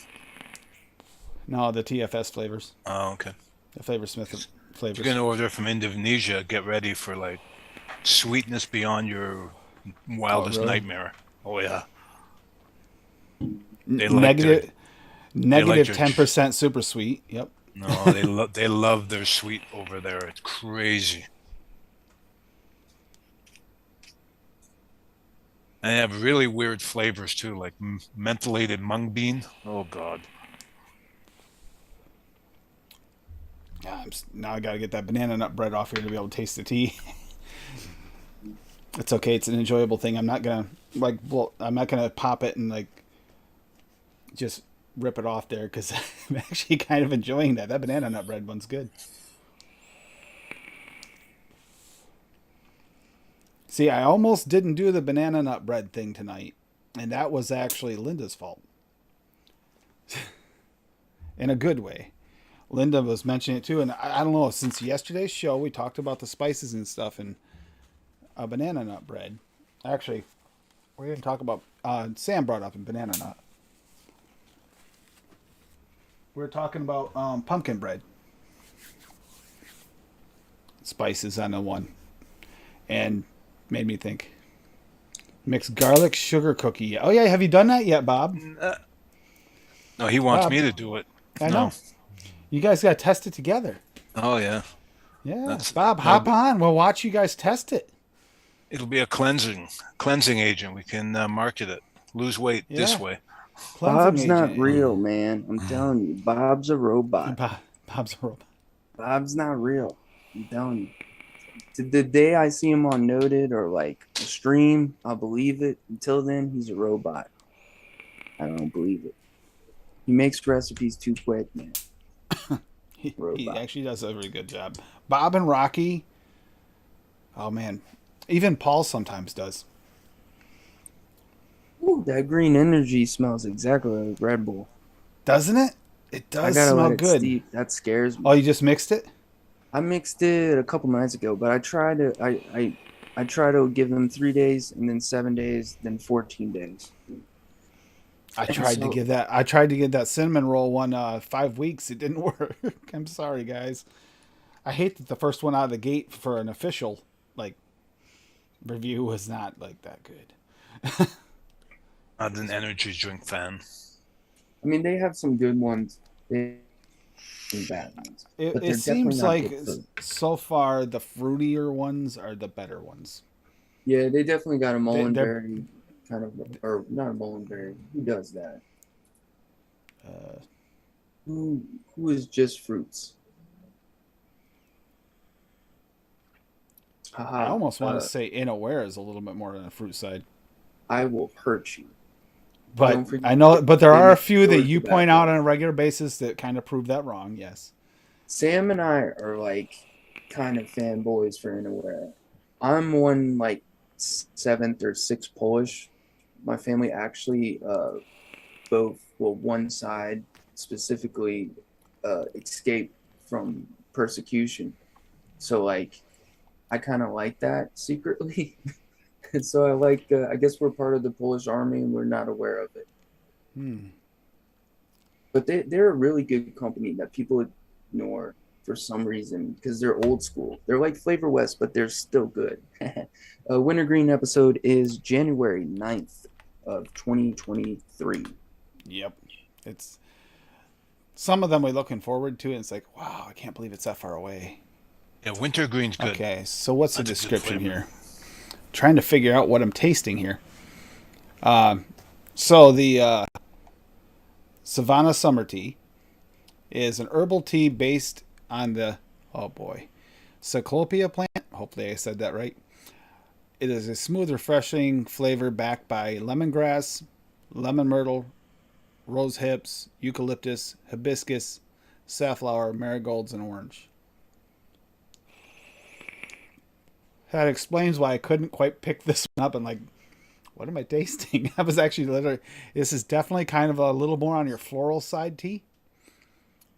No, the TFS flavors, Oh, okay. the Flavor Smith If flavors. you're gonna order from Indonesia, get ready for like sweetness beyond your wildest really? nightmare. Oh yeah. They like Negative, negative your 10% super sweet. Yep. No, they love their sweet over there. It's crazy. And they have really weird flavors too, like mentholated mung bean. Oh God. Yeah, now I got to get that banana nut bread off here to be able to taste the tea. It's okay. It's an enjoyable thing. I'm not gonna I'm not gonna pop it and like just rip it off there because I'm actually kind of enjoying that. That banana nut bread one's good. See, I almost didn't do the banana nut bread thing tonight, and that was actually Linda's fault. In a good way. Linda was mentioning it too, and I don't know, since yesterday's show, we talked about the spices and stuff and a banana nut bread. Actually, we didn't talk about, Sam brought up a banana nut. We were talking about pumpkin bread. Spices on the one. And made me think. Mixed garlic sugar cookie. Oh yeah, have you done that yet, Bob? No, he wants Bob. me to do it. I No. know. You guys got to test it together. Oh yeah. Yeah, Bob, hop on. We'll watch you guys test it. It'll be a cleansing agent. We can market it. Lose weight this Yeah. way. Cleansing Bob's not agent. real, man. I'm telling you. Bob's a robot. Bob's a robot. Bob's not real. I'm telling you. The day I see him on Noted or like a stream, I'll believe it. Until then, he's a robot. I don't believe it. He makes recipes too quick, man. He Robot. actually does a very good job. Bob and Rocky. Oh man, even Paul sometimes does. Ooh, that green energy smells exactly like Red Bull. Doesn't it? It I does gotta smell let it good. steep. That scares me. Oh, you just mixed it? I mixed it a couple nights ago, but I try to I try to give them 3 days and then 7 days, then 14 days. I tried to give that cinnamon roll one 5 weeks. It didn't work. I'm sorry, guys. I hate that the first one out of the gate for an official like review was not like that good. Not an energy drink fan. I mean, they have some good ones. They have some bad ones. But they're It seems definitely like not good food. so far the fruitier ones are the better ones. Yeah, they definitely got a They're Mullenberry kind of, or not a Mullenberry. Who does that? uh, Who is just fruits? I Haha. almost want to say Inaware is a little bit more on the fruit side. I will hurt you. But Don't forget I know, but there they are a make few that George you tobacco. point out on a regular basis that kind of prove that wrong. Yes. Sam and I are like kind of fanboys for Inaware. I'm one like seventh or sixth Polish. My family actually one side specifically escaped from persecution. So like I kind of like that secretly. And so I like I guess we're part of the Polish army and we're not aware of it. But they're a really good company that people ignore for some reason because they're old school. They're like Flavor West, but they're still good. Wintergreen episode is January 9th of 2023. Yep. It's some of them we're looking forward to, and it's like, wow, I can't believe it's that far away. Yeah, wintergreen's good. Okay, so what's the That's a good description flavor. here? Trying to figure out what I'm tasting here. So the Savannah Summer Tea is an herbal tea based on the, oh boy, Cyclopia plant. Hopefully I said that right. It is a smooth, refreshing flavor backed by lemongrass, lemon myrtle, rose hips, eucalyptus, hibiscus, safflower, marigolds, and orange. That explains why I couldn't quite pick this one up and like, what am I tasting? I was actually literally, this is definitely kind of a little more on your floral side tea,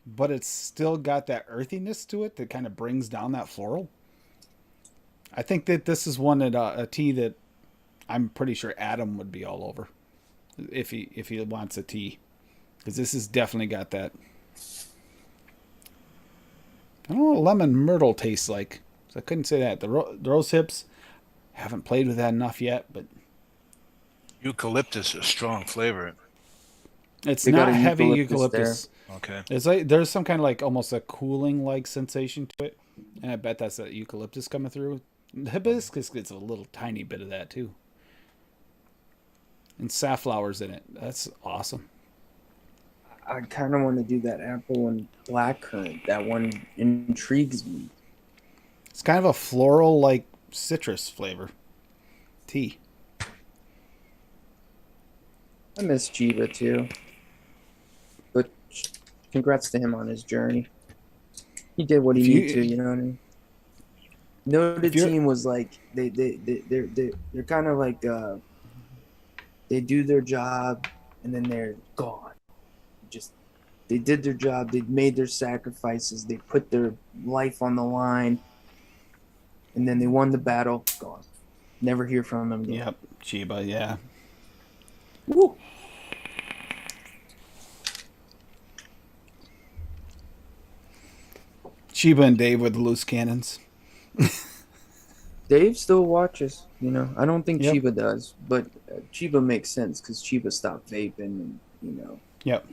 but it's still got that earthiness to it that kind of brings down that floral. I think that this is one that a tea that I'm pretty sure Adam would be all over if he wants a tea, because this has definitely got that. I don't know what lemon myrtle tastes like. So I couldn't say that. The rose hips, haven't played with that enough yet, but Eucalyptus is a strong flavor. it's They got not a heavy eucalyptus eucalyptus. Okay. It's like there's some kind of like almost a cooling like sensation to it, and I bet that's that eucalyptus coming through. The hibiscus gets a little tiny bit of that too, and safflower's in it. That's awesome. I kind of want to do that apple and blackcurrant. That one intrigues me. It's kind of a floral like citrus flavor tea. I miss Chiba too. But congrats to him on his journey. He did what he needed to, you know what I mean? Noted team was like they're kind of like they do their job and then they're gone. Just they did their job, they made their sacrifices, they put their life on the line, and then they won the battle, gone. Never hear from them again. Yep, Chiba, yeah. Woo. Chiba and Dave with the loose cannons. Dave still watches, you know. I don't think Yep. Chiba does, but Chiba makes sense because Chiba stopped vaping, and you know. Yep.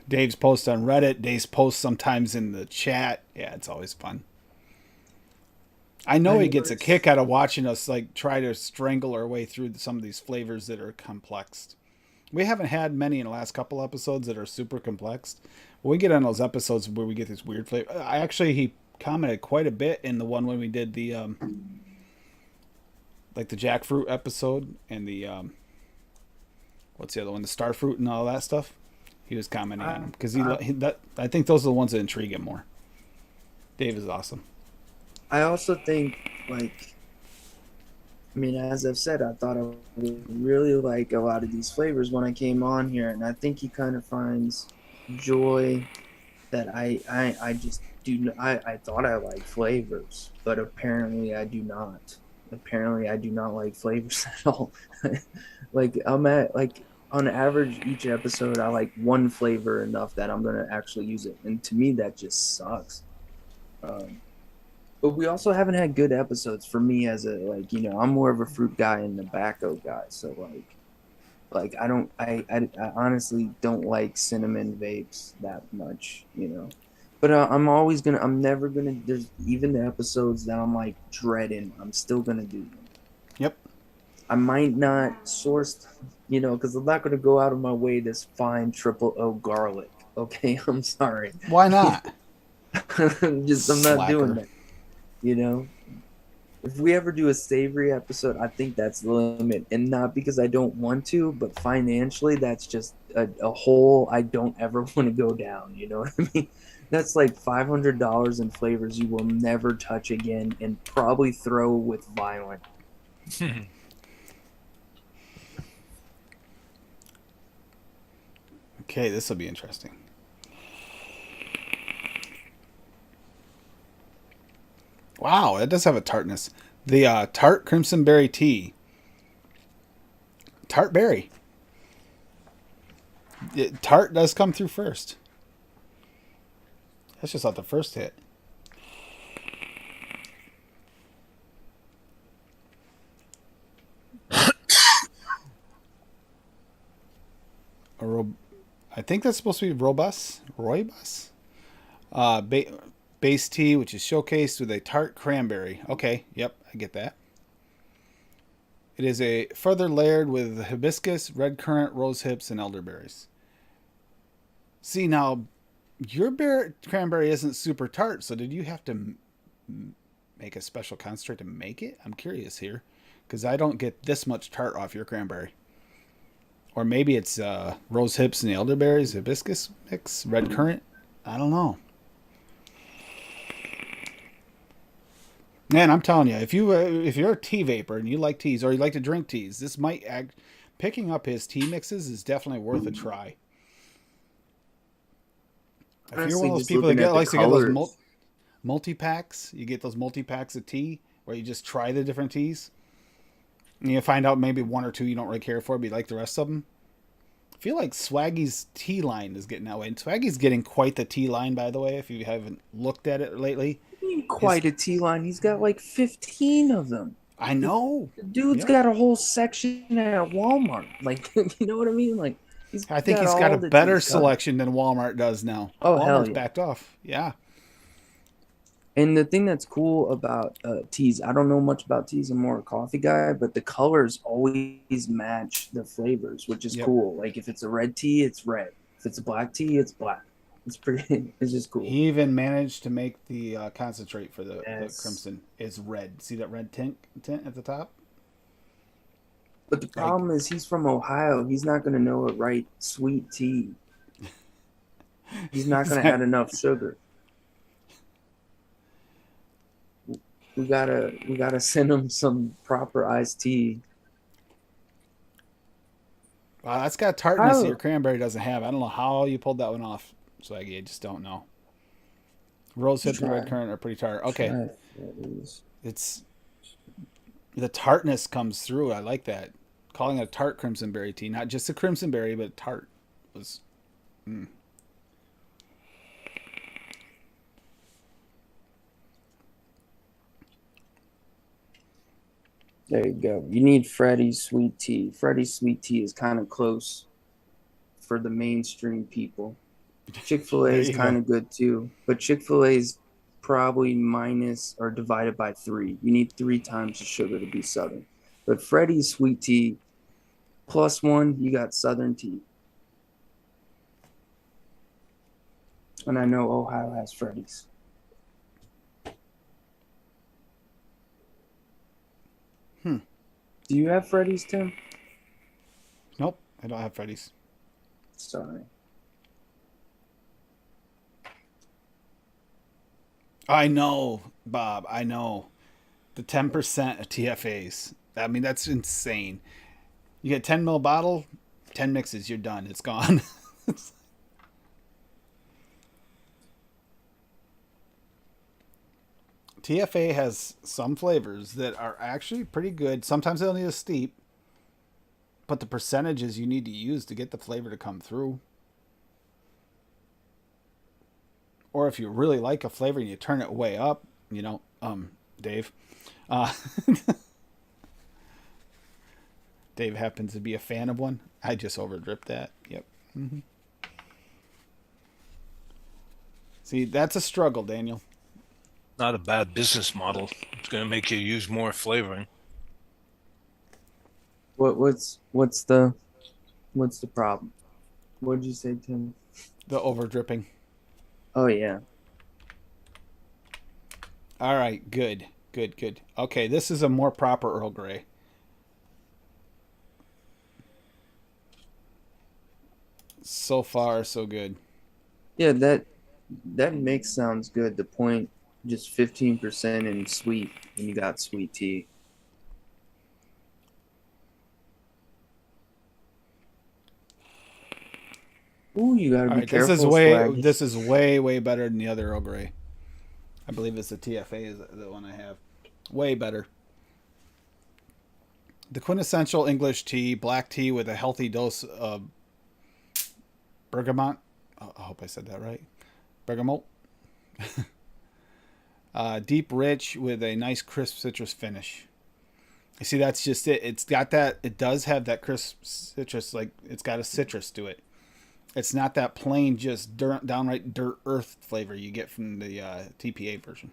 Dave's post on Reddit. Dave's post sometimes in the chat. Yeah, it's always fun. I know he gets a kick out of watching us like try to strangle our way through some of these flavors that are complex. We haven't had many in the last couple episodes that are super complex. When we get on those episodes where we get this weird flavor, he commented quite a bit in the one when we did the like the jackfruit episode and the what's the other one, the starfruit and all that stuff. He was commenting on them because I think those are the ones that intrigue him more. Dave is awesome. I also think, like, I mean, as I've said, I thought I would really like a lot of these flavors when I came on here, and I think he kind of finds joy that I just do. I thought I liked flavors, but apparently I do not. Apparently I do not like flavors at all. Like I'm at like on average each episode I like one flavor enough that I'm gonna actually use it, and to me that just sucks. But we also haven't had good episodes for me as a like, you know, I'm more of a fruit guy and tobacco guy. So like I honestly don't like cinnamon vapes that much, you know. But I'm never gonna. There's even the episodes that I'm like dreading. I'm still gonna do them. Yep. I might not source, you know, because I'm not gonna go out of my way to find triple O garlic. Okay, I'm sorry. Why not? I'm not doing Slacker. that. You know, if we ever do a savory episode, I think that's the limit, and not because I don't want to, but financially, that's just a hole I don't ever want to go down. You know what I mean? That's like $500 in flavors you will never touch again, and probably throw with violent. Okay, this will be interesting. Wow, it does have a tartness. The tart crimson berry tea. Tart berry. Tart does come through first. That's just not the first hit. I think that's supposed to be robust. Rooibos? Base tea, which is showcased with a tart cranberry. Okay, yep, I get that. It is a further layered with hibiscus, red currant, rose hips, and elderberries. See, now, your cranberry isn't super tart, so did you have to make a special concentrate to make it? I'm curious here, because I don't get this much tart off your cranberry. Or maybe it's rose hips and the elderberries, hibiscus mix, red currant. I don't know. Man, I'm telling you, if you're a tea vapor and you like teas or you like to drink teas, this might picking up his tea mixes is definitely worth a try. If you're one of those people that likes to get those multi packs, you get those multi packs of tea where you just try the different teas, and you find out maybe one or two you don't really care for, but you like the rest of them. I feel like Swaggy's tea line is getting that way. And Swaggy's getting quite the tea line, by the way, if you haven't looked at it lately. Quite a tea line. He's got like 15 of them. I know. The dude's got a whole section at Walmart. Like, you know what I mean? Like, I think he's got a better selection than Walmart does now. Oh, Walmart's hell yeah. backed off. Yeah. And the thing that's cool about teas, I don't know much about teas. I'm more a coffee guy, but the colors always match the flavors, which is cool. Like if it's a red tea, it's red. If it's a black tea, it's black. It's pretty. It's just cool. He even managed to make the concentrate for the crimson is red. See that red tint at the top? But the problem is he's from Ohio. He's not going to know a right sweet tea. He's not going to add enough sugar. We gotta send him some proper iced tea. Wow, that's got tartness that your cranberry doesn't have. I don't know how you pulled that one off, Swaggy. I just don't know. Rose hips and red currant are pretty tart. Okay, it's the tartness comes through. I like that. Calling it a tart crimson berry tea, not just a crimson berry, but tart was. There you go. You need Freddy's sweet tea. Freddy's sweet tea is kind of close for the mainstream people. Chick-fil-A is kind of good too, but Chick-fil-A is probably minus or divided by 3. You need 3 times the sugar to be Southern. But Freddy's sweet tea +1, you got Southern tea. And I know Ohio has Freddy's. Do you have Freddy's, Tim? Nope, I don't have Freddy's. Sorry. I know, Bob. I know. The 10% of TFAs. I mean, that's insane. You get 10 ml bottle, 10 mixes, you're done. It's gone. TFA has some flavors that are actually pretty good. Sometimes they'll need a steep, but the percentages you need to use to get the flavor to come through. or if you really like a flavor and you turn it way up, Dave. Uh, Dave happens to be a fan of one. I just over dripped that. Yep. Mm-hmm. See, that's a struggle, Daniel. Not a bad business model. It's going to make you use more flavoring. What's the problem? What did you say, Tim? The over dripping. Oh yeah. All right, good. Okay, this is a more proper Earl Grey. So far, so good. Yeah, that mix sounds good. The point, just 15% in sweet, and you got sweet tea. Ooh, you gotta All be right, careful. this is way better than the other Earl Grey. I believe it's the TFA is the one I have. Way better. The quintessential English tea, black tea with a healthy dose of bergamot. I hope I said that right. Bergamot. Deep, rich with a nice crisp citrus finish. You see, that's just it. It's got that. It does have that crisp citrus. Like it's got a citrus to it. It's not that plain, just downright dirt earth flavor you get from the TPA version.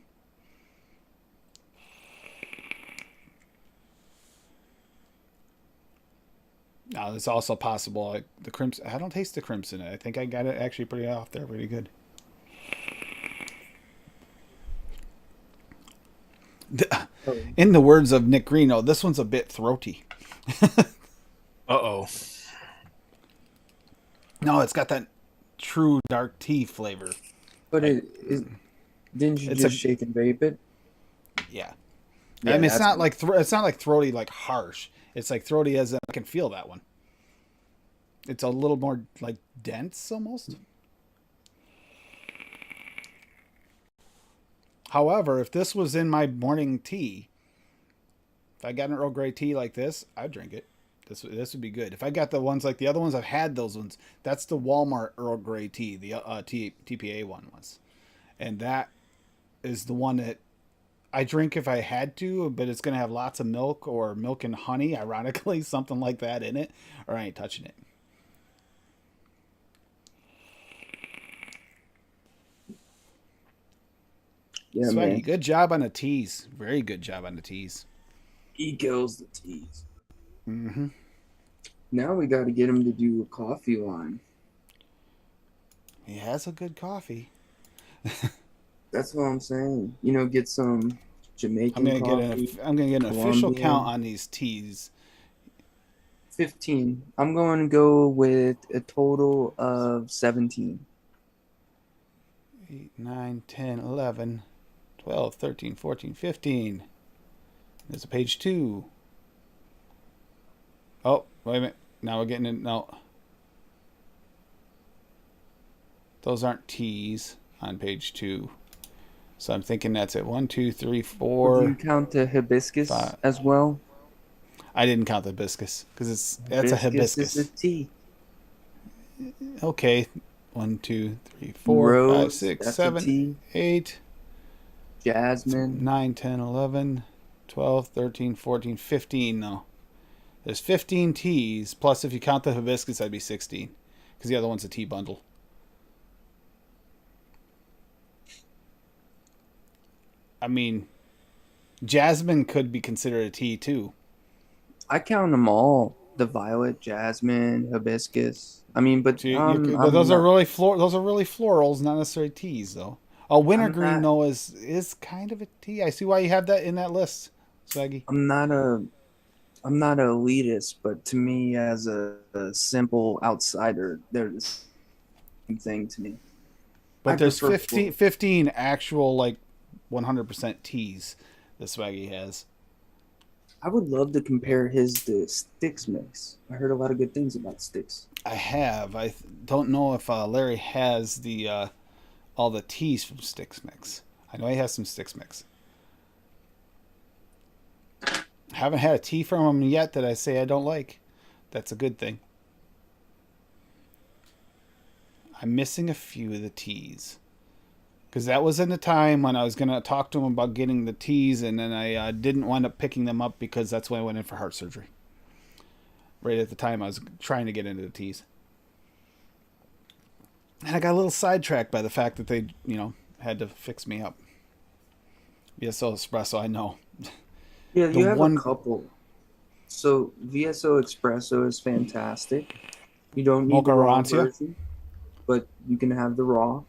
Now, it's also possible. Like the crimson. I don't taste the crimson. I think I got it actually pretty off there, pretty good. In the words of Nick Greeno, this one's a bit throaty. Uh-oh. No, it's got that true dark tea flavor. But didn't you just shake and vape it? Yeah. Yeah, I mean, it's not like throaty, like harsh. It's like throaty as I can feel that one. It's a little more like dense almost. However, if this was in my morning tea, if I got an Earl Grey tea like this, I'd drink it. This would be good. If I got the ones like the other ones, I've had those ones. That's the Walmart Earl Grey tea, the TPA one was. And that is the one that I drink if I had to, but it's going to have lots of milk or milk and honey, ironically, something like that in it, or I ain't touching it. Yeah, Swaggy, man. good job on the teas. Very good job on the teas. He kills the teas. Mm-hmm. Now we got to get him to do a coffee line. He has a good coffee. That's what I'm saying. You know, get some Jamaican coffee. I'm gonna get an official Colombian. count on these teas. 15. I'm going to go with a total of 17. 8, 9, 10, 11, 12, 13, 14, 15. There's a page 2. Oh, wait a minute. Now we're getting in. No. Those aren't T's on page 2. So I'm thinking that's it. 1, 2, 3, 4. Do you count the hibiscus 5. as well? I didn't count the hibiscus because that's a hibiscus. Is a tea. Okay. 1, 2, 3, 4, Rose, 5, 6, that's a 7, tea. 8, Jasmine. 9, 10, 11, 12, 13, 14, 15. No. There's 15 teas, plus if you count the hibiscus, that'd be 16. Because the other one's a tea bundle. I mean, jasmine could be considered a tea too. I count them all. The violet, jasmine, hibiscus. I mean, but So but those are really florals, not necessarily teas though. Oh, wintergreen though is kind of a tea. I see why you have that in that list, Swaggy. I'm not an elitist, but to me, as a simple outsider, they're the same thing to me. But there's 15 actual like 100% teas that Swaggy has. I would love to compare his to Sticks mix. I heard a lot of good things about Sticks. I have. I don't know if Larry has the all the teas from Sticks Mix. I know he has some Sticks Mix. I haven't had a tea from him yet that I say I don't like. That's a good thing. I'm missing a few of the teas. Because that was in the time when I was going to talk to him about getting the teas, and then I didn't wind up picking them up because that's when I went in for heart surgery. Right at the time I was trying to get into the teas. And I got a little sidetracked by the fact that they, had to fix me up. VSO Espresso, I know. Yeah, The you have one- a couple. So VSO Espresso is fantastic. You don't need the Mocha raw Rancia? version, but you can have the raw.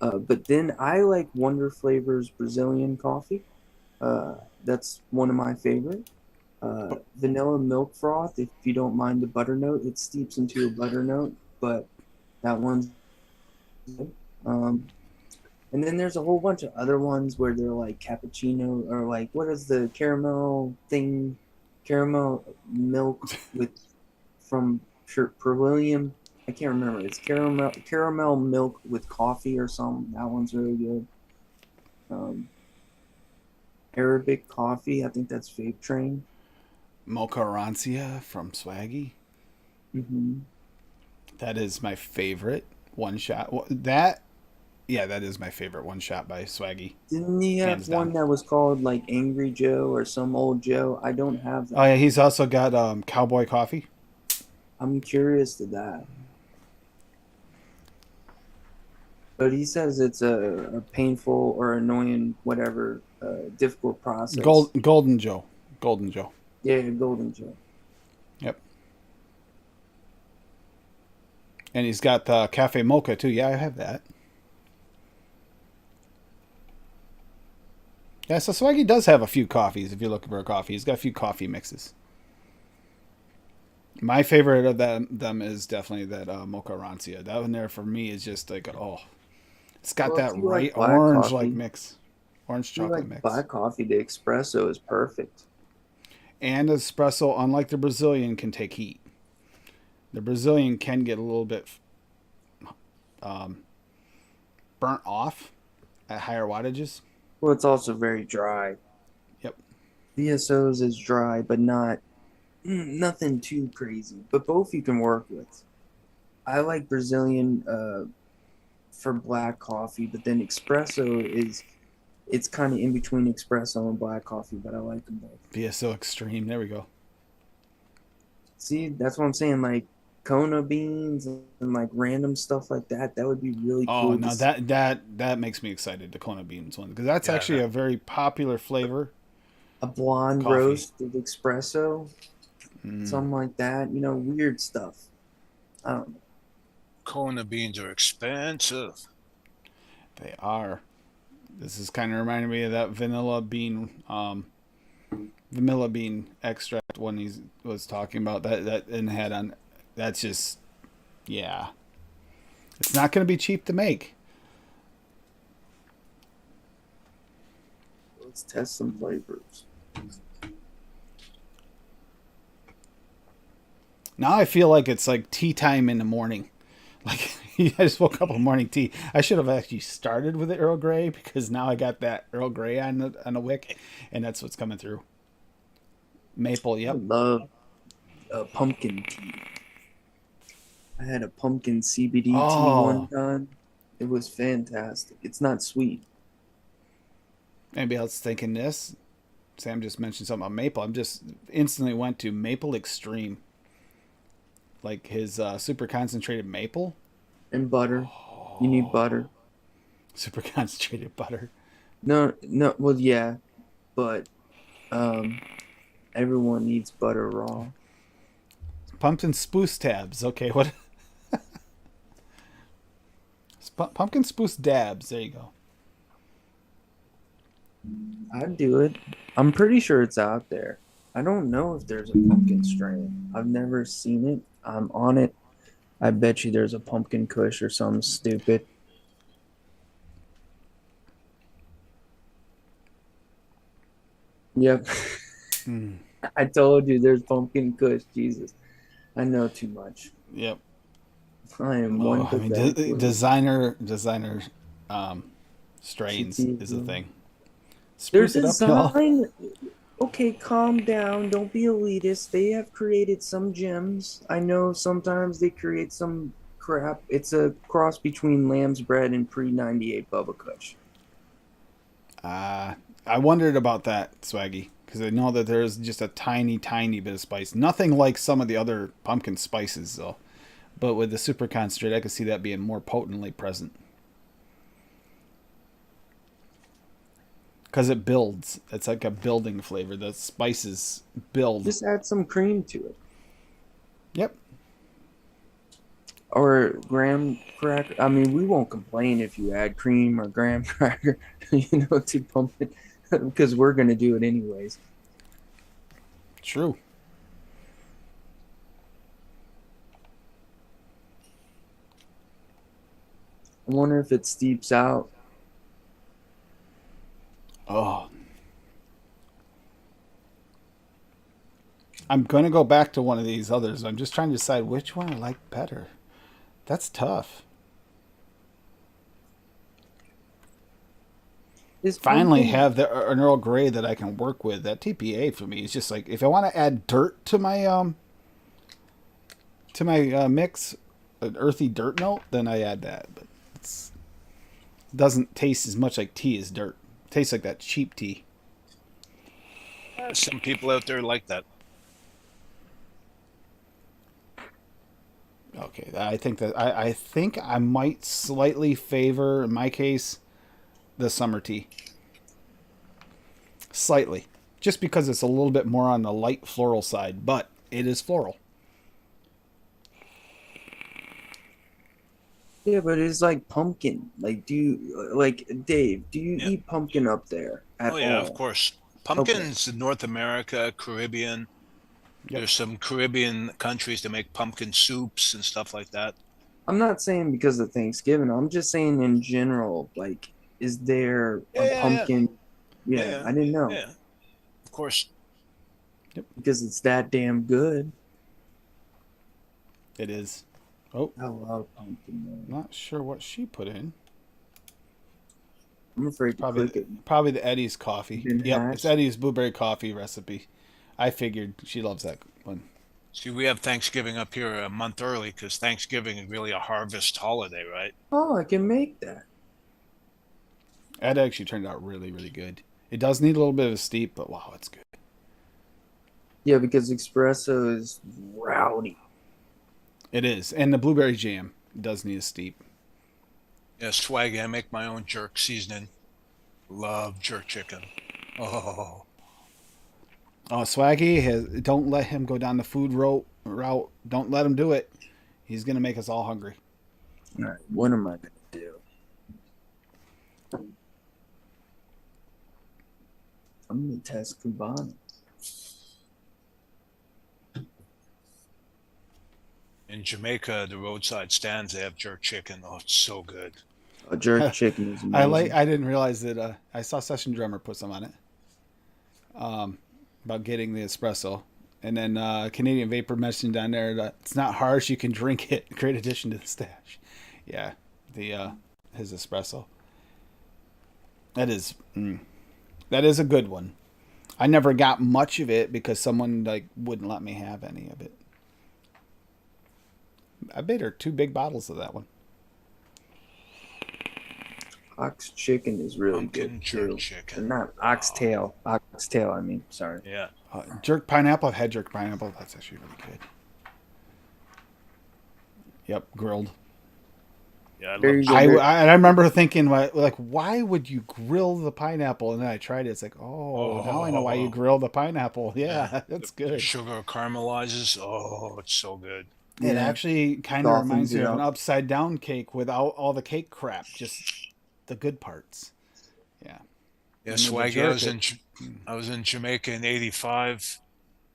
But then I like Wonder Flavors Brazilian coffee. That's one of my favorite. Vanilla milk froth, if you don't mind the butter note, it steeps into a butter note, but that one's good. And then there's a whole bunch of other ones where they're like cappuccino or like what is the caramel thing? Caramel milk with from Peruvian. I can't remember. It's caramel milk with coffee or something. That one's really good. Arabic coffee. I think that's Vape Train. Mocha Rancia from Swaggy. Mm-hmm. That is my favorite one shot. That is my favorite one shot by Swaggy. Didn't he have Hands down. one that was called like Angry Joe or some old Joe? I don't have that. Oh yeah, he's also got Cowboy Coffee. I'm curious to that. But he says it's a painful or annoying, whatever, difficult process. Golden Joe. Yeah, Golden Joe. Yep. And he's got Cafe Mocha too. Yeah, I have that. Yeah, so Swaggy does have a few coffees if you're looking for a coffee. He's got a few coffee mixes. My favorite of them is definitely that Mocha Rancia. That one there for me is just like, it's got Well, that if you right like black orange coffee- mix. Orange If you chocolate like mix. black coffee, the espresso is perfect. And espresso, unlike the Brazilian, can take heat. The Brazilian can get a little bit burnt off at higher wattages. Well, it's also very dry. Yep. VSO's is dry, but nothing too crazy. But both you can work with. I like Brazilian for black coffee, but then espresso it's kind of in between espresso and black coffee, but I like them both. VSO Extreme. There we go. See, that's what I'm saying. Like Kona beans and like random stuff like that. That would be really cool. Oh no, that makes me excited. The Kona beans one because that's actually a very popular flavor. A blonde Coffee. roasted espresso, something like that. Weird stuff. I don't know. Kona beans are expensive. They are. This is kind of reminding me of that vanilla bean extract when he was talking about that and had on. That's just, yeah. It's not going to be cheap to make. Let's test some flavors. Now I feel like it's like tea time in the morning. Like I just woke up with morning tea. I should have actually started with the Earl Grey because now I got that Earl Grey on the wick, and that's what's coming through. Maple, yep. I love pumpkin tea. I had a pumpkin CBD tea one time. It was fantastic. It's not sweet. Maybe I was thinking this. Sam just mentioned something about maple. I'm just instantly went to Maple Extreme. Like his super concentrated maple. And butter. You need butter. Super concentrated butter. No, well, yeah. But everyone needs butter raw. Pumpkin spruce tabs. Okay, what? Pumpkin spruce dabs. There you go. I'd do it. I'm pretty sure it's out there. I don't know if there's a pumpkin strain. I've never seen it. I'm on it. I bet you there's a pumpkin kush or something stupid. Yep. I told you there's pumpkin kush. Jesus. I know too much. Yep. I am one pathetic fool. Designer strains is a thing. Their Spruce it up, y'all. design. Okay, calm down. Don't be elitist. They have created some gems. I know sometimes they create some crap. It's a cross between lamb's bread and pre-98 Bubba Kush. I wondered about that, Swaggy, because I know that there's just a tiny, tiny bit of spice. Nothing like some of the other pumpkin spices, though. But with the super concentrate, I could see that being more potently present. Because it builds. It's like a building flavor. The spices build. Just add some cream to it. Yep. Or graham cracker. I mean, we won't complain if you add cream or graham cracker, to pumpkin, because we're going to do it anyways. True. I wonder if it steeps out. Oh. I'm going to go back to one of these others. I'm just trying to decide which one I like better. That's tough. Finally have an Earl Grey that I can work with. That TPA for me is just like, if I want to add dirt to my mix, an earthy dirt note, then I add that. But it doesn't taste as much like tea as dirt. It tastes like that cheap tea. Some people out there like that. Okay, I think I might slightly favor, in my case, the summer tea. Slightly. Just because it's a little bit more on the light floral side, but it is floral. Yeah, but it's like pumpkin. Like, Dave, do you eat pumpkin up there at all? Of course. Pumpkins in North America, Caribbean. Yep. There's some Caribbean countries that make pumpkin soups and stuff like that. I'm not saying because of Thanksgiving. I'm just saying in general. Like, is there a pumpkin? Yeah, I didn't know. Yeah, of course. Yep. Because it's that damn good. It is. Oh, I love pumpkin, man. Not sure what she put in. I'm afraid to click it. Probably the Eddie's coffee. Yep, it's Eddie's blueberry coffee recipe. I figured she loves that one. See, we have Thanksgiving up here a month early because Thanksgiving is really a harvest holiday, right? Oh, I can make that. That actually turned out really, really good. It does need a little bit of a steep, but wow, it's good. Yeah, because espresso is rowdy. It is. And the blueberry jam does need a steep. Yeah, Swaggy, I make my own jerk seasoning. Love jerk chicken. Oh. Oh, Swaggy, don't let him go down the food route. Don't let him do it. He's going to make us all hungry. All right, what am I going to do? I'm going to test Cubano. In Jamaica, the roadside stands, they have jerk chicken. Oh, it's so good. A jerk chicken is amazing. I didn't realize that. I saw Session Drummer put some on it. About getting the espresso. And then Canadian Vapor mentioned down there that it's not harsh, you can drink it. Great addition to the stash. Yeah, his espresso. That is a good one. I never got much of it because someone wouldn't let me have any of it. I made her 2 big bottles of that one. Ox chicken is really Pumpkin good jerk too. chicken. Or not oxtail. Oxtail, I mean. Sorry. Yeah. Jerk pineapple. I've had jerk pineapple. That's actually really good. Yep, grilled. Yeah, I remember thinking, why would you grill the pineapple? And then I tried it. It's like, now I know why you grill the pineapple. Yeah, that's good. Sugar caramelizes. Oh, it's so good. It Yeah. actually kind of Softens reminds me it of an up. upside down cake without all the cake crap, just the good parts. Yeah. Yeah, And with the Swaggy, jerk, I was in Jamaica in '85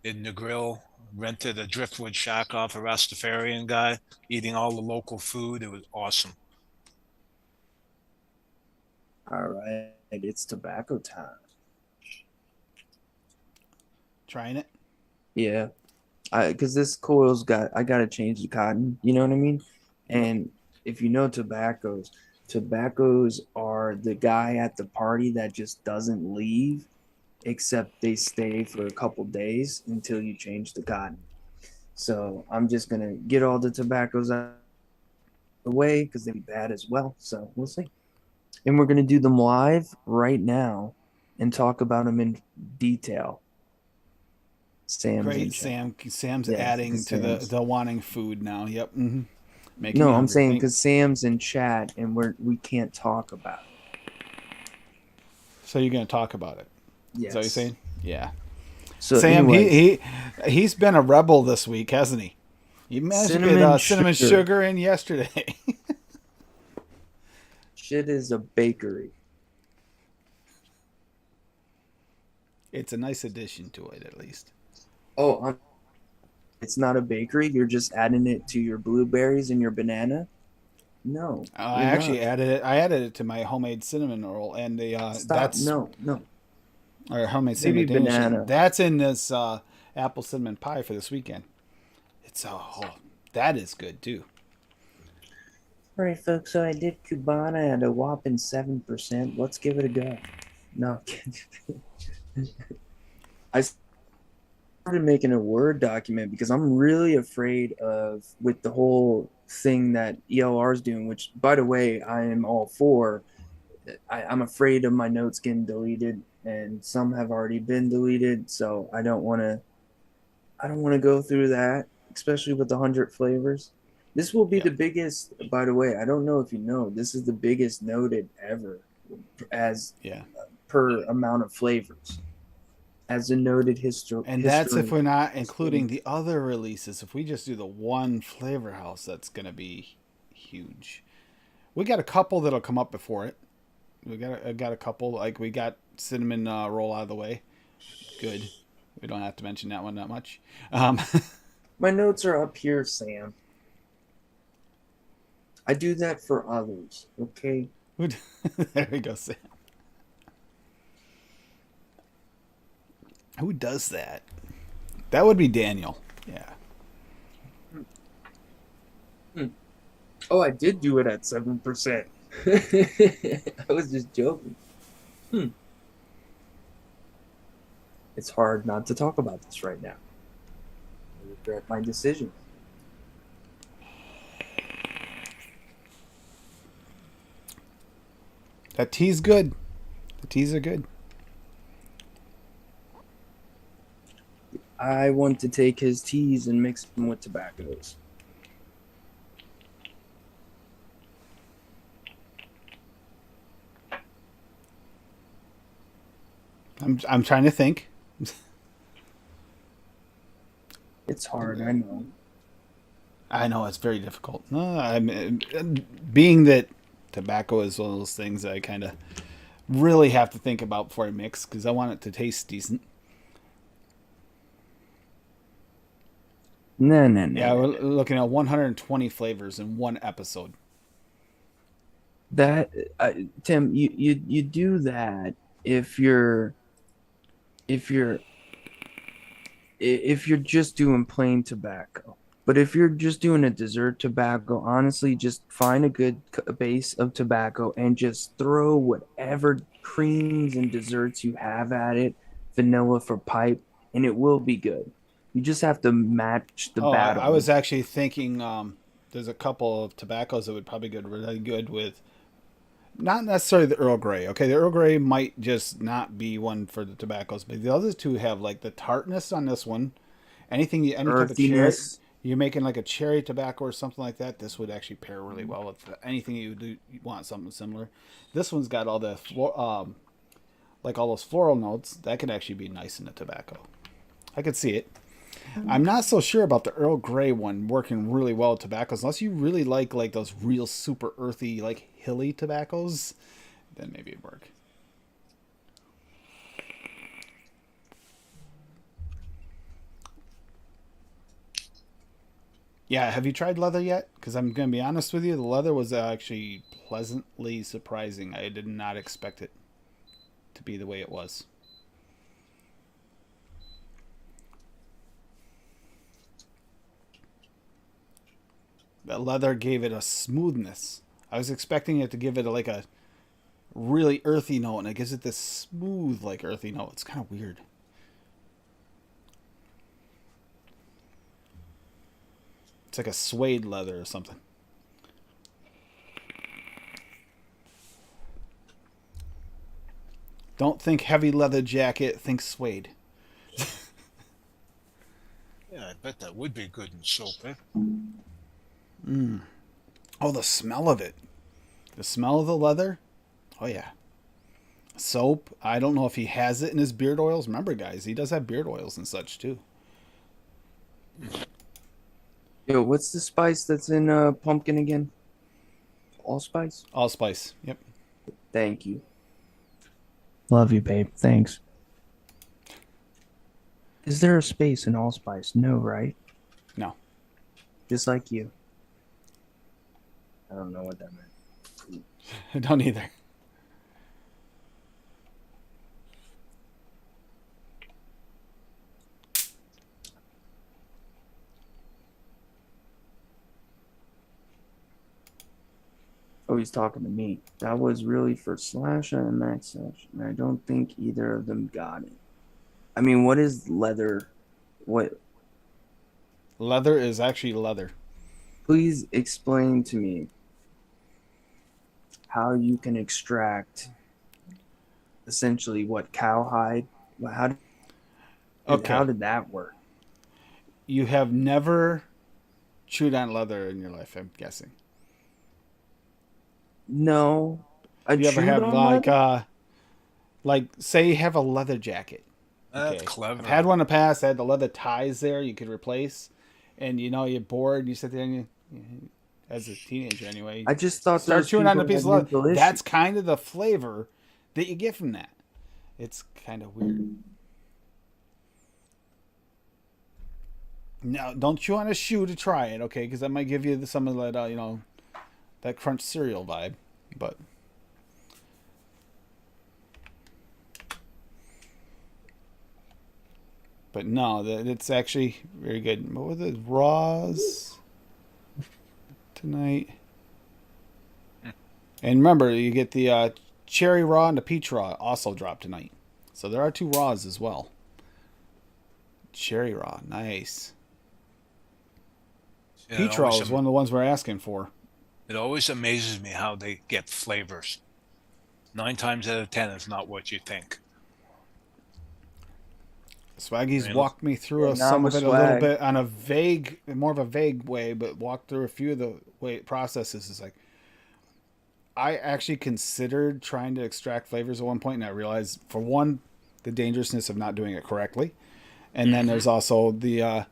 in the grill, rented a driftwood shack off a Rastafarian guy, eating all the local food. It was awesome. All right. It's tobacco time. Trying it. Yeah. Because this coil's I got to change the cotton. You know what I mean? And if you know tobaccos are the guy at the party that just doesn't leave except they stay for a couple days until you change the cotton. So I'm just going to get all the tobaccos out away because they'd be bad as well. So we'll see. And we're gonna do them live right now and talk about them in detail. Sam's in Great, chat. Sam's Yeah, adding to Sam's. the wanting food now. Yep. Making No, me I'm hungry. saying because Sam's in chat and we can't talk about it. So you're gonna talk about it? Yes. Is that what you're saying? Yeah. So Sam, anyways, he's been a rebel this week, hasn't he? You managed to get cinnamon sugar in yesterday. Shit is a bakery. It's a nice addition to it, at least. Oh, it's not a bakery. You're just adding it to your blueberries and your banana. No, I actually added it. I added it to my homemade cinnamon roll, and the stop. that's No. or homemade Maybe cinnamon Danish. banana. That's in this apple cinnamon pie for this weekend. It's that is good too. All right, folks. So I did Cubana at a whopping 7%. Let's give it a go. No, I started making a Word document because I'm really afraid of with the whole thing that ELR is doing. Which, by the way, I am all for. I'm afraid of my notes getting deleted, and some have already been deleted. So I don't want to. I don't want to go through that, especially with 100 flavors. This will be the biggest. By the way, I don't know if you know, this is the biggest noted ever, as per amount of flavors, as a noted history. And that's if we're not including the other releases. If we just do the one flavor house, that's going to be huge. We got a couple that'll come up before it. We got a couple, like we got cinnamon roll out of the way. Good. We don't have to mention that one that much. My notes are up here, Sam. I do that for others, okay? There we go, Sam. Who does that? That would be Daniel. Yeah. Oh, I did do it at 7%. I was just joking. It's hard not to talk about this right now. I regret my decision. That tea's good. The teas are good. I want to take his teas and mix them with tobaccos. I'm trying to think. It's hard, I know. I know it's very difficult. No, being that tobacco is one of those things that I kind of really have to think about before I mix because I want it to taste decent. No. Yeah, we're looking at 120 flavors in one episode. That Tim, you do that if you're just doing plain tobacco. But if you're just doing a dessert tobacco, honestly, just find a good base of tobacco and just throw whatever creams and desserts you have at it, vanilla for pipe, and it will be good. You just have to match the battle. I was actually thinking there's a couple of tobaccos that would probably go really good with not necessarily the Earl Grey. Okay, the Earl Grey might just not be one for the tobaccos, but the other two have like the tartness on this one. Any type of cherry, you're making like a cherry tobacco or something like that, this would actually pair really well with anything you want something similar. This one's got all the like all those floral notes that could actually be nice in the tobacco. I could see it. I'm not so sure about the Earl Grey one working really well with tobaccos unless you really like those real super earthy like hilly tobaccos, then maybe it'd work. Yeah, have you tried leather yet? Because I'm going to be honest with you, the leather was actually pleasantly surprising. I did not expect it to be the way it was. That leather gave it a smoothness. I was expecting it to give it a really earthy note, and it gives it this smooth, like earthy note. It's kind of weird. It's like a suede leather or something. Don't think heavy leather jacket. Think suede. Yeah, I bet that would be good in soap, eh? Oh, the smell of it. The smell of the leather. Oh, yeah. Soap. I don't know if he has it in his beard oils. Remember, guys, he does have beard oils and such, too. Yo, what's the spice that's in pumpkin again? Allspice? Allspice. Yep. Thank you. Love you, babe. Thanks. Is there a space in allspice? No, right? No. Just like you. I don't know what that meant. I don't either. Oh, he's talking to me. That was really for Slasher and Max Slash, and I don't think either of them got it. I mean, what is leather? What? Leather is actually leather. Please explain to me how you can extract essentially what cowhide. How did that work? You have never chewed on leather in your life, I'm guessing. No. You ever have like say you have a leather jacket. That's clever. I've had one in the past. I had the leather ties there you could replace, and you're bored. And you sit there and you as a teenager anyway. I just thought start chewing on a piece of leather. Delicious. That's kind of the flavor that you get from that. It's kind of weird. Now, don't chew on a shoe to try it, okay? Because that might give you some of that, that crunch cereal vibe. But no, it's actually very good. What were the raws tonight? And remember, you get the cherry raw and the peach raw also dropped tonight. So there are 2 raws as well. Cherry raw, nice. Yeah, Peach raw is one of the ones we're asking for. It always amazes me how they get flavors. 9 times out of 10, it's not what you think. Swaggy's walked me through some of it a little bit on more of a vague way, but walked through a few of the processes. It's like, I actually considered trying to extract flavors at one point, and I realized, for one, the dangerousness of not doing it correctly. And then there's also the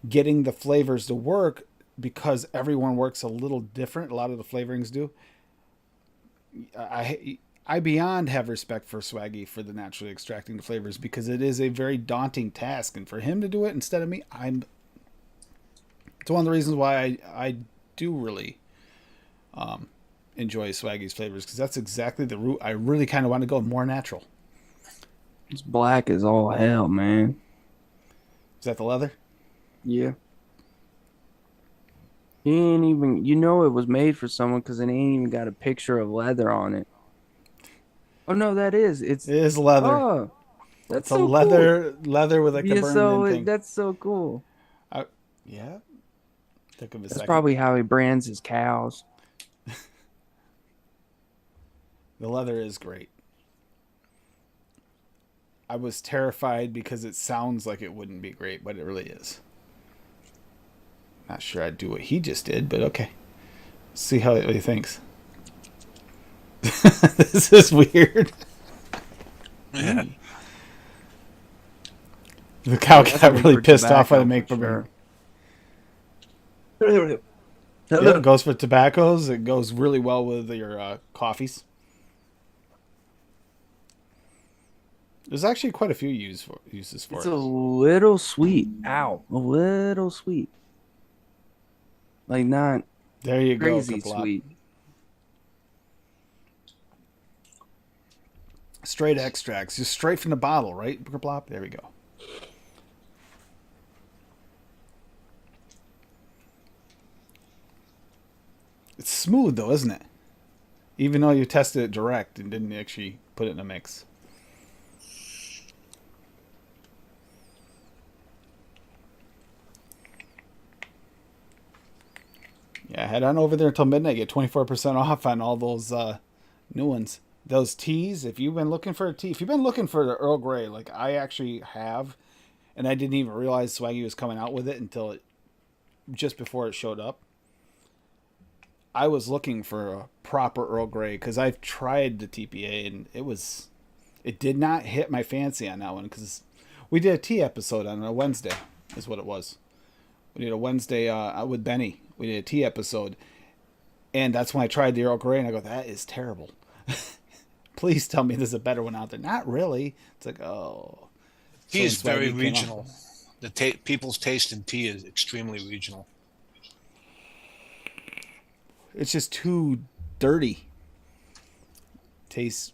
getting the flavors to work, because everyone works a little different. A lot of the flavorings do. I beyond have respect for Swaggy for the naturally extracting the flavors, because it is a very daunting task, and for him to do it instead of me, it's one of the reasons why I do really enjoy Swaggy's flavors, because that's exactly the route I really kind of want to go, more natural. It's black as all hell, man. Is that the leather? Yeah. He ain't even, it was made for someone because it ain't even got a picture of leather on it. Oh no, it is leather. Oh, that's it's so a leather cool. leather with like the burned in thing. That's so cool. Yeah. Took him a That's second. probably how he brands his cows. The leather is great. I was terrified because it sounds like it wouldn't be great, but it really is. Not sure I'd do what he just did, but okay. See how he thinks. This is weird. Yeah. The cow got really pissed off by the make sure. Yeah, it goes for tobaccos. It goes really well with your coffees. There's actually quite a few uses for It's it. a little sweet. Ow. A little sweet. Like not There you crazy go, Kaplop. sweet. Straight extracts, just straight from the bottle, right? Kaplop? There we go. It's smooth though, isn't it? Even though you tested it direct and didn't actually put it in a mix. Yeah, head on over there until midnight. Get 24% off on all those new ones. Those teas, if you've been looking for a tea, if you've been looking for the Earl Grey, like I actually have, and I didn't even realize Swaggy was coming out with it until just before it showed up. I was looking for a proper Earl Grey because I've tried the TPA and it did not hit my fancy on that one because we did a tea episode on a Wednesday, is what it was. We did a Wednesday with Benny. We did a tea episode, and that's when I tried the Earl Grey, and I go, that is terrible. Please tell me there's a better one out there. Not really. It's like, oh. Tea is very regional. The People's taste in tea is extremely regional. It's just too dirty. Tastes.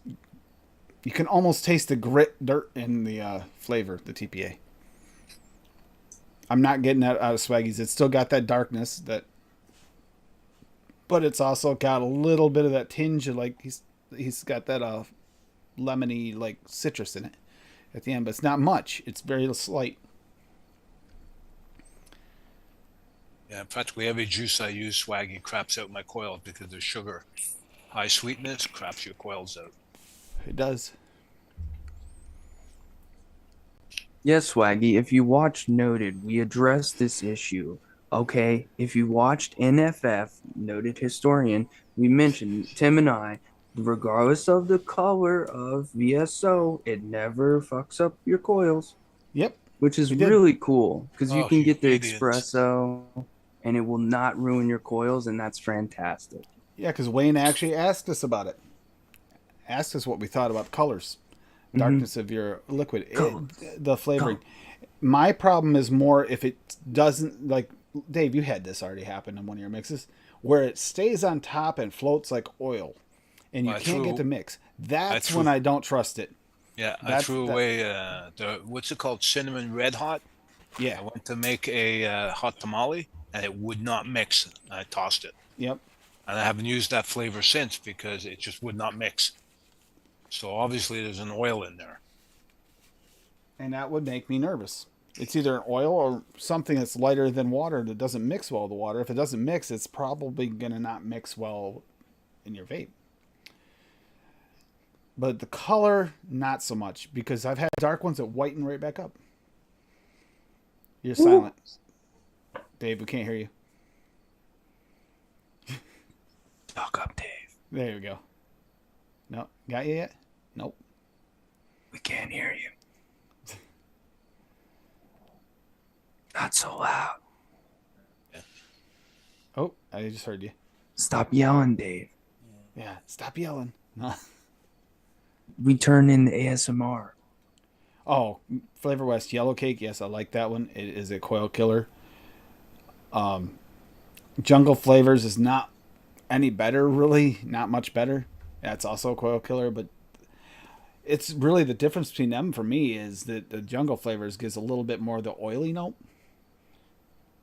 You can almost taste the dirt in the flavor, the TPA. I'm not getting that out of Swaggy's. It's still got that darkness, but it's also got a little bit of that tinge of like he's got that lemony like citrus in it at the end, but it's not much. It's very slight. Yeah, practically every juice I use, Swaggy, craps out my coils because the sugar, high sweetness, craps your coils out. It does. Yes, Swaggy, if you watched Noted, we addressed this issue. Okay, if you watched NFF, Noted Historian, we mentioned, Tim and I, regardless of the color of VSO, it never fucks up your coils. Yep. Which is really cool because you can get the idiots. espresso and it will not ruin your coils, and that's fantastic. Yeah, because Wayne actually asked us about it. Asked us what we thought about colors. Darkness of your liquid. The flavoring. My problem is more if it doesn't, like, Dave, you had this already happen in one of your mixes, where it stays on top and floats like oil, and you can't get the mix. That's when I don't trust it. Yeah, I threw away what's it called? Cinnamon Red Hot? Yeah. I went to make a hot tamale, and it would not mix. I tossed it. Yep. And I haven't used that flavor since because it just would not mix. So obviously there's an oil in there. And that would make me nervous. It's either an oil or something that's lighter than water that doesn't mix well with the water. If it doesn't mix, it's probably going to not mix well in your vape. But the color, not so much, because I've had dark ones that whiten right back up. You're silent. Dave, we can't hear you. Talk up, Dave. There you go. No, got you yet? Nope. We can't hear you. Not so loud. Oh, I just heard you. Stop yelling, Dave. Yeah, stop yelling. No. We turn in the ASMR. Oh, Flavor West Yellow Cake. Yes, I like that one. It is a coil killer. Jungle Flavors is not any better, really. Not much better. That's also a coil killer, but it's really the difference between them for me is that the Jungle Flavors gives a little bit more of the oily note,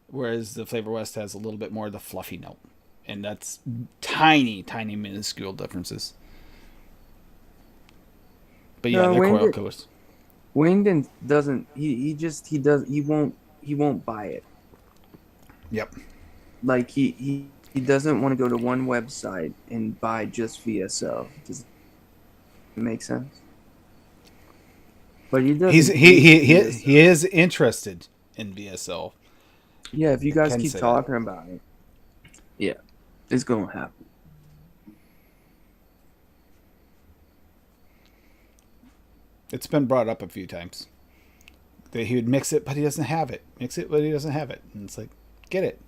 whereas the Flavor West has a little bit more of the fluffy note. And that's tiny, tiny, minuscule differences. But yeah, they're coil killers. Wingdon doesn't. He won't buy it. Yep. Like he doesn't want to go to one website and buy just VSO. Does it make sense? But he does. He is interested in VSO. Yeah, if you guys keep talking about it, yeah, it's gonna happen. It's been brought up a few times. That he would mix it, but he doesn't have it. Mix it, but he doesn't have it. And it's like, get it.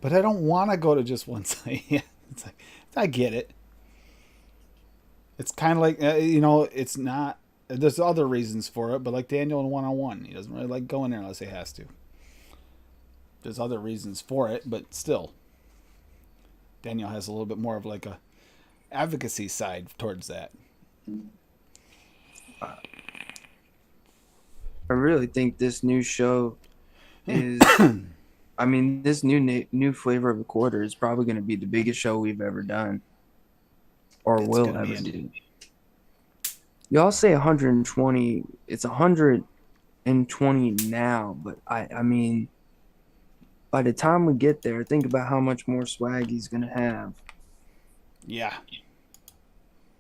But I don't want to go to just one site. It's like, I get it. It's kind of like, it's not, there's other reasons for it, but like Daniel in 101, he doesn't really like going there unless he has to. There's other reasons for it, but still. Daniel has a little bit more of like a advocacy side towards that. I really think this new show is. I mean, this new flavor of a quarter is probably going to be the biggest show we've ever done, or will ever do. Y'all say 120. It's 120 now, but I mean, by the time we get there, think about how much more swag he's going to have. Yeah.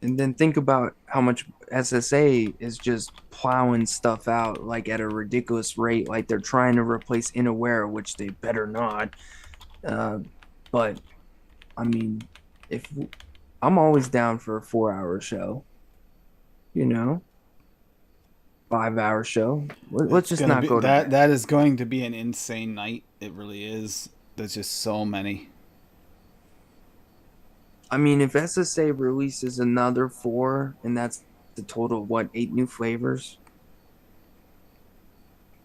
And then think about how much SSA is just plowing stuff out like at a ridiculous rate. Like they're trying to replace Inaware, which they better not. But I mean, if I'm always down for a 4 hour show, you know, 5 hour show. Let's just not go to that. bed. That is going to be an insane night. It really is. There's just so many. I mean, if SSA releases another 4, and that's the total, what, 8 new flavors?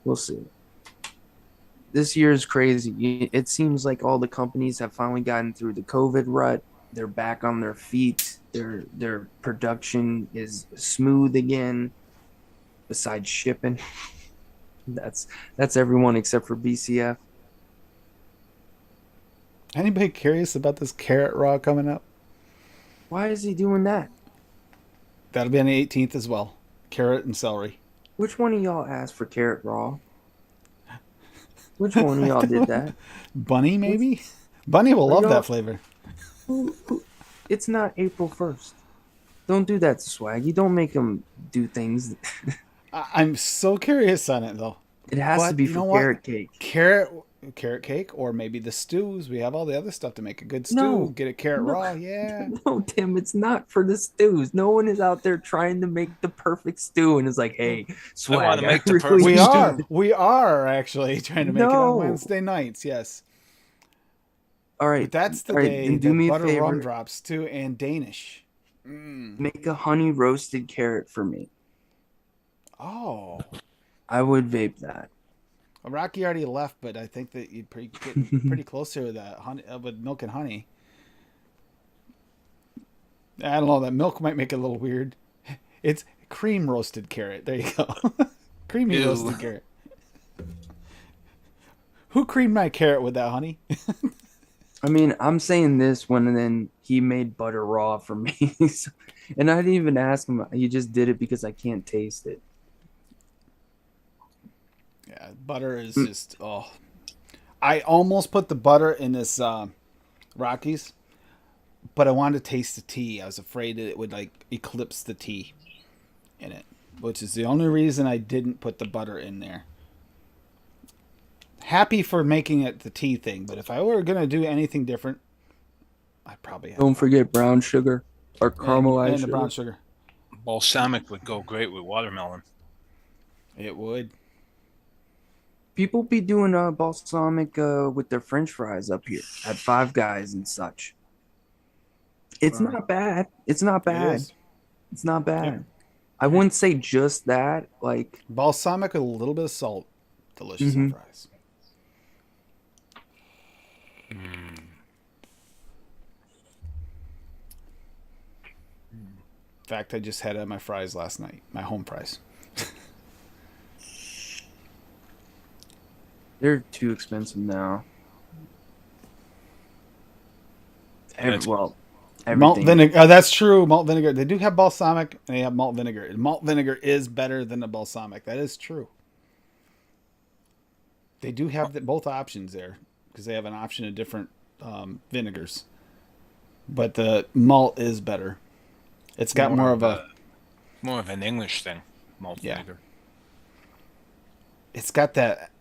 We'll see. This year is crazy. It seems like all the companies have finally gotten through the COVID rut. They're back on their feet. Their production is smooth again. Besides shipping, that's everyone except for BCF. Anybody curious about this carrot raw coming up? Why is he doing that? That'll be on the 18th as well. Carrot and celery. Which one of y'all asked for carrot raw? Which one of y'all did that? Bunny, maybe? Bunny will love y'all- that flavor. Who, it's not April 1st. Don't do that to Swaggy. Don't make him do things. I'm so curious on it, though. It has to But be you know for what? carrot cake. Carrot cake, or maybe the stews. We have all the other stuff to make a good stew. No. Get a carrot No. raw, yeah. No, Tim, it's not for the stews. No one is out there trying to make the perfect stew and is like, hey, Swag, wanna make the really perfect We are actually trying to make it No. on Wednesday nights, yes. All right. But that's the all right, day then do that me a butter favor. rum drops too, and Danish. Make a honey roasted carrot for me. Oh. I would vape that. Rocky already left, but I think that you'd get pretty close here with that honey, with milk and honey. I don't know. That milk might make it a little weird. It's cream roasted carrot. There you go. Creamy Ew. roasted carrot. Who creamed my carrot with that honey? I mean, I'm saying this when then he made butter raw for me. And I didn't even ask him. He just did it because I can't taste it. Yeah, butter is just I almost put the butter in this Rockies, but I wanted to taste the tea. I was afraid that it would like eclipse the tea in it, which is the only reason I didn't put the butter in there. Happy for making it the tea thing, but if I were gonna do anything different, I'd probably have Don't forget brown sugar or caramelized and the sugar. brown sugar. Balsamic would go great with watermelon. It would. People be doing balsamic with their French fries up here at Five Guys and such. It's not bad. It's not It bad. is. It's not bad. Yeah. I wouldn't say just that. Like, Balsamic with a little bit of salt. Delicious on fries. In fact, I just had my fries last night. My home fries. they're too expensive now. That's- Everything. Malt vinegar. Oh, that's true. Malt vinegar. They do have balsamic, and they have malt vinegar. And malt vinegar is better than the balsamic. That is true. They do have both options there because they have an option of different vinegars. But the malt is better. It's got more of a. More of an English thing, malt Yeah. vinegar. It's got that.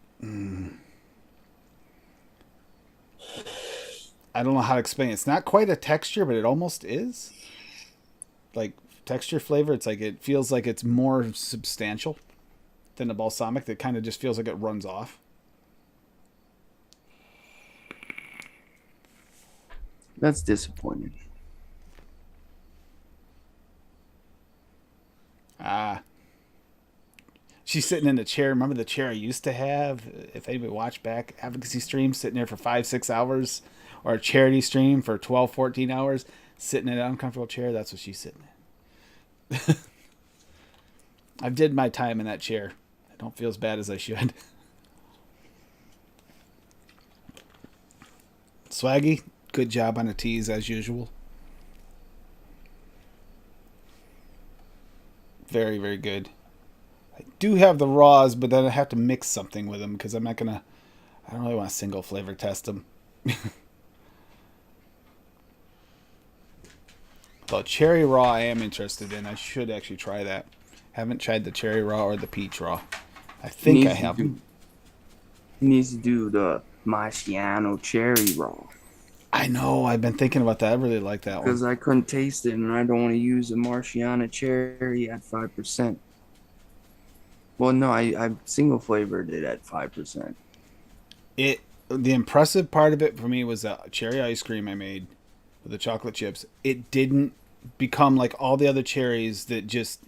I don't know how to explain it. It's not quite a texture, but it almost is. Like texture flavor, it's like it feels like it's more substantial than the balsamic. That kind of just feels like it runs off. That's disappointing. She's sitting in the chair. Remember the chair I used to have? If anybody watched back advocacy streams, sitting there for 5-6 hours, or a charity stream for 12-14 hours, sitting in an uncomfortable chair. That's what she's sitting in. I did my time in that chair. I don't feel as bad as I should. Swaggy, good job on the teas as usual. Very, very good. I do have the raws, but then I have to mix something with them because I'm not gonna. I don't really want to single flavor test them. The cherry raw I am interested in. I should actually try that. Haven't tried the cherry raw or the peach raw. I think I have. He needs to do the Marciano cherry raw. I know. I've been thinking about that. I really like that one. Because I couldn't taste it, and I don't want to use a Marciano cherry at 5%. Well, no, I single flavored it at 5%. The impressive part of it for me was the cherry ice cream I made with the chocolate chips. It didn't become like all the other cherries that just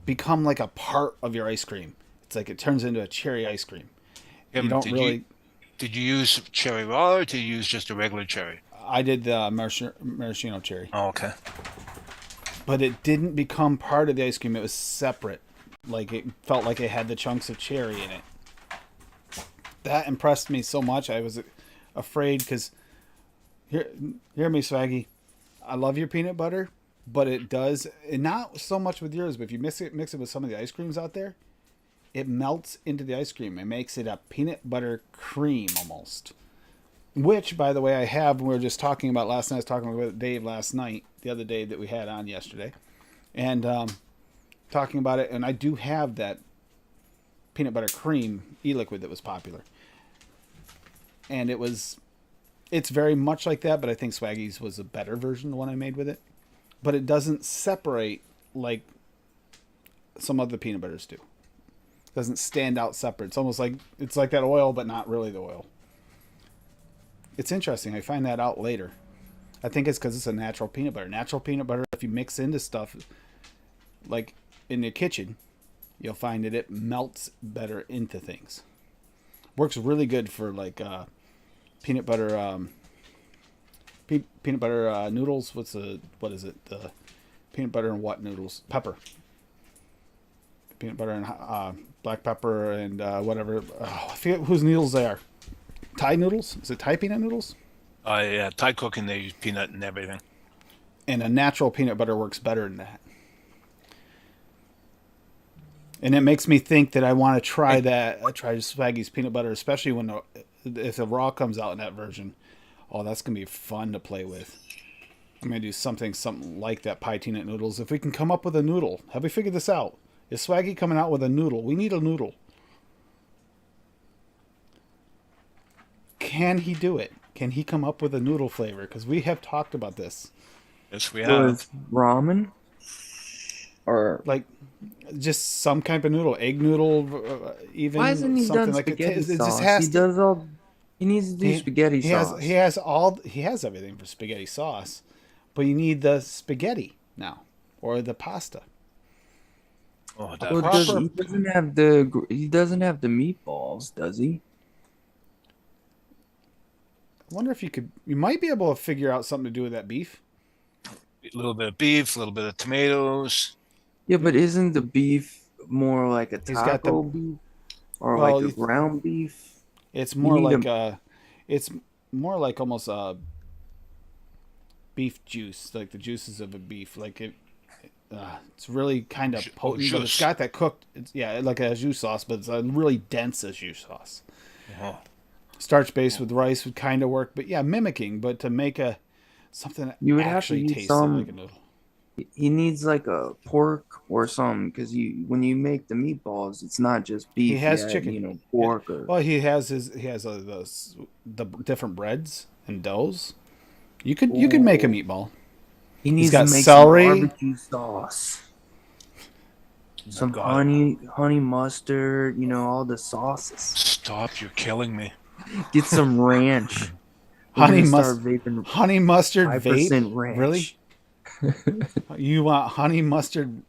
become like a part of your ice cream. It's like it turns into a cherry ice cream. Yeah, You but don't really. Did you use cherry raw or did you use just a regular cherry? I did the maraschino cherry, Oh, okay. but it didn't become part of the ice cream. It was separate. Like it felt like it had the chunks of cherry in it. That impressed me so much. I was afraid because hear me, Swaggy. I love your peanut butter, but it does, and not so much with yours. But if you mix it with some of the ice creams out there, it melts into the ice cream. It makes it a peanut butter cream almost. Which, by the way, I have. We were just talking about last night. I was talking with Dave last night, the other day that we had on yesterday, and talking about it. And I do have that peanut butter cream e-liquid that was popular. And it's very much like that, but I think Swaggy's was a better version, the one I made with it. But it doesn't separate like some other peanut butters do. It doesn't stand out separate. It's almost like it's like that oil, but not really the oil. It's interesting. I find that out later. I think it's because it's a natural peanut butter. Natural peanut butter, if you mix into stuff like in the kitchen, you'll find that it melts better into things. Works really good for like peanut butter peanut butter noodles. What is it? The peanut butter and what noodles? Pepper. Peanut butter and black pepper and whatever. I forget whose noodles they are. Thai noodles? Is it Thai peanut noodles? Yeah, Thai cooking, they use peanut and everything. And a natural peanut butter works better than that. And it makes me think that I want to try that. Try Swaggy's peanut butter, especially if the raw comes out in that version. Oh, that's gonna be fun to play with. I'm gonna do something like that pie peanut noodles. If we can come up with a noodle, have we figured this out? Is Swaggy coming out with a noodle? We need a noodle. Can he do it? Can he come up with a noodle flavor? Because we have talked about this. Yes, we have. With ramen? Or Like, just some kind of noodle, egg noodle, even why hasn't he something done like spaghetti it sauce? just has He does all. He needs to do spaghetti sauce. He has everything for spaghetti sauce, but you need the spaghetti now or the pasta. Oh, Well, he doesn't have the meatballs, does he? I wonder if you might be able to figure out something to do with that beef. A little bit of beef, a little bit of tomatoes. Yeah, but isn't the beef more like a He's got the- taco beef or Well, like a ground beef? It's more need like it's more like almost a beef juice, like the juices of a beef. Like it's really kind of potent, but it's got that cooked. Like a jus sauce, but it's a really dense jus sauce. Uh-huh. Starch based with rice would kind of work, but yeah, mimicking. But to make something that You would actually have to use tastes some. like a noodle. He needs like a pork or something because when you make the meatballs, it's not just beef. He has you add, chicken, pork or. Well, he has the different breads and doughs. You could make a meatball. He needs got to make celery. some barbecue sauce, some honey mustard. All the sauces. Stop! You're killing me. Get some ranch. Honey start mustard. vaping Honey mustard 5% vape. ranch. Really? You want honey mustard?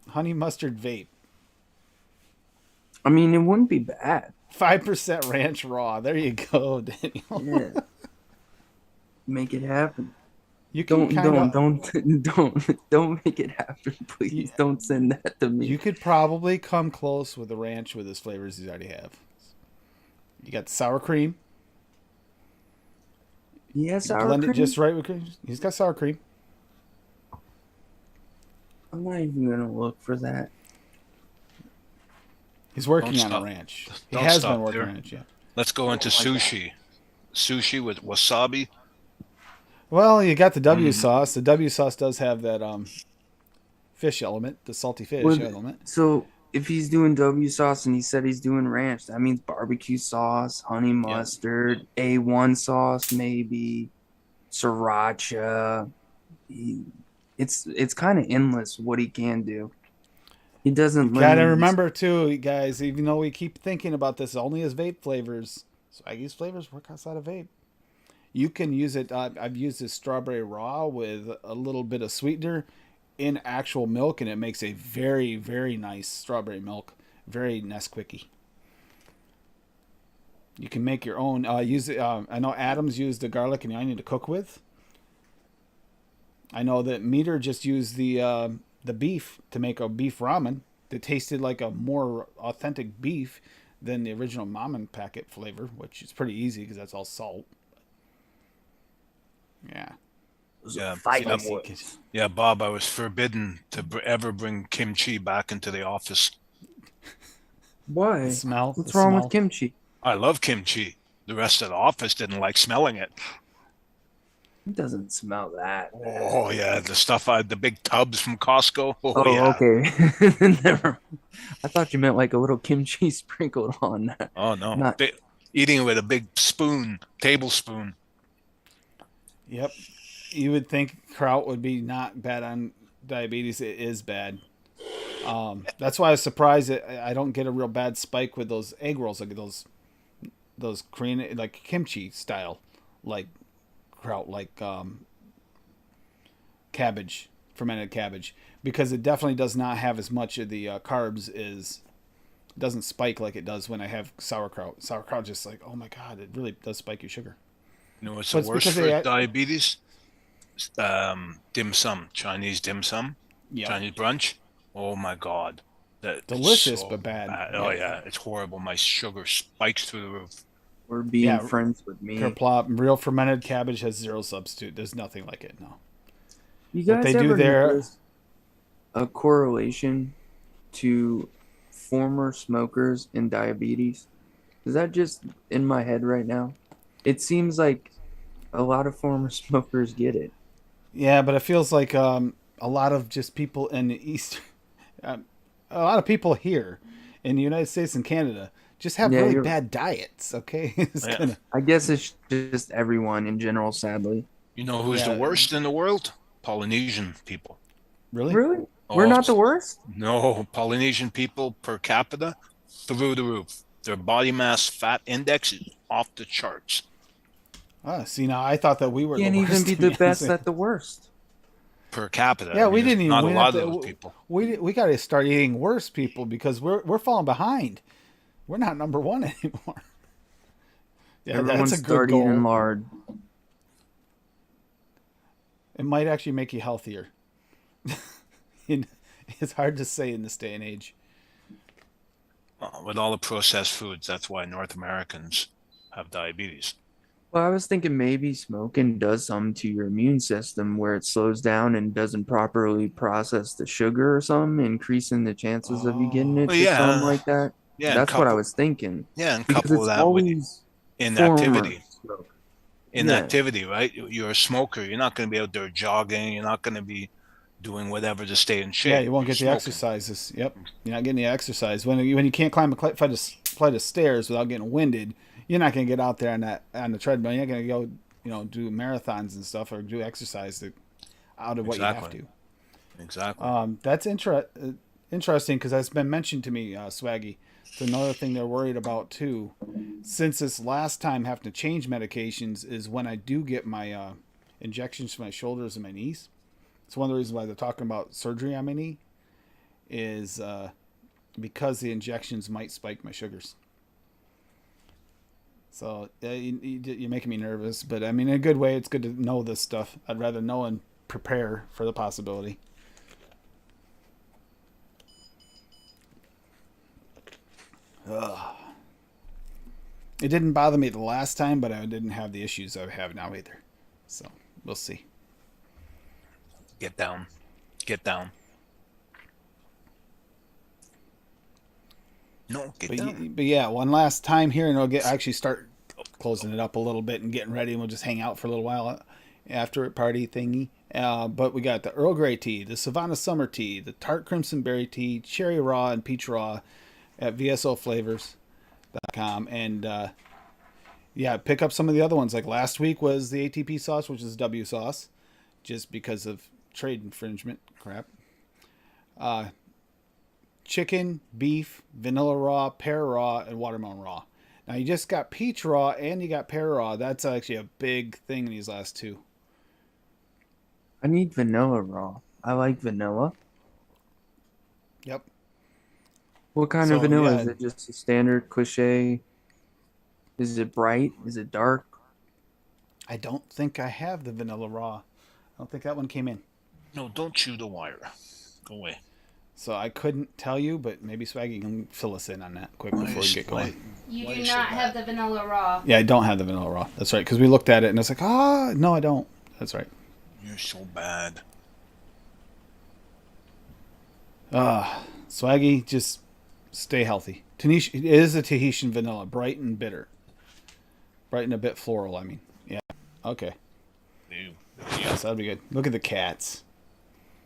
Honey mustard vape. I mean, it wouldn't be bad. 5% ranch raw. There you go, Daniel. Yeah. Make it happen. You can Don't make it happen, please. Don't send that to me. You could probably come close with the ranch with his flavors he's already have. You got the sour cream. Yes, sour Blend cream. it just right with cream. He's got sour cream. I'm not even gonna look for that. He's working Don't on stop. a ranch. He Don't has stop been working there. on it, yeah. Let's go into sushi. Sushi with wasabi. Well, you got the W sauce. The W sauce does have that fish element, the salty fish Well, element. so if he's doing W sauce and he said he's doing ranch, that means barbecue sauce, honey mustard, A1 sauce, maybe sriracha. It's kind of endless what he can do. He doesn't Gotta limit. remember too, you guys. Even though we keep thinking about this only as vape flavors, Swaggy's flavors work outside of vape. You can use it. I've used this strawberry raw with a little bit of sweetener in actual milk, and it makes a very, very nice strawberry milk. Very Nesquicky. You can make your own. Use it. I know Adams used the garlic and the onion to cook with. I know that Meter just used the beef to make a beef ramen that tasted like a more authentic beef than the original mom and packet flavor, which is pretty easy because that's all salt. Yeah. Yeah, Yeah. Bob, I was forbidden to ever bring kimchi back into the office. Why? The smell. What's the wrong smell. with kimchi? I love kimchi. The rest of the office didn't like smelling it. It doesn't smell that. Oh yeah, the stuff the big tubs from Costco. Oh, Oh, yeah. okay. Never. I thought you meant like a little kimchi sprinkled on that. Oh no, Not- eating it with a big tablespoon. Yep. You would think kraut would be not bad on diabetes. It is bad. That's why I was surprised that I don't get a real bad spike with those egg rolls, like those Korean, like kimchi style, like kraut, like cabbage, fermented cabbage, because it definitely does not have as much of the carbs. It doesn't spike like it does when I have sauerkraut. Sauerkraut just like, oh my god, it really does spike your sugar. You know what's But the it's worst because for they diabetes? Dim sum, Chinese dim sum, Yep. Chinese brunch. Oh my god, that Delicious, so but bad. Oh yeah, it's horrible. My sugar spikes through the roof. Or being Yeah, friends with me. Kerplop, real fermented cabbage has zero substitute. There's nothing like it. No. You What guys they do ever there- notice a correlation to former smokers and diabetes? Is that just in my head right now? It seems like a lot of former smokers get it. Yeah, but it feels like a lot of just people in the East, a lot of people here in the United States and Canada just have Yeah, really you're- bad diets. Okay, It's Yeah. kinda- I guess it's just everyone in general, sadly. You know who's Yeah. the worst in the world? Polynesian people. really. Really? Oh, We're not the worst? No, Polynesian people per capita through the roof. Their body mass fat index is off the charts See, now I thought that we were Can't the even worst, be to the honest best with you. at the worst. per capita. Yeah, I we mean, didn't there's even. not a we lot have of to- those people. We got to start eating worse people because we're falling behind. We're not number one anymore. Yeah, Everyone's that's a good starting goal. in lard. It might actually make you healthier. It's hard to say in this day and age. With all the processed foods, that's why North Americans have diabetes. Well, I was thinking maybe smoking does something to your immune system where it slows down and doesn't properly process the sugar or something, increasing the chances of you getting it Oh, or yeah. something like that. Yeah, That's what I was thinking. Yeah, and Because couple it's that with always inactivity. former smoke. Inactivity, right? You're a smoker. You're not going to be out there jogging. You're not going to be doing whatever to stay in shape. Yeah, you won't get the Smoking. exercises. Yep, you're not getting the exercise when you can't climb a flight of stairs without getting winded. You're not going to get out there on the treadmill. You're not going to go, do marathons and stuff or do exercise out of what you have Exactly. to. Exactly. That's interesting because that's been mentioned to me, Swaggy. It's another thing they're worried about too. Since this last time having to change medications is when I do get my injections for my shoulders and my knees. It's one of the reasons why they're talking about surgery on my knee is because the injections might spike my sugars. So you're making me nervous, but I mean, in a good way, it's good to know this stuff. I'd rather know and prepare for the possibility. Ugh. It didn't bother me the last time, but I didn't have the issues I have now either. So we'll see. Get down. Get down. No, get down. But yeah, one last time here, and I'll actually start closing it up a little bit and getting ready, and we'll just hang out for a little while. after party thingy. But we got the Earl Grey tea, the Savannah Summer tea, the Tart Crimson Berry tea, Cherry Raw and Peach Raw at vsoflavors.com. And yeah, pick up some of the other ones. Like last week was the ATP sauce, which is W sauce, just because of trade infringement crap. Chicken, beef, vanilla raw, pear raw, and watermelon raw. Now you just got peach raw and you got pear raw. That's actually a big thing in these last two. I need vanilla raw. I like vanilla. Yep. What kind So, of vanilla? yeah. Is it just a standard cliche? Is it bright? Is it dark? I don't think I have the vanilla raw. I don't think that one came in. No, don't chew the wire. Go away. So I couldn't tell you, but maybe Swaggy can fill us in on that quick before we get going. You Why do is so not have bad? the vanilla raw. Yeah, I don't have the vanilla raw. That's right, because we looked at it and it's like, no, I don't. That's right. You're so bad. Swaggy, just stay healthy. It is a Tahitian vanilla, bright and bitter. Bright and a bit floral, I mean. Yeah. Okay. Ew. Yes, that'd be good. Look at the cats.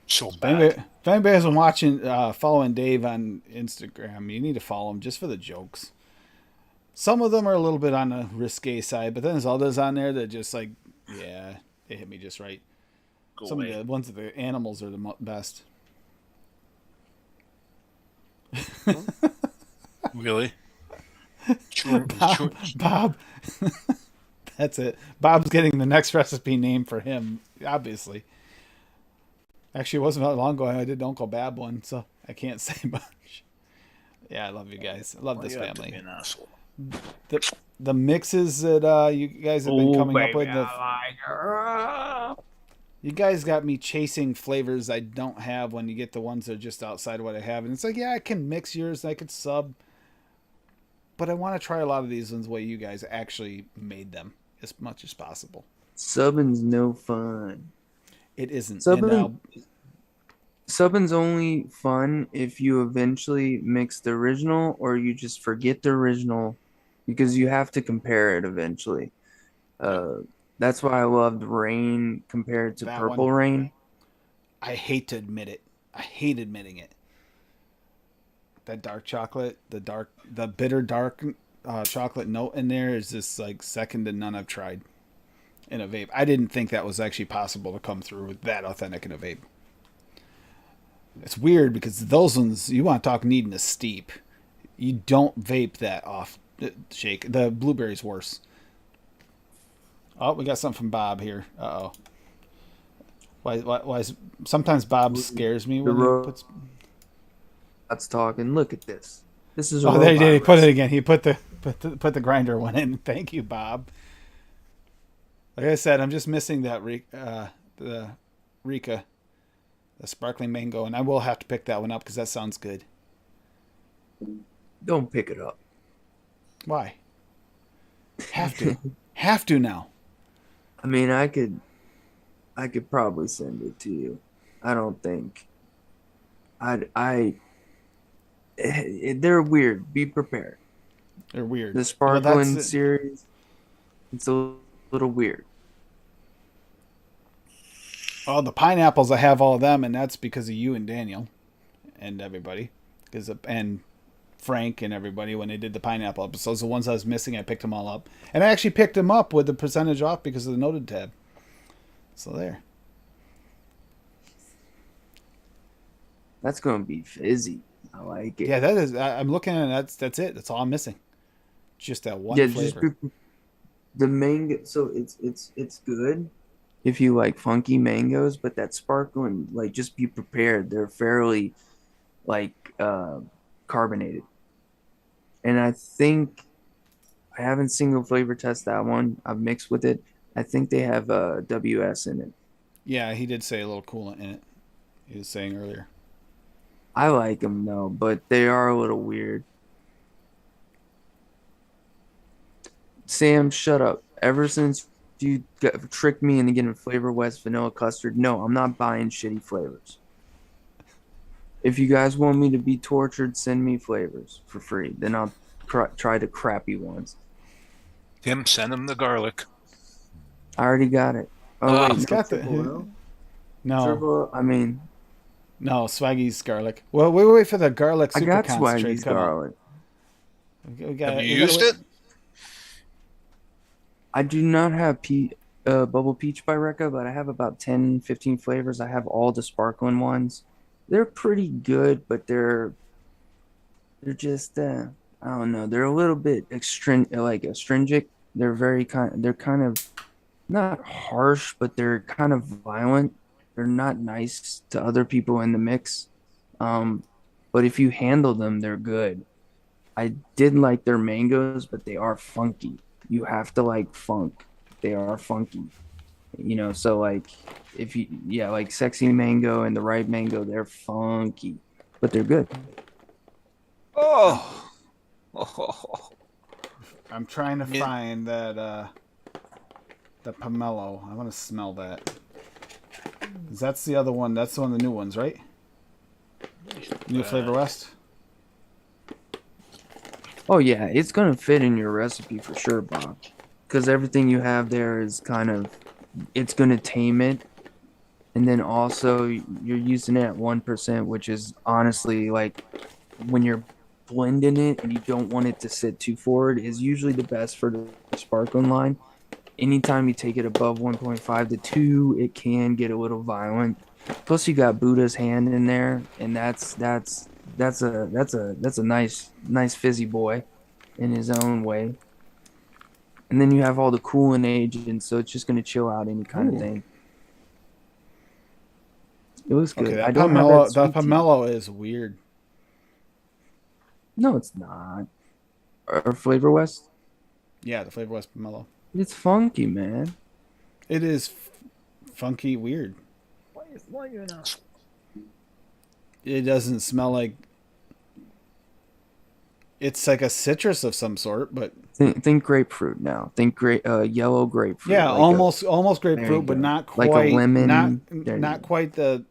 So If bad. anybody hasn't watching, following Dave on Instagram, you need to follow him just for the jokes. Some of them are a little bit on the risque side, but then there's others on there that just like, yeah, they hit me just right. Go Some away. of the ones that the animals are the best. Really? Sure. Bob. That's it. Bob's getting the next recipe name for him, obviously. Actually, it wasn't that long ago I did Uncle Bab one, so I can't say much. Yeah, I love you guys. I love Why this you have to family. be an asshole? The mixes that you guys have been coming up with. You guys got me chasing flavors I don't have when you get the ones that are just outside of what I have. And it's like, yeah, I can mix yours and I could sub. But I want to try a lot of these ones the way you guys actually made them as much as possible. Subbing's no fun. It isn't. Subbing's only fun if you eventually mix the original or you just forget the original because you have to compare it eventually. That's why I loved Rain compared to That Purple one. Rain. I hate to admit it. I hate admitting it. That dark chocolate, the bitter dark chocolate note in there is just like second to none I've tried in a vape. I didn't think that was actually possible to come through with that authentic in a vape. It's weird because those ones, you want to talk needing a steep. You don't vape that off shake. The blueberry's worse. Oh, we got something from Bob here. Uh-oh. Why sometimes Bob scares me when he puts... That's talking. Look at this. This is a Oh, there he robot did. He put it recipe. again. He put the grinder one in. Thank you, Bob. Like I said, I'm just missing that the Rika, the sparkling mango, and I will have to pick that one up because that sounds good. Don't pick it up. Why? Have to now. I mean, I could probably send it to you. I don't think. They're weird. Be prepared. They're weird. The Well, sparkling that's- series, it's a little weird. Oh, the pineapples, I have all of them, and that's because of you and Daniel and everybody. And Frank and everybody when they did the pineapple episodes. The ones I was missing, I picked them all up. And I actually picked them up with the percentage off because of the noted tab. So there. That's gonna be fizzy. I like it. Yeah, that is. I'm looking at it. That's it. That's all I'm missing. Just that one Yeah, flavor. the mango. So it's good if you like funky mangoes, but that sparkling, like, just be prepared. They're fairly like carbonated, and I think I haven't single flavor test that one. I've mixed with it. I think they have WS in it. Yeah, he did say a little coolant in it. He was saying earlier. I like them though, but they are a little weird. Sam, shut up. Ever since you tricked me into getting Flavor West vanilla custard, no, I'm not buying shitty flavors. If you guys want me to be tortured, send me flavors for free. Then I'll try the crappy ones. Tim, send him the garlic. I already got it. Oh wait, It's no, got triple the L. no, Triple. I mean, no Swaggy's garlic. Well, we wait for the garlic I super got concentrate Swaggy's to come out. garlic. Have you We gotta used wait. it? I do not have bubble peach by Recca, but I have about 10, 15 flavors. I have all the sparkling ones. They're pretty good, but they're just I don't know. They're a little bit astringent. They're kind of not harsh, but they're kind of violent. They're not nice to other people in the mix. Um, but if you handle them, they're good. I did like their mangoes, but they are funky. You have to like funk. They are funky. So like if you yeah, like sexy mango and the right mango, they're funky, but they're good. Oh. Oh. I'm trying to Yeah. find that the pomelo. I want to smell that. 'Cause that's the other one. That's one of the new ones, right? New Flavor West. Oh yeah, it's gonna fit in your recipe for sure, Bob. Because everything you have there is kind of it's gonna tame it. And then also you're using it at 1%, which is honestly like when you're blending it and you don't want it to sit too forward is usually the best for the sparkling line. Anytime you take it above 1.5 to 2, it can get a little violent. Plus you got Buddha's hand in there, and that's a nice fizzy boy in his own way. And then you have all the cooling agents, so it's just gonna chill out any kind of thing. It was good. Okay, that I don't have pomelo. that The sweet tea. pomelo is weird. No, it's not. Or Flavor West. Yeah, the Flavor West pomelo. It's funky, man. It is funky weird. Why are you an asshole? It doesn't smell like. It's like a citrus of some sort, but Think grapefruit now. Think yellow grapefruit. yeah, like almost there you grapefruit, but go. not Like quite. a lemon. Not There you not go. quite the.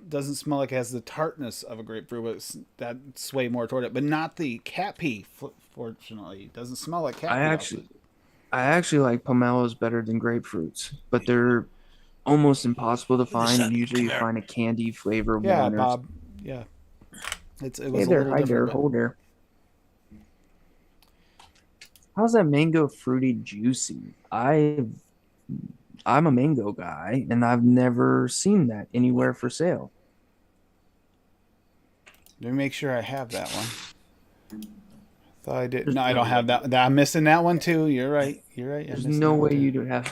Doesn't smell like it has the tartness of a grapefruit, but that's way more toward it. But not the cat pee. Fortunately, it doesn't smell like cat pee. I actually like pomelos better than grapefruits, but they're almost impossible to find, and usually you find a candy flavor Yeah, one. Bob. Yeah, it was Hey a there, little hi there, different. hold there. How's that mango fruity juicy? I'm a mango guy, and I've never seen that anywhere for sale. Let me make sure I have that one. Thought I did. No, I don't have that. I'm missing that one too. You're right. You're right. There's no way you don't have.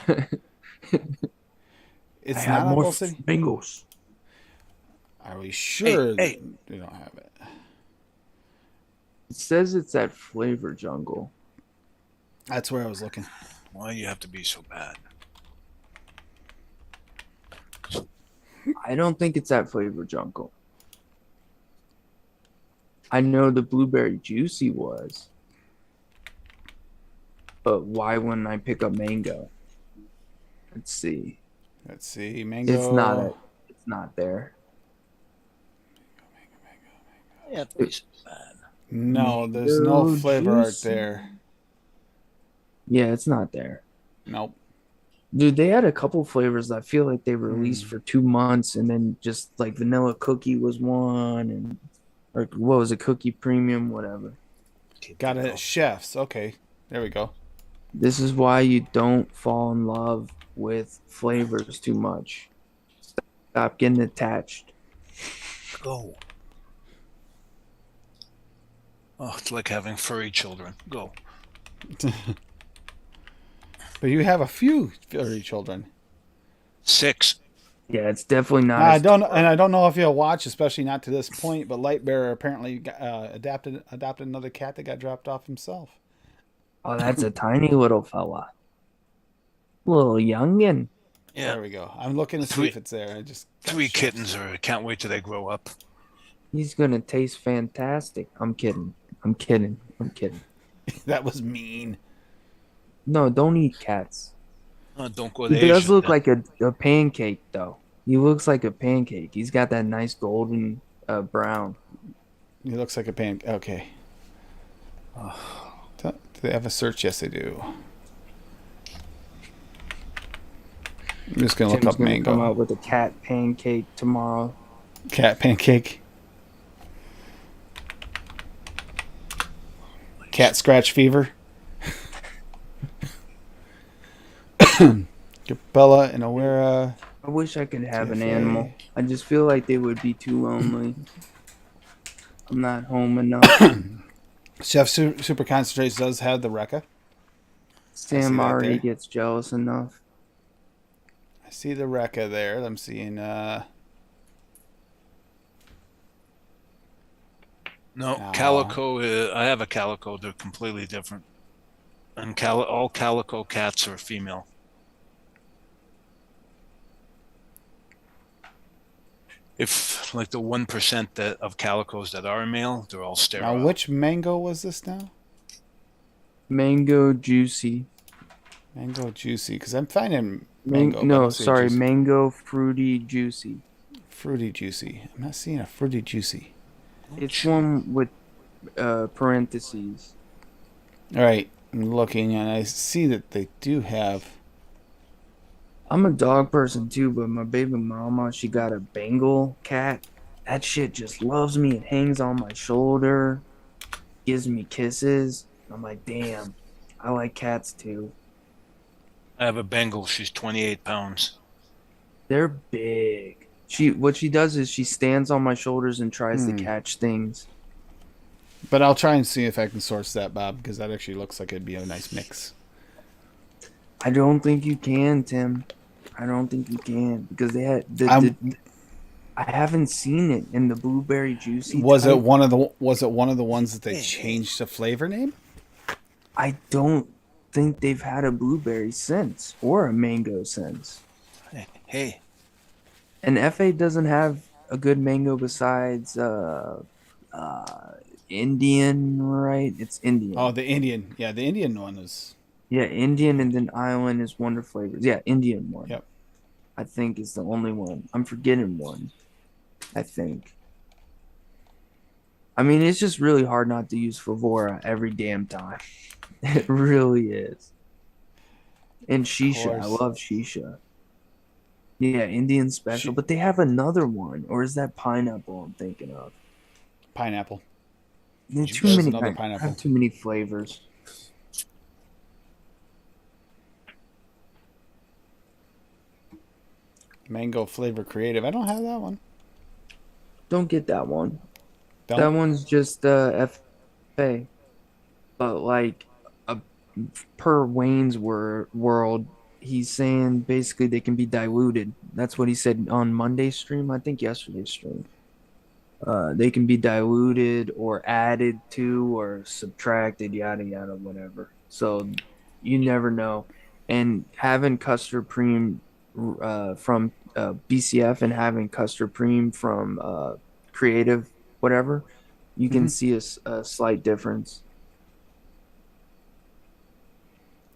It's not on Bull City. mangoes. Are we sure Hey. that we don't have it? It says it's at Flavor Jungle. That's where I was looking. Why do you have to be so bad? I don't think it's at Flavor Jungle. I know the blueberry juicy was, but why wouldn't I pick up mango? Let's see. Let's see. Mango. It's not there. Yeah, to be so bad. No, there's no Mango flavor art juicy. there. Yeah, it's not there. Nope. Dude, they had a couple flavors that I feel like they released for 2 months, and then just like vanilla cookie was one, and or what was it, cookie premium, whatever. Got it at Chef's. Okay. There we go. This is why you don't fall in love with flavors too much. Stop getting attached. Go. Oh, it's like having furry children. Go. But you have a few furry children. 6. Yeah, it's definitely not. I don't know if you'll watch, especially not to this point. But Lightbearer apparently adopted another cat that got dropped off himself. Oh, that's a tiny little fella. Little youngin. Yeah. There we go. I'm looking to see if it's there. I just 3 kittens, or I can't wait till they grow up. He's gonna taste fantastic. I'm kidding. That was mean. No, don't eat cats. Don't go He there. does look like a pancake, though. He looks like a pancake. He's got that nice golden brown. He looks like a pan. Okay. Do they have a search? Yes, they do. I'm just gonna look Tim's up gonna come mango. out with a cat pancake tomorrow. Cat pancake. Cat scratch fever. Capella and Awera. I wish I could have an TFA. animal. I just feel like they would be too lonely. I'm not home enough. Chef Super Concentrates does have the Rekka. see Sam that already there. gets jealous enough. I see the Rekka there. I'm seeing No, Aw. calico. I have a calico. They're completely different. And all calico cats are female. If like the 1% that of calicos that are male, they're all sterile. now which mango was this now? Mango juicy. Mango juicy, because I'm finding mango. but I No, don't see a sorry, juicy. mango fruity juicy. Fruity juicy. I'm not seeing a fruity juicy. It's one with parentheses. All right, I'm looking and I see that they do have. I'm a dog person too, but my baby mama, she got a Bengal cat. That shit just loves me. It hangs on my shoulder, gives me kisses. I'm like, damn, I like cats too. I have a Bengal. She's 28 pounds. They're big. What she does is she stands on my shoulders and tries to catch things. But I'll try and see if I can source that, Bob, because that actually looks like it'd be a nice mix. I don't think you can, Tim. I don't think you can because they had I haven't seen it in the blueberry juicy. Was type. it one of the ones that they changed the flavor name? I don't think they've had a blueberry since or a mango since. Hey. And FA doesn't have a good mango besides Indian, right? It's Indian. Oh, the Indian. Yeah, the Indian one is. Yeah, Indian and then Island is Wonder Flavors. Yeah, Indian one. Yep. I think is the only one. I'm forgetting one. I think. I mean, it's just really hard not to use Favora every damn time. It really is. And Shisha. I course. love Shisha. Yeah, Indian special. But they have another one. Or is that pineapple I'm thinking of? Pineapple. There's too There's many. another I pineapple. have too many flavors. Mango flavor creative. I don't have that one. Don't get that one. Don't. That one's just FA. But like per Wayne's world, he's saying basically they can be diluted. That's what he said on Monday's stream. I think yesterday's stream. They can be diluted or added to or subtracted, yada yada, whatever. So you never know. And having custard cream from BCF and having custard cream from Creative, whatever, you can see a slight difference.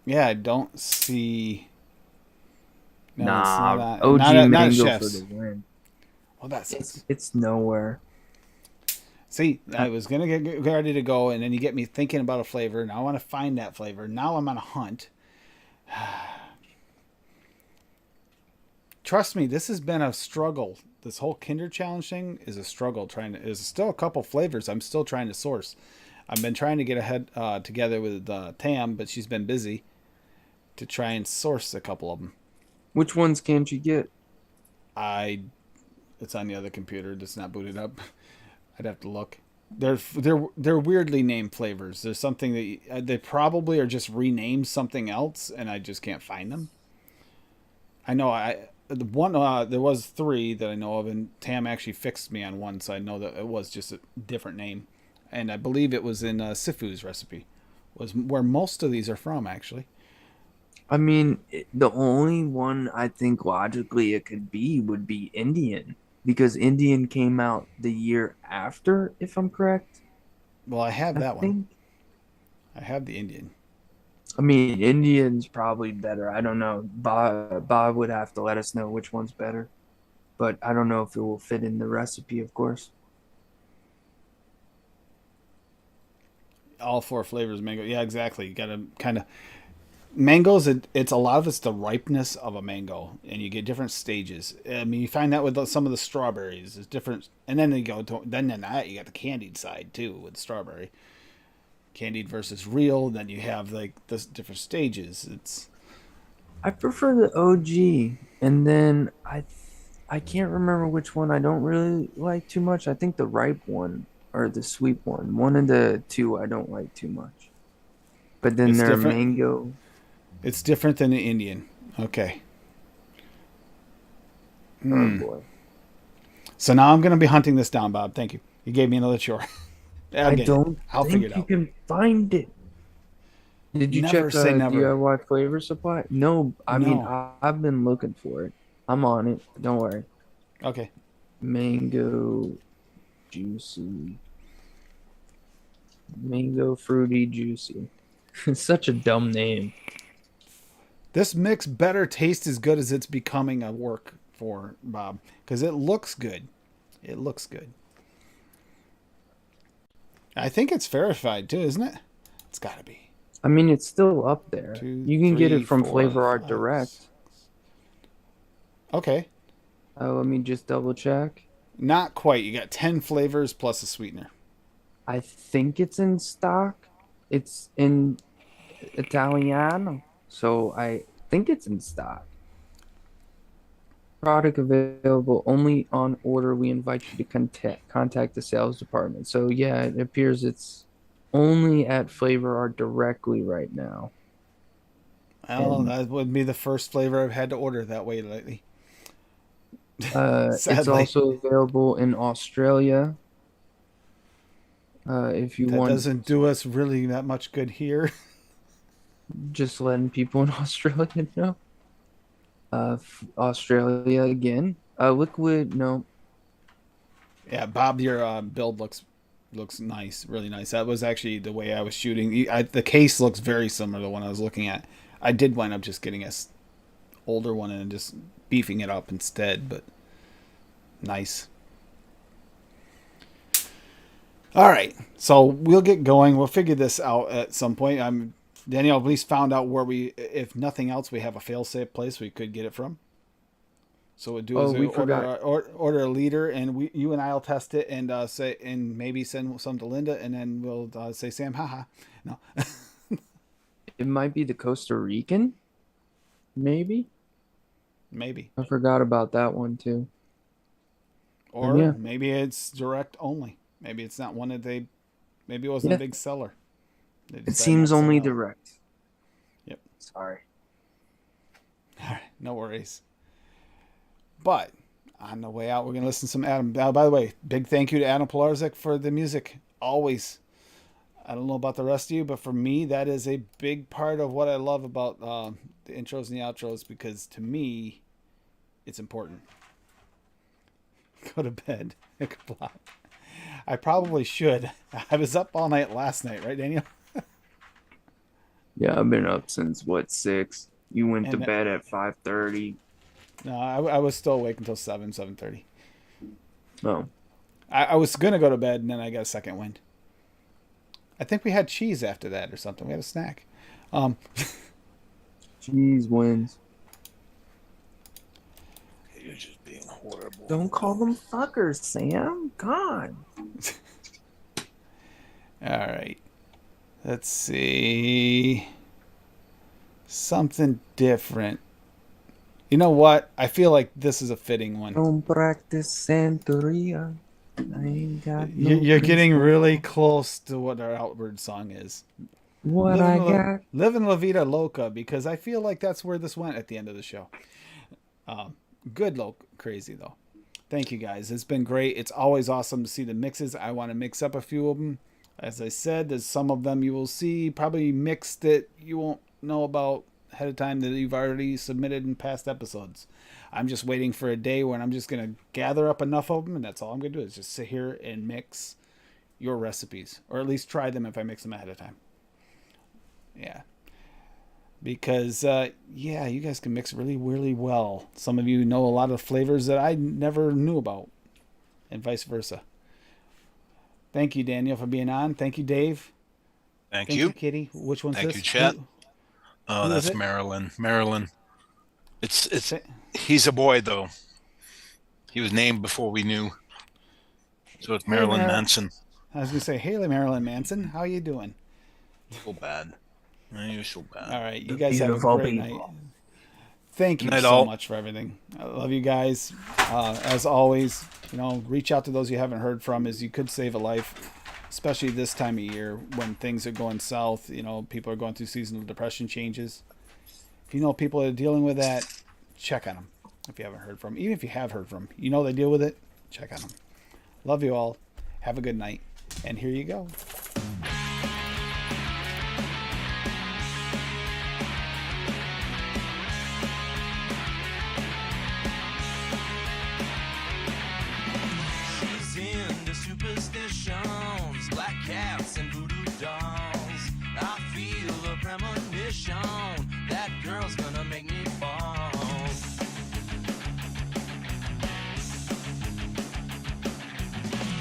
Yeah, I don't see. No, Nah, it's not, OG not at mango for Chef's. the win. Well, that's It's nowhere. See, I was gonna get ready to go, and then you get me thinking about a flavor. Now I want to find that flavor. Now I'm on a hunt. Trust me, this has been a struggle. This whole Kinder Challenge thing is a struggle. There's still a couple flavors I'm still trying to source. I've been trying to get ahead together with Tam, but she's been busy to try and source a couple of them. Which ones can't you get? It's on the other computer. It's not booted up. I'd have to look. They're weirdly named flavors. There's something that they probably are just renamed something else, and I just can't find them. I know there was 3 that I know of, and Tam actually fixed me on one, so I know that it was just a different name. And I believe it was in Sifu's recipe, was where most of these are from, actually. I mean, the only one I think logically it could be would be Indian, because Indian came out the year after, if I'm correct. Well, I have that one. Think. I have the Indian. I mean, Indian's probably better. I don't know. Bob would have to let us know which one's better, but I don't know if it will fit in the recipe, of course. All 4 flavors mango. Yeah, exactly. You got to kind of mangoes, it's a lot of it's the ripeness of a mango, and you get different stages. I mean, you find that with some of the strawberries, it's different, and then then in that you got the candied side too with strawberry, candied versus real. Then you have like the different stages. I prefer the OG, and then I can't remember which one I don't really like too much. I think the ripe one or the sweet one. One of the two I don't like too much. But then It's their different. mango. It's different than the Indian. Okay. Oh boy. So now I'm gonna be hunting this down, Bob. Thank you. You gave me another chore. I don't I'll think figure it you out. can find it. Did you Never check say never. DIY Flavor Supply? No, I mean No. I've been looking for it. I'm on it. Don't worry. Okay. Mango juicy. Mango fruity juicy. It's such a dumb name. This mix better taste as good as it's becoming a work for Bob, because it looks good. It looks good. I think it's verified too, isn't it? It's got to be. I mean, it's still up there. 2, You can get 3, it from 4, Flavor Art 5, Direct. 6. Okay. Let me just double check. Not quite. You got 10 flavors plus a sweetener. I think it's in stock. It's in Italiano, so I think it's in stock. Product available only on order. We invite you to contact the sales department. So yeah, it appears it's only at Flavor Art directly right now. Well, And- that would be the first flavor I've had to order that way lately. It's Sadly. also available in Australia. If you That want, doesn't do us really that much good here. just letting people in Australia know. Australia again. Liquid, no. Yeah, Bob, your build looks nice, really nice. That was actually the way I was shooting. The case looks very similar to the one I was looking at. I did wind up just getting a older one and just beefing it up instead, but nice. All right, so we'll get going. We'll figure this out at some point. Danielle at least found out where if nothing else, we have a fail-safe place we could get it from. So what we'll do is order a liter, and you and I'll test it and say, and maybe send some to Linda, and then we'll say, Sam, haha. No. It might be the Costa Rican, maybe. Maybe. I forgot about that one too. Or Yeah. maybe it's direct only. Maybe it's not one that maybe it wasn't a big seller. It seems only direct. Yep. Sorry. All right, no worries. But on the way out, we're going to listen to some Adam. By the way, big thank you to Adam Pilarczyk for the music. Always. I don't know about the rest of you, but for me, that is a big part of what I love about the intros and the outros, because to me, it's important. Go to bed. I probably should. I was up all night last night, right, Daniel? Yeah, I've been up since 6? You went to And- bed at 5:30. No, I was still awake until 7:30. Oh, I was going to go to bed, and then I got a second wind. I think we had cheese after that or something. We had a snack. cheese wins. You're just being horrible. Don't call them fuckers, Sam. God. All right. Let's see. Something different. You know what? I feel like this is a fitting one. Don't practice Santeria. I ain't got no You're getting principle. really close to what our outward song is. What I got. Living La Vida Loca, because I feel like that's where this went at the end of the show. Good crazy, though. Thank you, guys. It's been great. It's always awesome to see the mixes. I want to mix up a few of them. As I said, there's some of them you will see probably mixed that you won't know about ahead of time that you've already submitted in past episodes. I'm just waiting for a day when I'm just going to gather up enough of them, and that's all I'm going to do is just sit here and mix your recipes, or at least try them if I mix them ahead of time. Yeah. Because, you guys can mix really, really well. Some of you know a lot of flavors that I never knew about, and vice versa. Thank you, Daniel, for being on. Thank you, Dave. Thank Thank you. you, Kitty. Which one's Thank this? you, chat. Oh, Who is that's it? Marilyn. Marilyn. It's Say- he's a boy though. He was named before we knew. So it's Hey, Marilyn Manson. I was gonna say, hey, Marilyn Manson, how you doing? So bad. You're so bad. All right, you The guys have a beautiful great night. people. Thank you Good night, so all. much for everything. I love you guys. As always, reach out to those you haven't heard from, as you could save a life, especially this time of year when things are going south. People are going through seasonal depression changes. If you know people that are dealing with that, check on them. If you haven't heard from them, even if you have heard from them, they deal with it, check on them. Love you all. Have a good night. And here you go. She's into superstitions, black cats and voodoo dolls. I feel a premonition, that girl's gonna make me fall.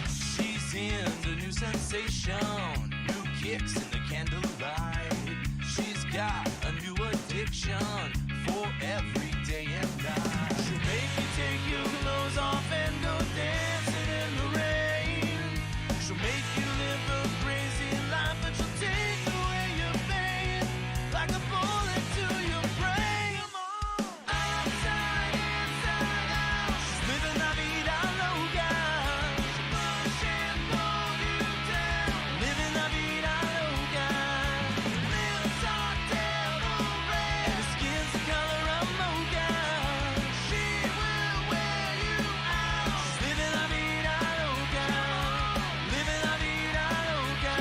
She's into new sensation, new kicks in the candlelight. She's got a new addiction for every day and night. She'll make you take your clothes off and go dancing in the rain. She'll make you live a crazy life, but she'll take away your pain like a bullet to your brain. Outside, inside out, she's living la vida loca. She'll push and pull you down, living la vida loca. Lips are devil red, and her skin's the color of mocha. She will wear you out. She's living la vida loca, living la vida loca.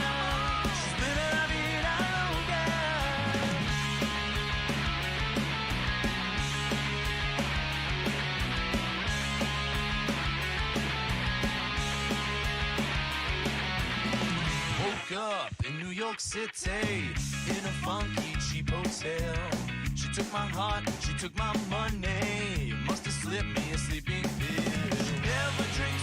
She's living la vida loca. Woke up in New York City in a funky cheap hotel. She took my heart, she took my money. Must have slipped me a sleeping pill. She never drinks